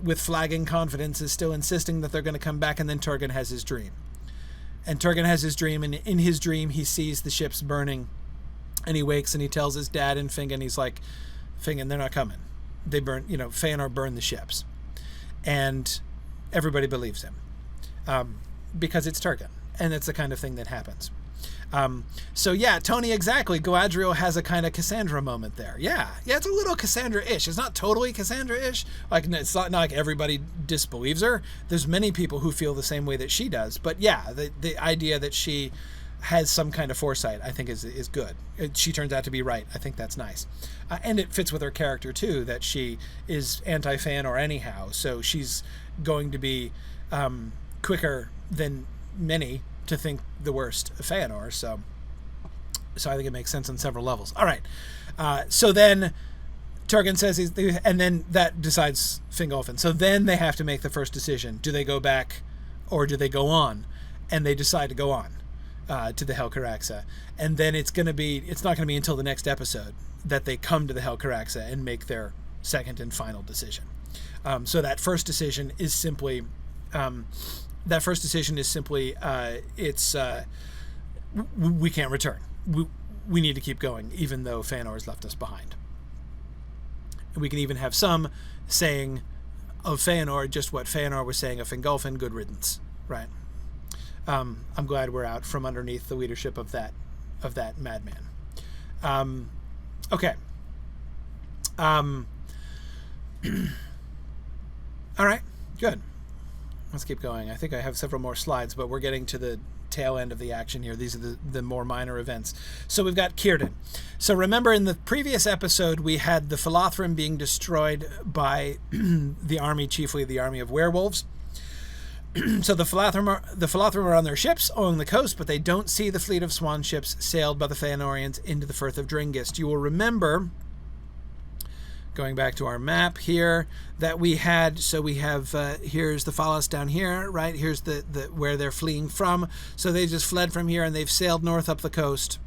with flagging confidence, is still insisting that they're going to come back. And then Turgon has his dream. And Turgon has his dream, and in his dream, he sees the ships burning. And he wakes and he tells his dad and Fingon, he's like, Fingon, they're not coming. They burn, Fëanor burned the ships. And everybody believes him. Because it's Turgon. And it's the kind of thing that happens. So yeah, Tony, exactly. Galadriel has a kind of Cassandra moment there. Yeah, it's a little Cassandra-ish. It's not totally Cassandra-ish. Like, it's not like everybody disbelieves her. There's many people who feel the same way that she does. But yeah, the idea that she has some kind of foresight, I think, is good. She turns out to be right. I think that's nice. And it fits with her character, too, that she is anti-Fëanor anyhow. So she's going to be quicker than many to think the worst of Fëanor, so I think it makes sense on several levels. All right, so then Turgon says and then that decides Fingolfin. So then they have to make the first decision: do they go back or do they go on? And they decide to go on to the Helcaraxa. And then it's not going to be until the next episode that they come to the Helcaraxa and make their second and final decision. So that first decision is simply. We can't return. We need to keep going, even though Fëanor has left us behind. And we can even have some saying of Fëanor just what Fëanor was saying of Fingolfin: good riddance, right? I'm glad we're out from underneath the leadership of that madman. Okay. All right. Good. Let's keep going. I think I have several more slides, but we're getting to the tail end of the action here. These are the more minor events. So we've got Círdan. So remember, in the previous episode, we had the Philothrim being destroyed by the army, chiefly the army of werewolves. So the Philothrim are on their ships along the coast, but they don't see the fleet of swan ships sailed by the Fëanorians into the Firth of Dringist. You will remember, going back to our map here, that we have here's the Falas down here, right? Here's the where they're fleeing from. So they just fled from here and they've sailed north up the coast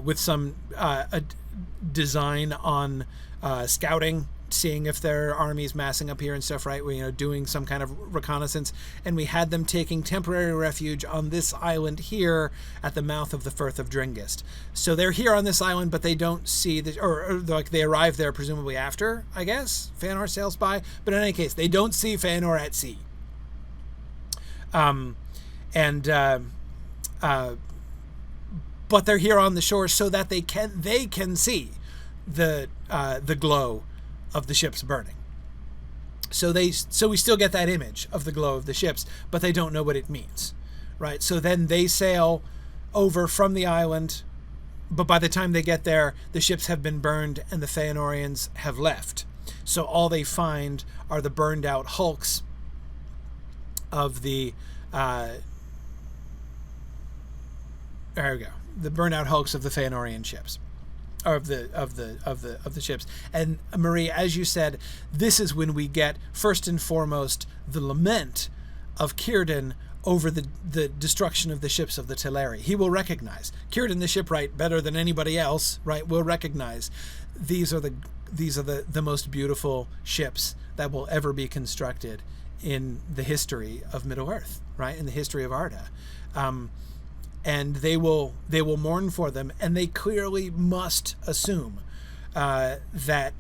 with some design on scouting, seeing if there are armies massing up here and stuff, right? Doing some kind of reconnaissance. And we had them taking temporary refuge on this island here at the mouth of the Firth of Dringist. So they're here on this island, but they don't see or like they arrive there presumably after, I guess, Fëanor sails by. But in any case, they don't see Fëanor at sea. But they're here on the shore so that they can see the glow of the ships burning. So we still get that image of the glow of the ships, but they don't know what it means, right? So then they sail over from the island, but by the time they get there, the ships have been burned and the Fëanorians have left. So all they find are the burned out hulks of the there we go. The burned out hulks of the Fëanorian ships. Of the ships. And Marie, as you said, this is when we get first and foremost the lament of Círdan over the destruction of the ships of the Teleri. He will recognize Círdan, the shipwright, better than anybody else, right? Will recognize these are the most beautiful ships that will ever be constructed in the history of Middle Earth, right? In the history of Arda. And they will mourn for them, and they clearly must assume that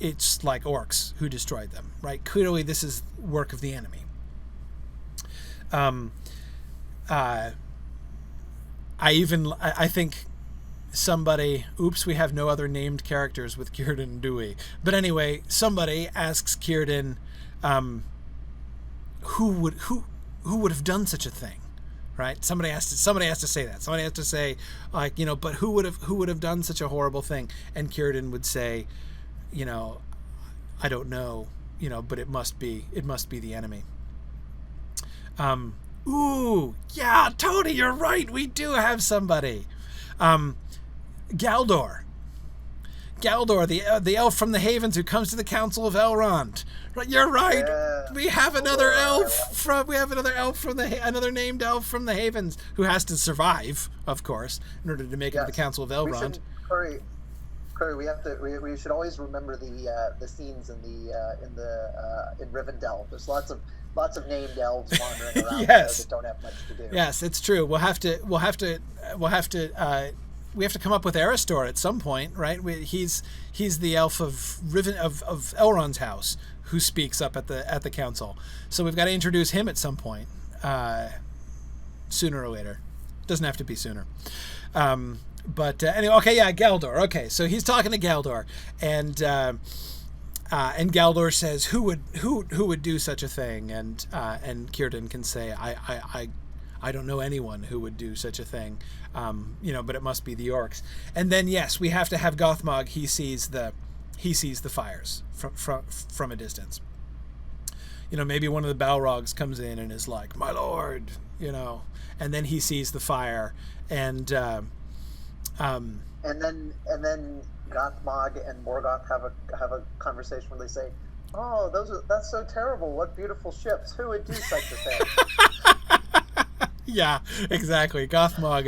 it's like orcs who destroyed them, right? Clearly this is work of the enemy. I think somebody, oops, we have no other named characters with Círdan, do we? But anyway, somebody asks Círdan, who would have done such a thing, right? Somebody has to say that. Somebody has to say, like, you know, but who would have done such a horrible thing? And Círdan would say, you know, I don't know, you know, but it must be the enemy. Ooh, yeah, Tony, you're right. We do have somebody. Galdor, the elf from the Havens who comes to the Council of Elrond. Right, you're right. Yeah. We have another another named elf from the Havens who has to survive, of course, in order to make it to the Council of Elrond. Curry, we should always remember the scenes in Rivendell. There's lots of named elves wandering around Yes. that don't have much to do. Yes, it's true. We have to come up with Aristor at some point, right? He's the elf of Elrond's house who speaks up at the council. So we've got to introduce him at some point, sooner or later. Doesn't have to be sooner. But anyway, okay, yeah, Galdor. Okay, so he's talking to Galdor, and Galdor says, "Who would do such a thing?" And Círdan can say, "I don't know anyone who would do such a thing, you know, but it must be the orcs." And then yes, we have to have Gothmog. He sees the fires from a distance. You know, maybe one of the Balrogs comes in and is like, "My lord," you know, and then he sees the fire, and then Gothmog and Morgoth have a conversation where they say, "Oh, that's so terrible. What beautiful ships. Who would do such a thing?" Yeah, exactly. Gothmog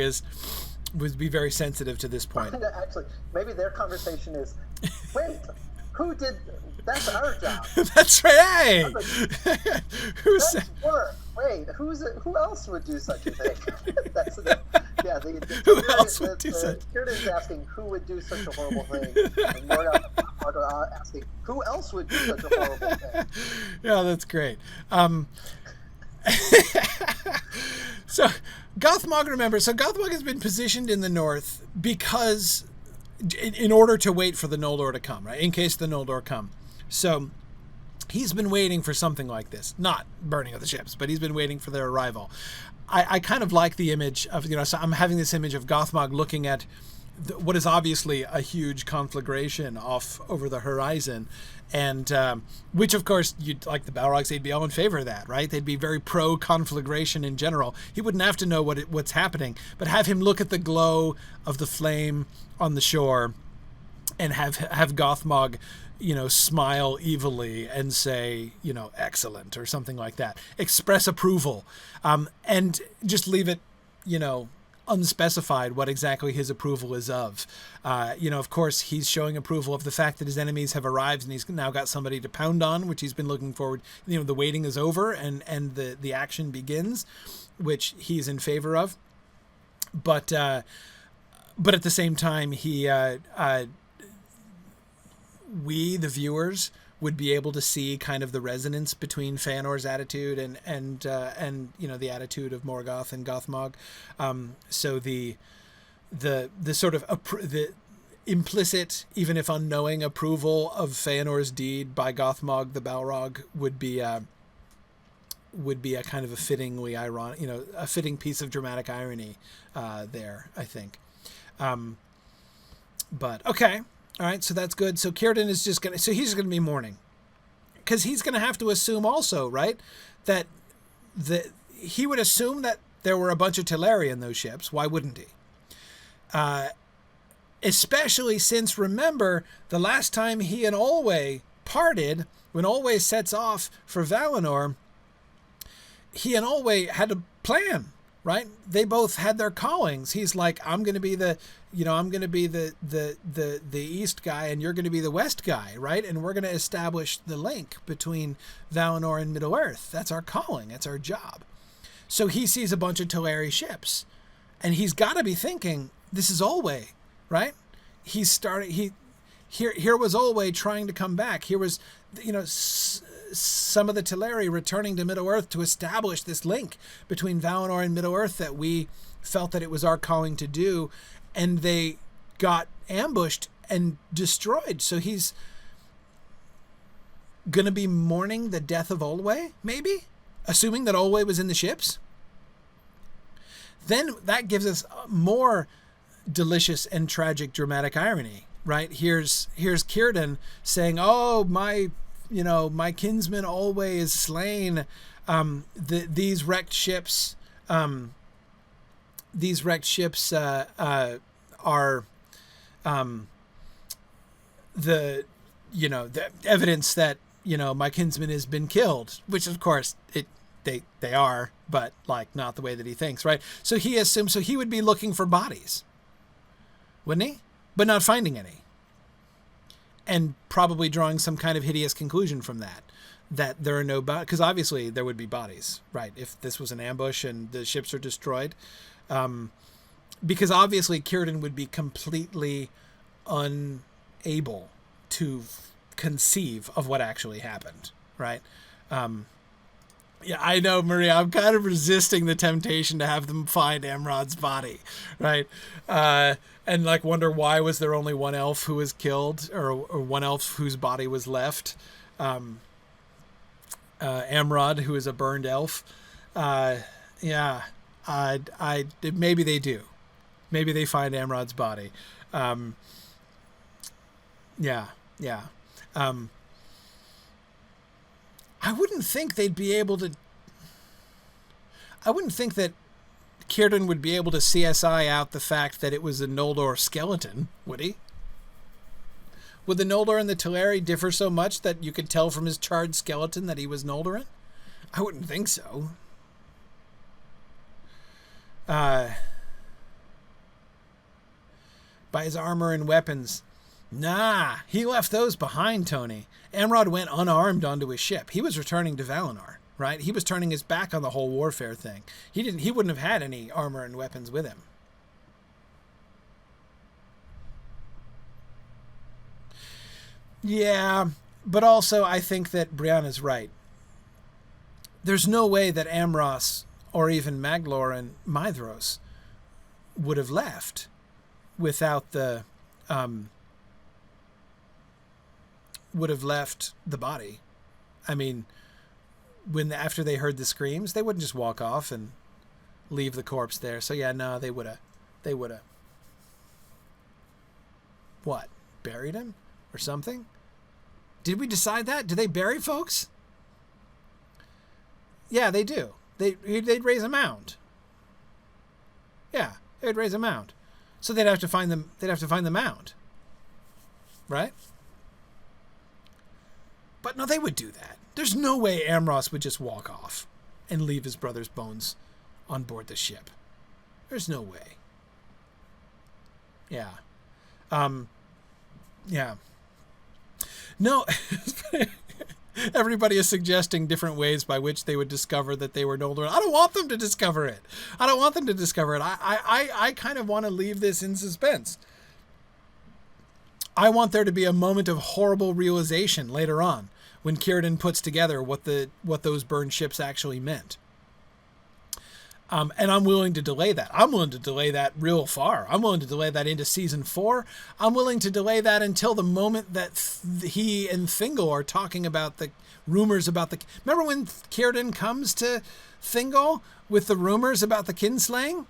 would be very sensitive to this point. Actually, maybe their conversation is, "Wait, who did? That's our job." That's right. Hey, who's work? Wait, who else would do such a thing? Who else would do such? Círdan's asking who would do such a horrible thing, and Morgoth asking who else would do such a horrible thing. Yeah, that's great. So Gothmog, remember, Gothmog has been positioned in the north because in order to wait for the Noldor to come, right? In case the Noldor come. So he's been waiting for something like this, not burning of the ships, but he's been waiting for their arrival. I kind of like the image of, you know, so I'm having this image of Gothmog looking at what is obviously a huge conflagration off over the horizon, and which of course, you'd like the Balrogs, they'd be all in favor of that, right? They'd be very pro conflagration in general. He wouldn't have to know what's happening, but have him look at the glow of the flame on the shore, and have Gothmog, you know, smile evilly and say, you know, excellent or something like that. Express approval, and just leave it, you know, unspecified what exactly his approval is of. You know, of course, he's showing approval of the fact that his enemies have arrived and he's now got somebody to pound on, which he's been looking forward. You know, the waiting is over and the action begins, which he's in favor of. But at the same time, we, the viewers, would be able to see kind of the resonance between Fëanor's attitude and you know, the attitude of Morgoth and Gothmog. So the sort of the implicit, even if unknowing, approval of Fëanor's deed by Gothmog the Balrog would be a kind of a fittingly ironic, you know, a fitting piece of dramatic irony there, I think. But okay. All right, so that's good. So Círdan is he's just gonna be mourning, because he's gonna have to assume also, right, that he would assume that there were a bunch of Teleri in those ships. Why wouldn't he? Especially since, remember, the last time he and Olwe parted, when Olwe sets off for Valinor, he and Olwe had a plan, right? They both had their callings. He's like, I'm going to be the East guy, and you're going to be the West guy, right? And we're going to establish the link between Valinor and Middle-earth. That's our calling. That's our job. So he sees a bunch of Teleri ships, and he's got to be thinking, this is Olwe, right? Here was Olwe trying to come back. Here was, some of the Teleri returning to Middle-earth to establish this link between Valinor and Middle-earth that we felt that it was our calling to do, and they got ambushed and destroyed. So he's going to be mourning the death of Olwe, maybe? Assuming that Olwe was in the ships? Then that gives us more delicious and tragic dramatic irony, right? Here's Círdan saying, "Oh, my kinsman Olwe is slain. These wrecked ships are the evidence that my kinsman has been killed," which of course they are, but like not the way that he thinks, right? So he assumes, so he would be looking for bodies, wouldn't he? But not finding any. And probably drawing some kind of hideous conclusion from that there are no bodies, because obviously there would be bodies, right? If this was an ambush and the ships are destroyed, because obviously Círdan would be completely unable to conceive of what actually happened, right? Yeah, I know, Maria, I'm kind of resisting the temptation to have them find Amrod's body, right? And like wonder why was there only one elf who was killed, or one elf whose body was left. Amrod, who is a burned elf. Maybe they do. Maybe they find Amrod's body. I wouldn't think they'd be able to. I wouldn't think that Círdan would be able to CSI out the fact that it was a Noldor skeleton, would he? Would the Noldor and the Teleri differ so much that you could tell from his charred skeleton that he was Noldoran? I wouldn't think so. By his armor and weapons. Nah, he left those behind, Tony. Amrod went unarmed onto his ship. He was returning to Valinor, right? He was turning his back on the whole warfare thing. He wouldn't have had any armor and weapons with him. Yeah, but also I think that Brianna's right. There's no way that Amros or even Maglor and Maedhros would have left without the would have left the body. I mean, after they heard the screams, they wouldn't just walk off and leave the corpse there. So yeah, no, they would have what? Buried him or something? Did we decide that? Do they bury folks? Yeah, they do. They'd raise a mound. Yeah, they'd raise a mound. So they'd have to find them. They'd have to find the mound, right? But no, they would do that. There's no way Amros would just walk off and leave his brother's bones on board the ship. There's no way. Yeah. Yeah. No. Everybody is suggesting different ways by which they would discover that they were Noldor. I don't want them to discover it. I kind of want to leave this in suspense. I want there to be a moment of horrible realization later on when Círdan puts together what those burned ships actually meant. And I'm willing to delay that. I'm willing to delay that real far. I'm willing to delay that into season 4. I'm willing to delay that until the moment that he and Thingol are talking about the rumors about the... Remember when Círdan comes to Thingol with the rumors about the kinslaying?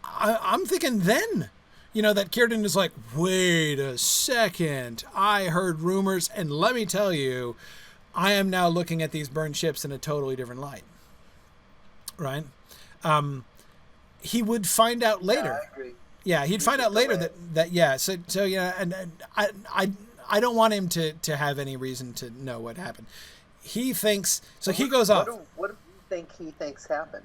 I'm thinking then, that Círdan is like, wait a second. I heard rumors, and let me tell you, I am now looking at these burned ships in a totally different light. Right? He would find out later. Yeah, I agree. Yeah, he'd find out later that yeah. So yeah, and I don't want him to have any reason to know what happened. He thinks so. He goes off. What do you think he thinks happened?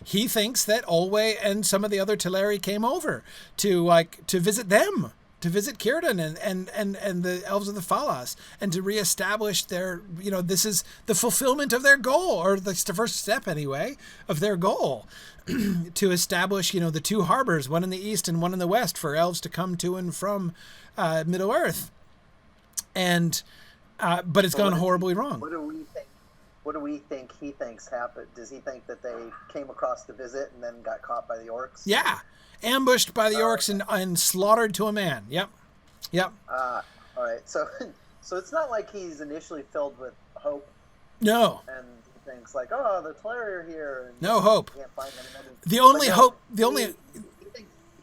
He thinks that Olwe and some of the other Teleri came over to visit them, to visit Círdan and the elves of the Falas, and to reestablish their, this is the fulfillment of their goal, or the first step anyway of their goal, to establish, the two harbors, one in the east and one in the west, for elves to come to and from Middle Earth. And but it's gone horribly wrong. What do we think? What do we think he thinks happened? Does he think that they came across to visit and then got caught by the orcs? Yeah, ambushed by the orcs and slaughtered to a man. Yep. All right. So it's not like he's initially filled with hope. No. And he thinks like, oh, the Teleri are here. And no hope. Can't find them. The only hope.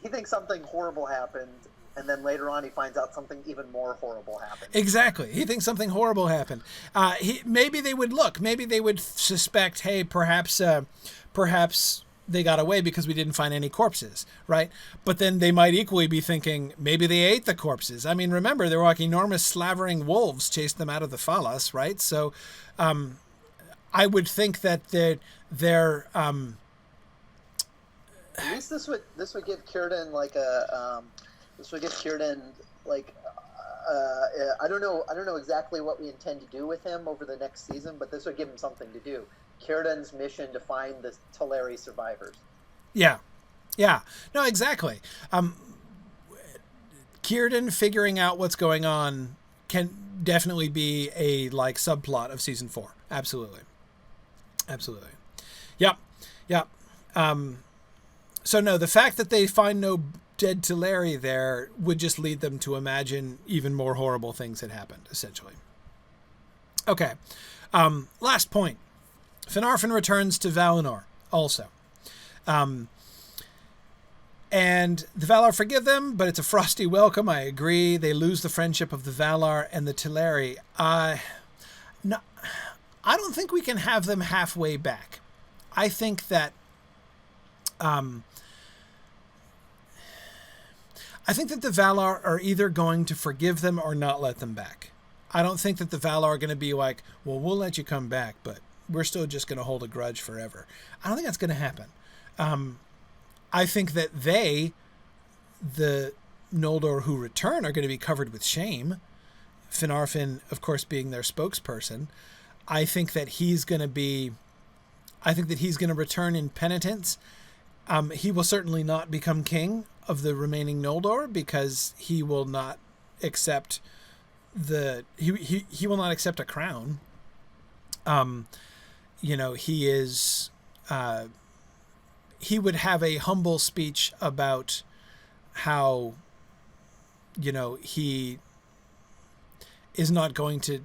He thinks something horrible happened. And then later on, he finds out something even more horrible happened. Exactly. He thinks something horrible happened. Maybe they would look. Maybe they would suspect, hey, perhaps they got away because we didn't find any corpses, right? But then they might equally be thinking, maybe they ate the corpses. I mean, remember, there were like enormous slavering wolves chased them out of the Falas, right? So I would think that they're at least this would give Círdan like a... This would give Círdan like I don't know exactly what we intend to do with him over the next season, but this would give him something to do. Círdan's mission to find the Teleri survivors. Yeah. No, exactly. Círdan figuring out what's going on can definitely be a subplot of season 4. Absolutely. Yep. So no, the fact that they find no dead Teleri there would just lead them to imagine even more horrible things had happened, essentially. Okay. Last point. Fëanor returns to Valinor also. And the Valar forgive them, but it's a frosty welcome. I agree. They lose the friendship of the Valar and the Teleri. I don't think we can have them halfway back. I think that the Valar are either going to forgive them or not let them back. I don't think that the Valar are going to be like, well, we'll let you come back, but we're still just going to hold a grudge forever. I don't think that's going to happen. I think that the Noldor who return, are going to be covered with shame. Fëanor, of course, being their spokesperson. I think that he's going to return in penitence. He will certainly not become king of the remaining Noldor, because he will not accept he will not accept a crown. He is he would have a humble speech about how he is not going to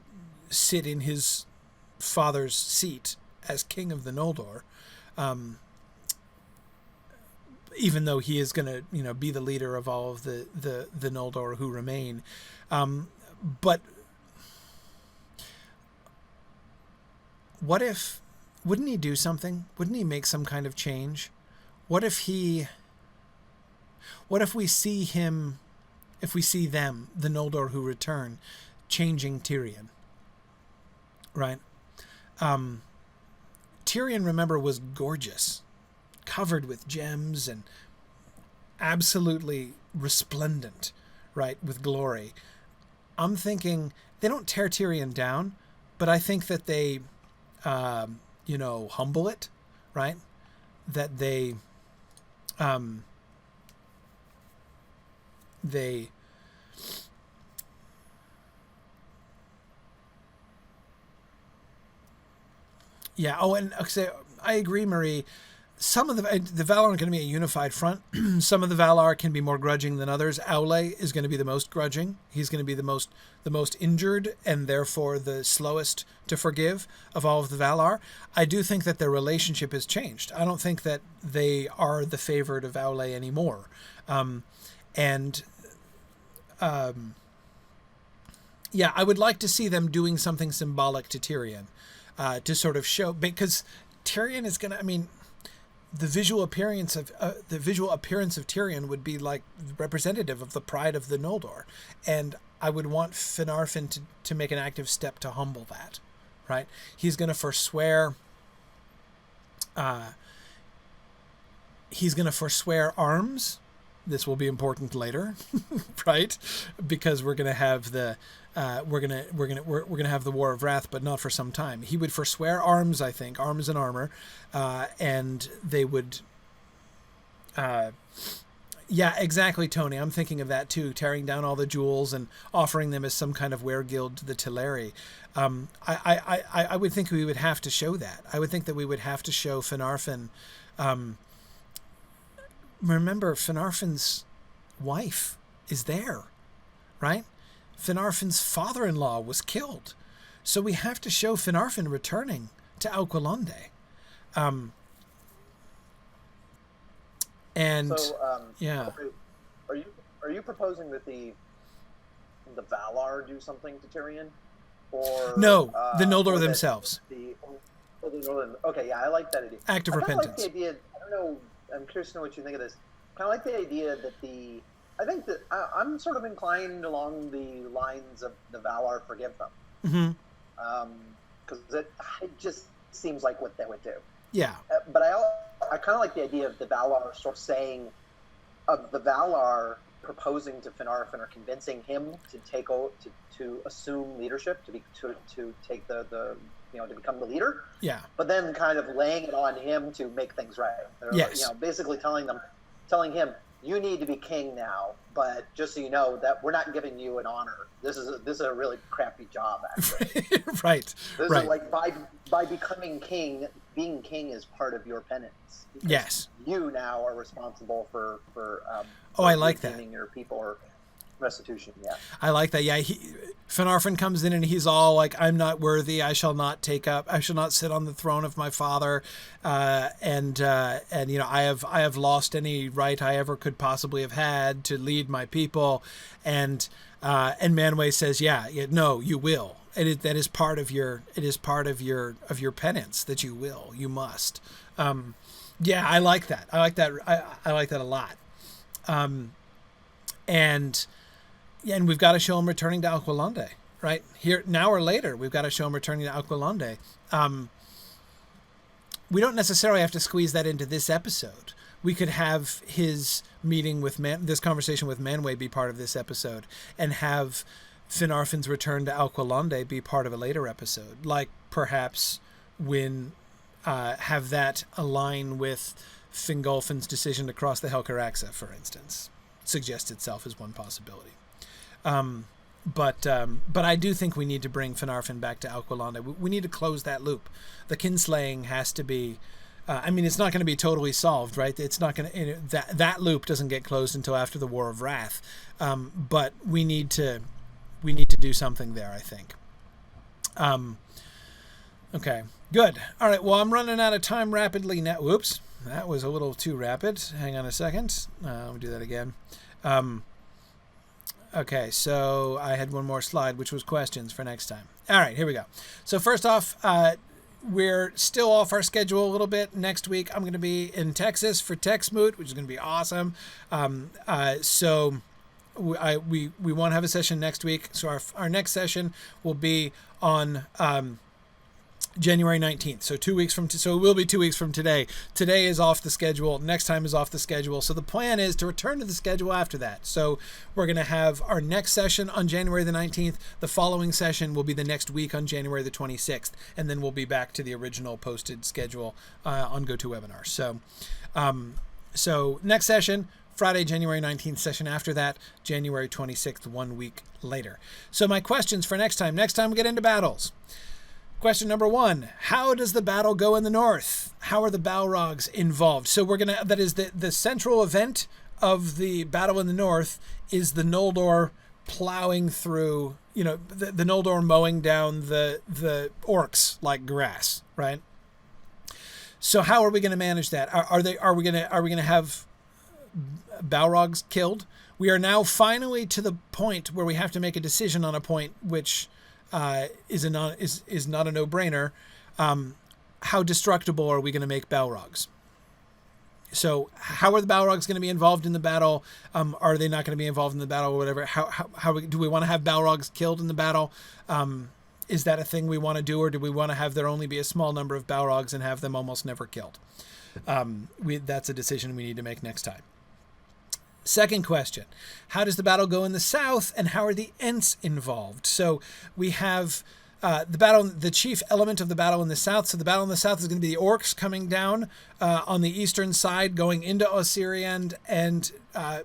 sit in his father's seat as king of the Noldor. Even though he is going to, be the leader of all of the Noldor who remain. But wouldn't he do something? Wouldn't he make some kind of change? What if we see them, the Noldor who return, changing Tyrion? Right? Tyrion, remember, was gorgeous, covered with gems and absolutely resplendent, right, with glory. I'm thinking they don't tear Tyrion down, but I think that they, humble it, right? That they yeah. Oh, and I agree, Marie. Some of the Valar aren't going to be a unified front. Some of the Valar can be more grudging than others. Aule is going to be the most grudging. He's going to be the most injured, and therefore the slowest to forgive of all of the Valar. I do think that their relationship has changed. I don't think that they are the favorite of Aule anymore. I would like to see them doing something symbolic to Tyrion, to sort of show, because Tyrion is going to, the visual appearance of Tyrion would be like representative of the pride of the Noldor, and I would want Fëanor to make an active step to humble that. Right? He's going to forswear he's going to forswear arms. This will be important later, right? Because we're going to have the we're going to have the War of Wrath, but not for some time. He would forswear arms, I think, arms and armor, and they would. Yeah, exactly, Tony. I'm thinking of that too, tearing down all the jewels and offering them as some kind of weregild to the Teleri. I would think we would have to show that. I would think that we would have to show Fëanor. Remember, Fëanor's wife is there, right? Fëanor's father-in-law was killed. So we have to show Fëanor returning to Alqualondë. And yeah, are you proposing that the Valar do something to Tyrion, or no, the Noldor themselves? Okay, yeah, I like that idea. Act of repentance. Like the idea. I don't know. I'm curious to know what you think of this. Kind of like the idea that I think that I'm sort of inclined along the lines of the Valar forgive them, because it just seems like what they would do. Yeah, but I kind of like the idea of the Valar sort of saying, of the Valar proposing to Fëanor or convincing him to take to assume leadership, to take the to become the leader. Yeah. But then kind of laying it on him to make things right. Yes. Basically telling him, you need to be king now, but just so you know that we're not giving you an honor. This is a really crappy job, actually. Right. This is like by becoming king, being king is part of your penance. Yes. You now are responsible for I like that. Your people or restitution. Yeah. I like that. Yeah. Fëanor comes in and he's all like, I'm not worthy. I shall not sit on the throne of my father. And I have lost any right I ever could possibly have had to lead my people. And Manwë says, no, you will. That is part of your penance, that you must. I like that. I like that a lot. And we've got to show him returning to Alqualondë, right? Here, now or later, we've got to show him returning to Alqualondë. We don't necessarily have to squeeze that into this episode. We could have his meeting with this conversation with Manwë be part of this episode, and have Fëanor's return to Alqualondë be part of a later episode. Like perhaps when have that align with Fingolfin's decision to cross the Helcaraxa, for instance, suggests itself as one possibility. But I do think we need to bring Fëanor back to Alqualondë. We need to close that loop. The kinslaying has to be. It's not going to be totally solved, right? It's not going to. That loop doesn't get closed until after the War of Wrath. But we need to do something there, I think. Okay, good. All right. Well, I'm running out of time rapidly now. Whoops, that was a little too rapid. Hang on a second. Let me do that again. Okay, so I had one more slide, which was questions for next time. All right, here we go. So first off, we're still off our schedule a little bit. Next week, I'm going to be in Texas for TechSmoot, which is going to be awesome. So we won't have a session next week. So our next session will be on January 19th. So 2 weeks from so it will be 2 weeks from today. Today is off the schedule. Next time is off the schedule. So the plan is to return to the schedule after that. So we're going to have our next session on January the 19th. The following session will be the next week on January the 26th. And then we'll be back to the original posted schedule on GoToWebinar. So next session, Friday, January 19th, session after that, January 26th, 1 week later. So my questions for next time. Next time we get into battles. Question number 1, how does the battle go in the north? How are the Balrogs involved? So that is the central event of the battle in the north is the Noldor plowing through, the Noldor mowing down the orcs like grass, right? So how are we going to manage that? Are we going to have Balrogs killed? We are now finally to the point where we have to make a decision on a point which is not a no-brainer. How destructible are we going to make Balrogs? So how are the Balrogs going to be involved in the battle? Are they not going to be involved in the battle or whatever? How do we want to have Balrogs killed in the battle? Is that a thing we want to do, or do we want to have there only be a small number of Balrogs and have them almost never killed? That's a decision we need to make next time. Second question, how does the battle go in the south, and how are the Ents involved? So we have the chief element of the battle in the south. So the battle in the south is going to be the orcs coming down on the eastern side, going into Osiriand and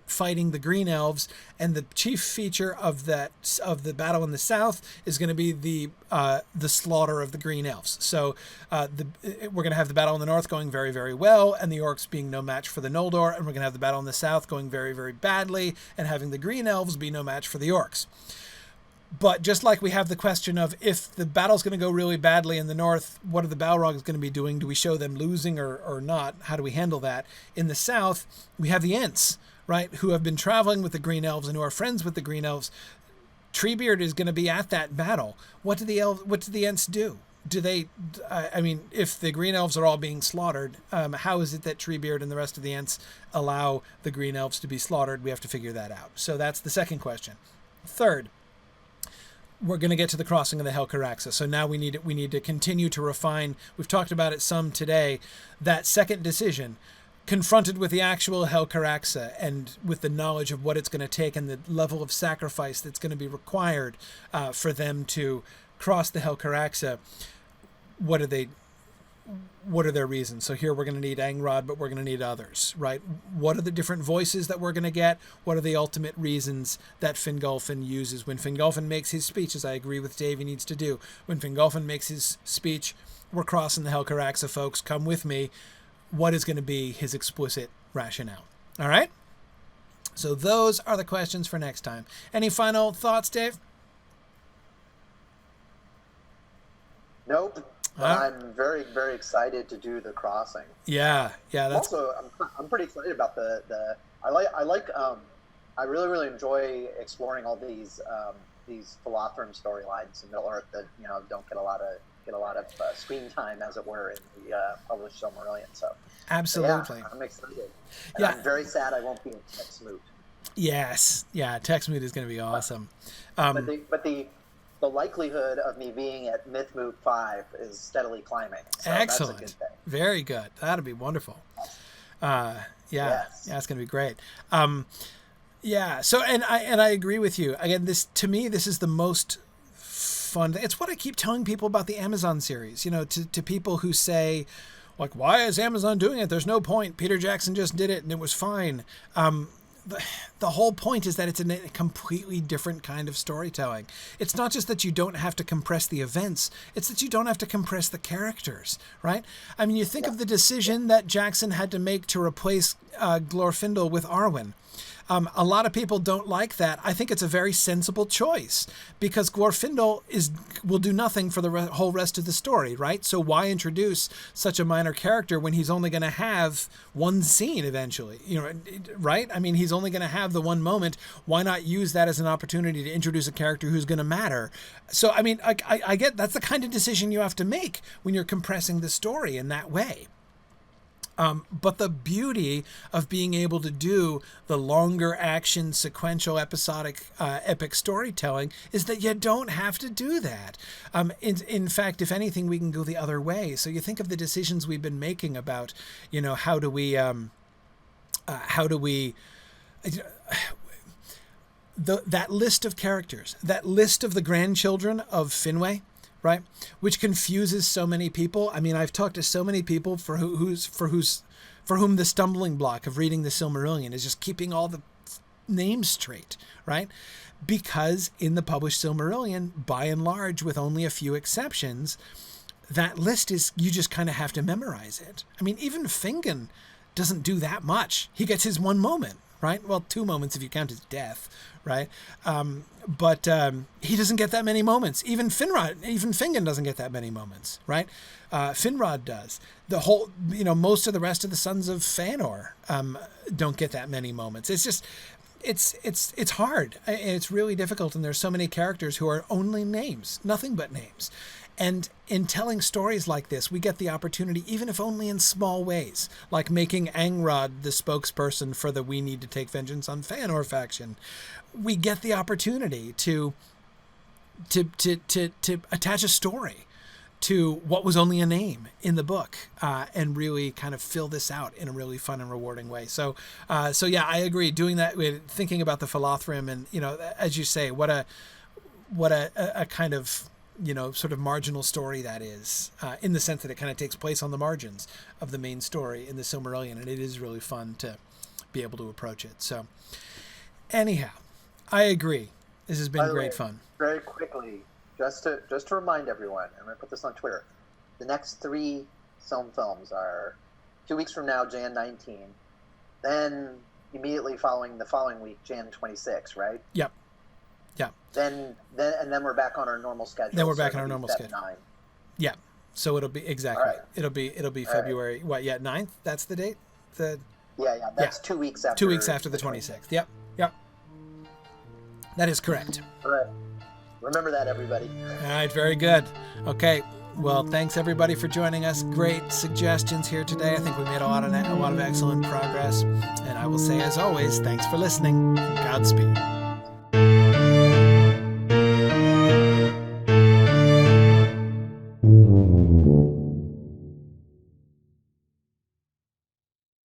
fighting the green elves. And the chief feature of the battle in the south is going to be the slaughter of the green elves. So we're going to have the battle in the north going very, very well, and the orcs being no match for the Noldor, and we're going to have the battle in the south going very, very badly, and having the green elves be no match for the orcs. But just like we have the question of, if the battle's going to go really badly in the north, what are the Balrogs going to be doing? Do we show them losing or not? How do we handle that? In the south, we have the Ents, right, who have been traveling with the green elves and who are friends with the green elves. Treebeard is going to be at that battle. What do the Ents do? Do they, if the green elves are all being slaughtered, how is it that Treebeard and the rest of the Ents allow the green elves to be slaughtered? We have to figure that out. So that's the second question. Third, we're going to get to the crossing of the Helcaraxa. So now we need to continue to refine. We've talked about it some today. That second decision, confronted with the actual Helcaraxa and with the knowledge of what it's going to take and the level of sacrifice that's going to be required for them to cross the Helcaraxa, what are their reasons? So here we're going to need Amrod, but we're going to need others, right? What are the different voices that we're going to get? What are the ultimate reasons that Fingolfin uses? When Fingolfin makes his speech, as I agree with Dave he needs to do, when Fingolfin makes his speech, we're crossing the Helcaraxa, folks, come with me. What is going to be his explicit rationale? All right? So those are the questions for next time. Any final thoughts, Dave? Nope. But I'm very, very excited to do the crossing. Yeah. That's also, I'm pretty excited about I really, really enjoy exploring all these Philothrum storylines in Middle Earth that don't get a lot of screen time, as it were, in the published Silmarillion. So absolutely, yeah, I'm excited. And I'm very sad I won't be in Texmoot. Yes, yeah, Texmoot is going to be awesome. But the likelihood of me being at Mythmoot 5 is steadily climbing. So excellent. That's a good thing. Very good. That'll be wonderful. Yes. Yeah, it's going to be great. So and I agree with you. Again, to me this is the most fun. It's what I keep telling people about the Amazon series. To people who say, like, why is Amazon doing it? There's no point. Peter Jackson just did it and it was fine. The whole point is that it's a completely different kind of storytelling. It's not just that you don't have to compress the events, it's that you don't have to compress the characters, right? I mean, you think of the decision that Jackson had to make to replace Glorfindel with Arwen. A lot of people don't like that. I think it's a very sensible choice because Glorfindel will do nothing for the whole rest of the story, right? So why introduce such a minor character when he's only going to have one scene eventually, right? I mean, he's only going to have the one moment. Why not use that as an opportunity to introduce a character who's going to matter? So, I mean, I get that's the kind of decision you have to make when you're compressing the story in that way. But the beauty of being able to do the longer action, sequential, episodic, epic storytelling is that you don't have to do that. In fact, if anything, we can go the other way. So you think of the decisions we've been making about, how do we that list of characters, that list of the grandchildren of Finwë, right? Which confuses so many people. I mean, I've talked to so many people for whom the stumbling block of reading the Silmarillion is just keeping all the names straight, right? Because in the published Silmarillion, by and large, with only a few exceptions, that list you just kind of have to memorize it. I mean, even Fingon doesn't do that much. He gets his one moment, right? Well, 2 moments if you count his death, right? But he doesn't get that many moments. Even Fingon doesn't get that many moments, right? Finrod does. Most of the rest of the sons of Fëanor don't get that many moments. It's just, it's hard. It's really difficult, and there's so many characters who are only names, nothing but names. And in telling stories like this, we get the opportunity, even if only in small ways, like making Amrod the spokesperson for the We Need to Take Vengeance on Fëanor faction. We get the opportunity to to attach a story to what was only a name in the book, and really kind of fill this out in a really fun and rewarding way. So yeah, I agree. Doing that, thinking about the Philothrim, and as you say, what a kind of sort of marginal story that is, in the sense that it kind of takes place on the margins of the main story in the Silmarillion, and it is really fun to be able to approach it. So anyhow, I agree. This has been great fun. Very quickly, just to remind everyone, I'm going to put this on Twitter. The next 3 SilmFilms are 2 weeks from now, Jan 19. Then immediately following the following week, Jan 26, right? Yep. Then we're back on our normal schedule. Then we're back on our normal schedule. 9. Yeah. So it'll be exactly. Right. It'll be February. Right. What? Yeah, 9th. That's the date. Yeah. That's 2 weeks after. 2 weeks after the 26th. Yep. That is correct. All right. Remember that, everybody. All right. Very good. Okay. Well, thanks everybody for joining us. Great suggestions here today. I think we made a lot of excellent progress. And I will say, as always, thanks for listening, and Godspeed.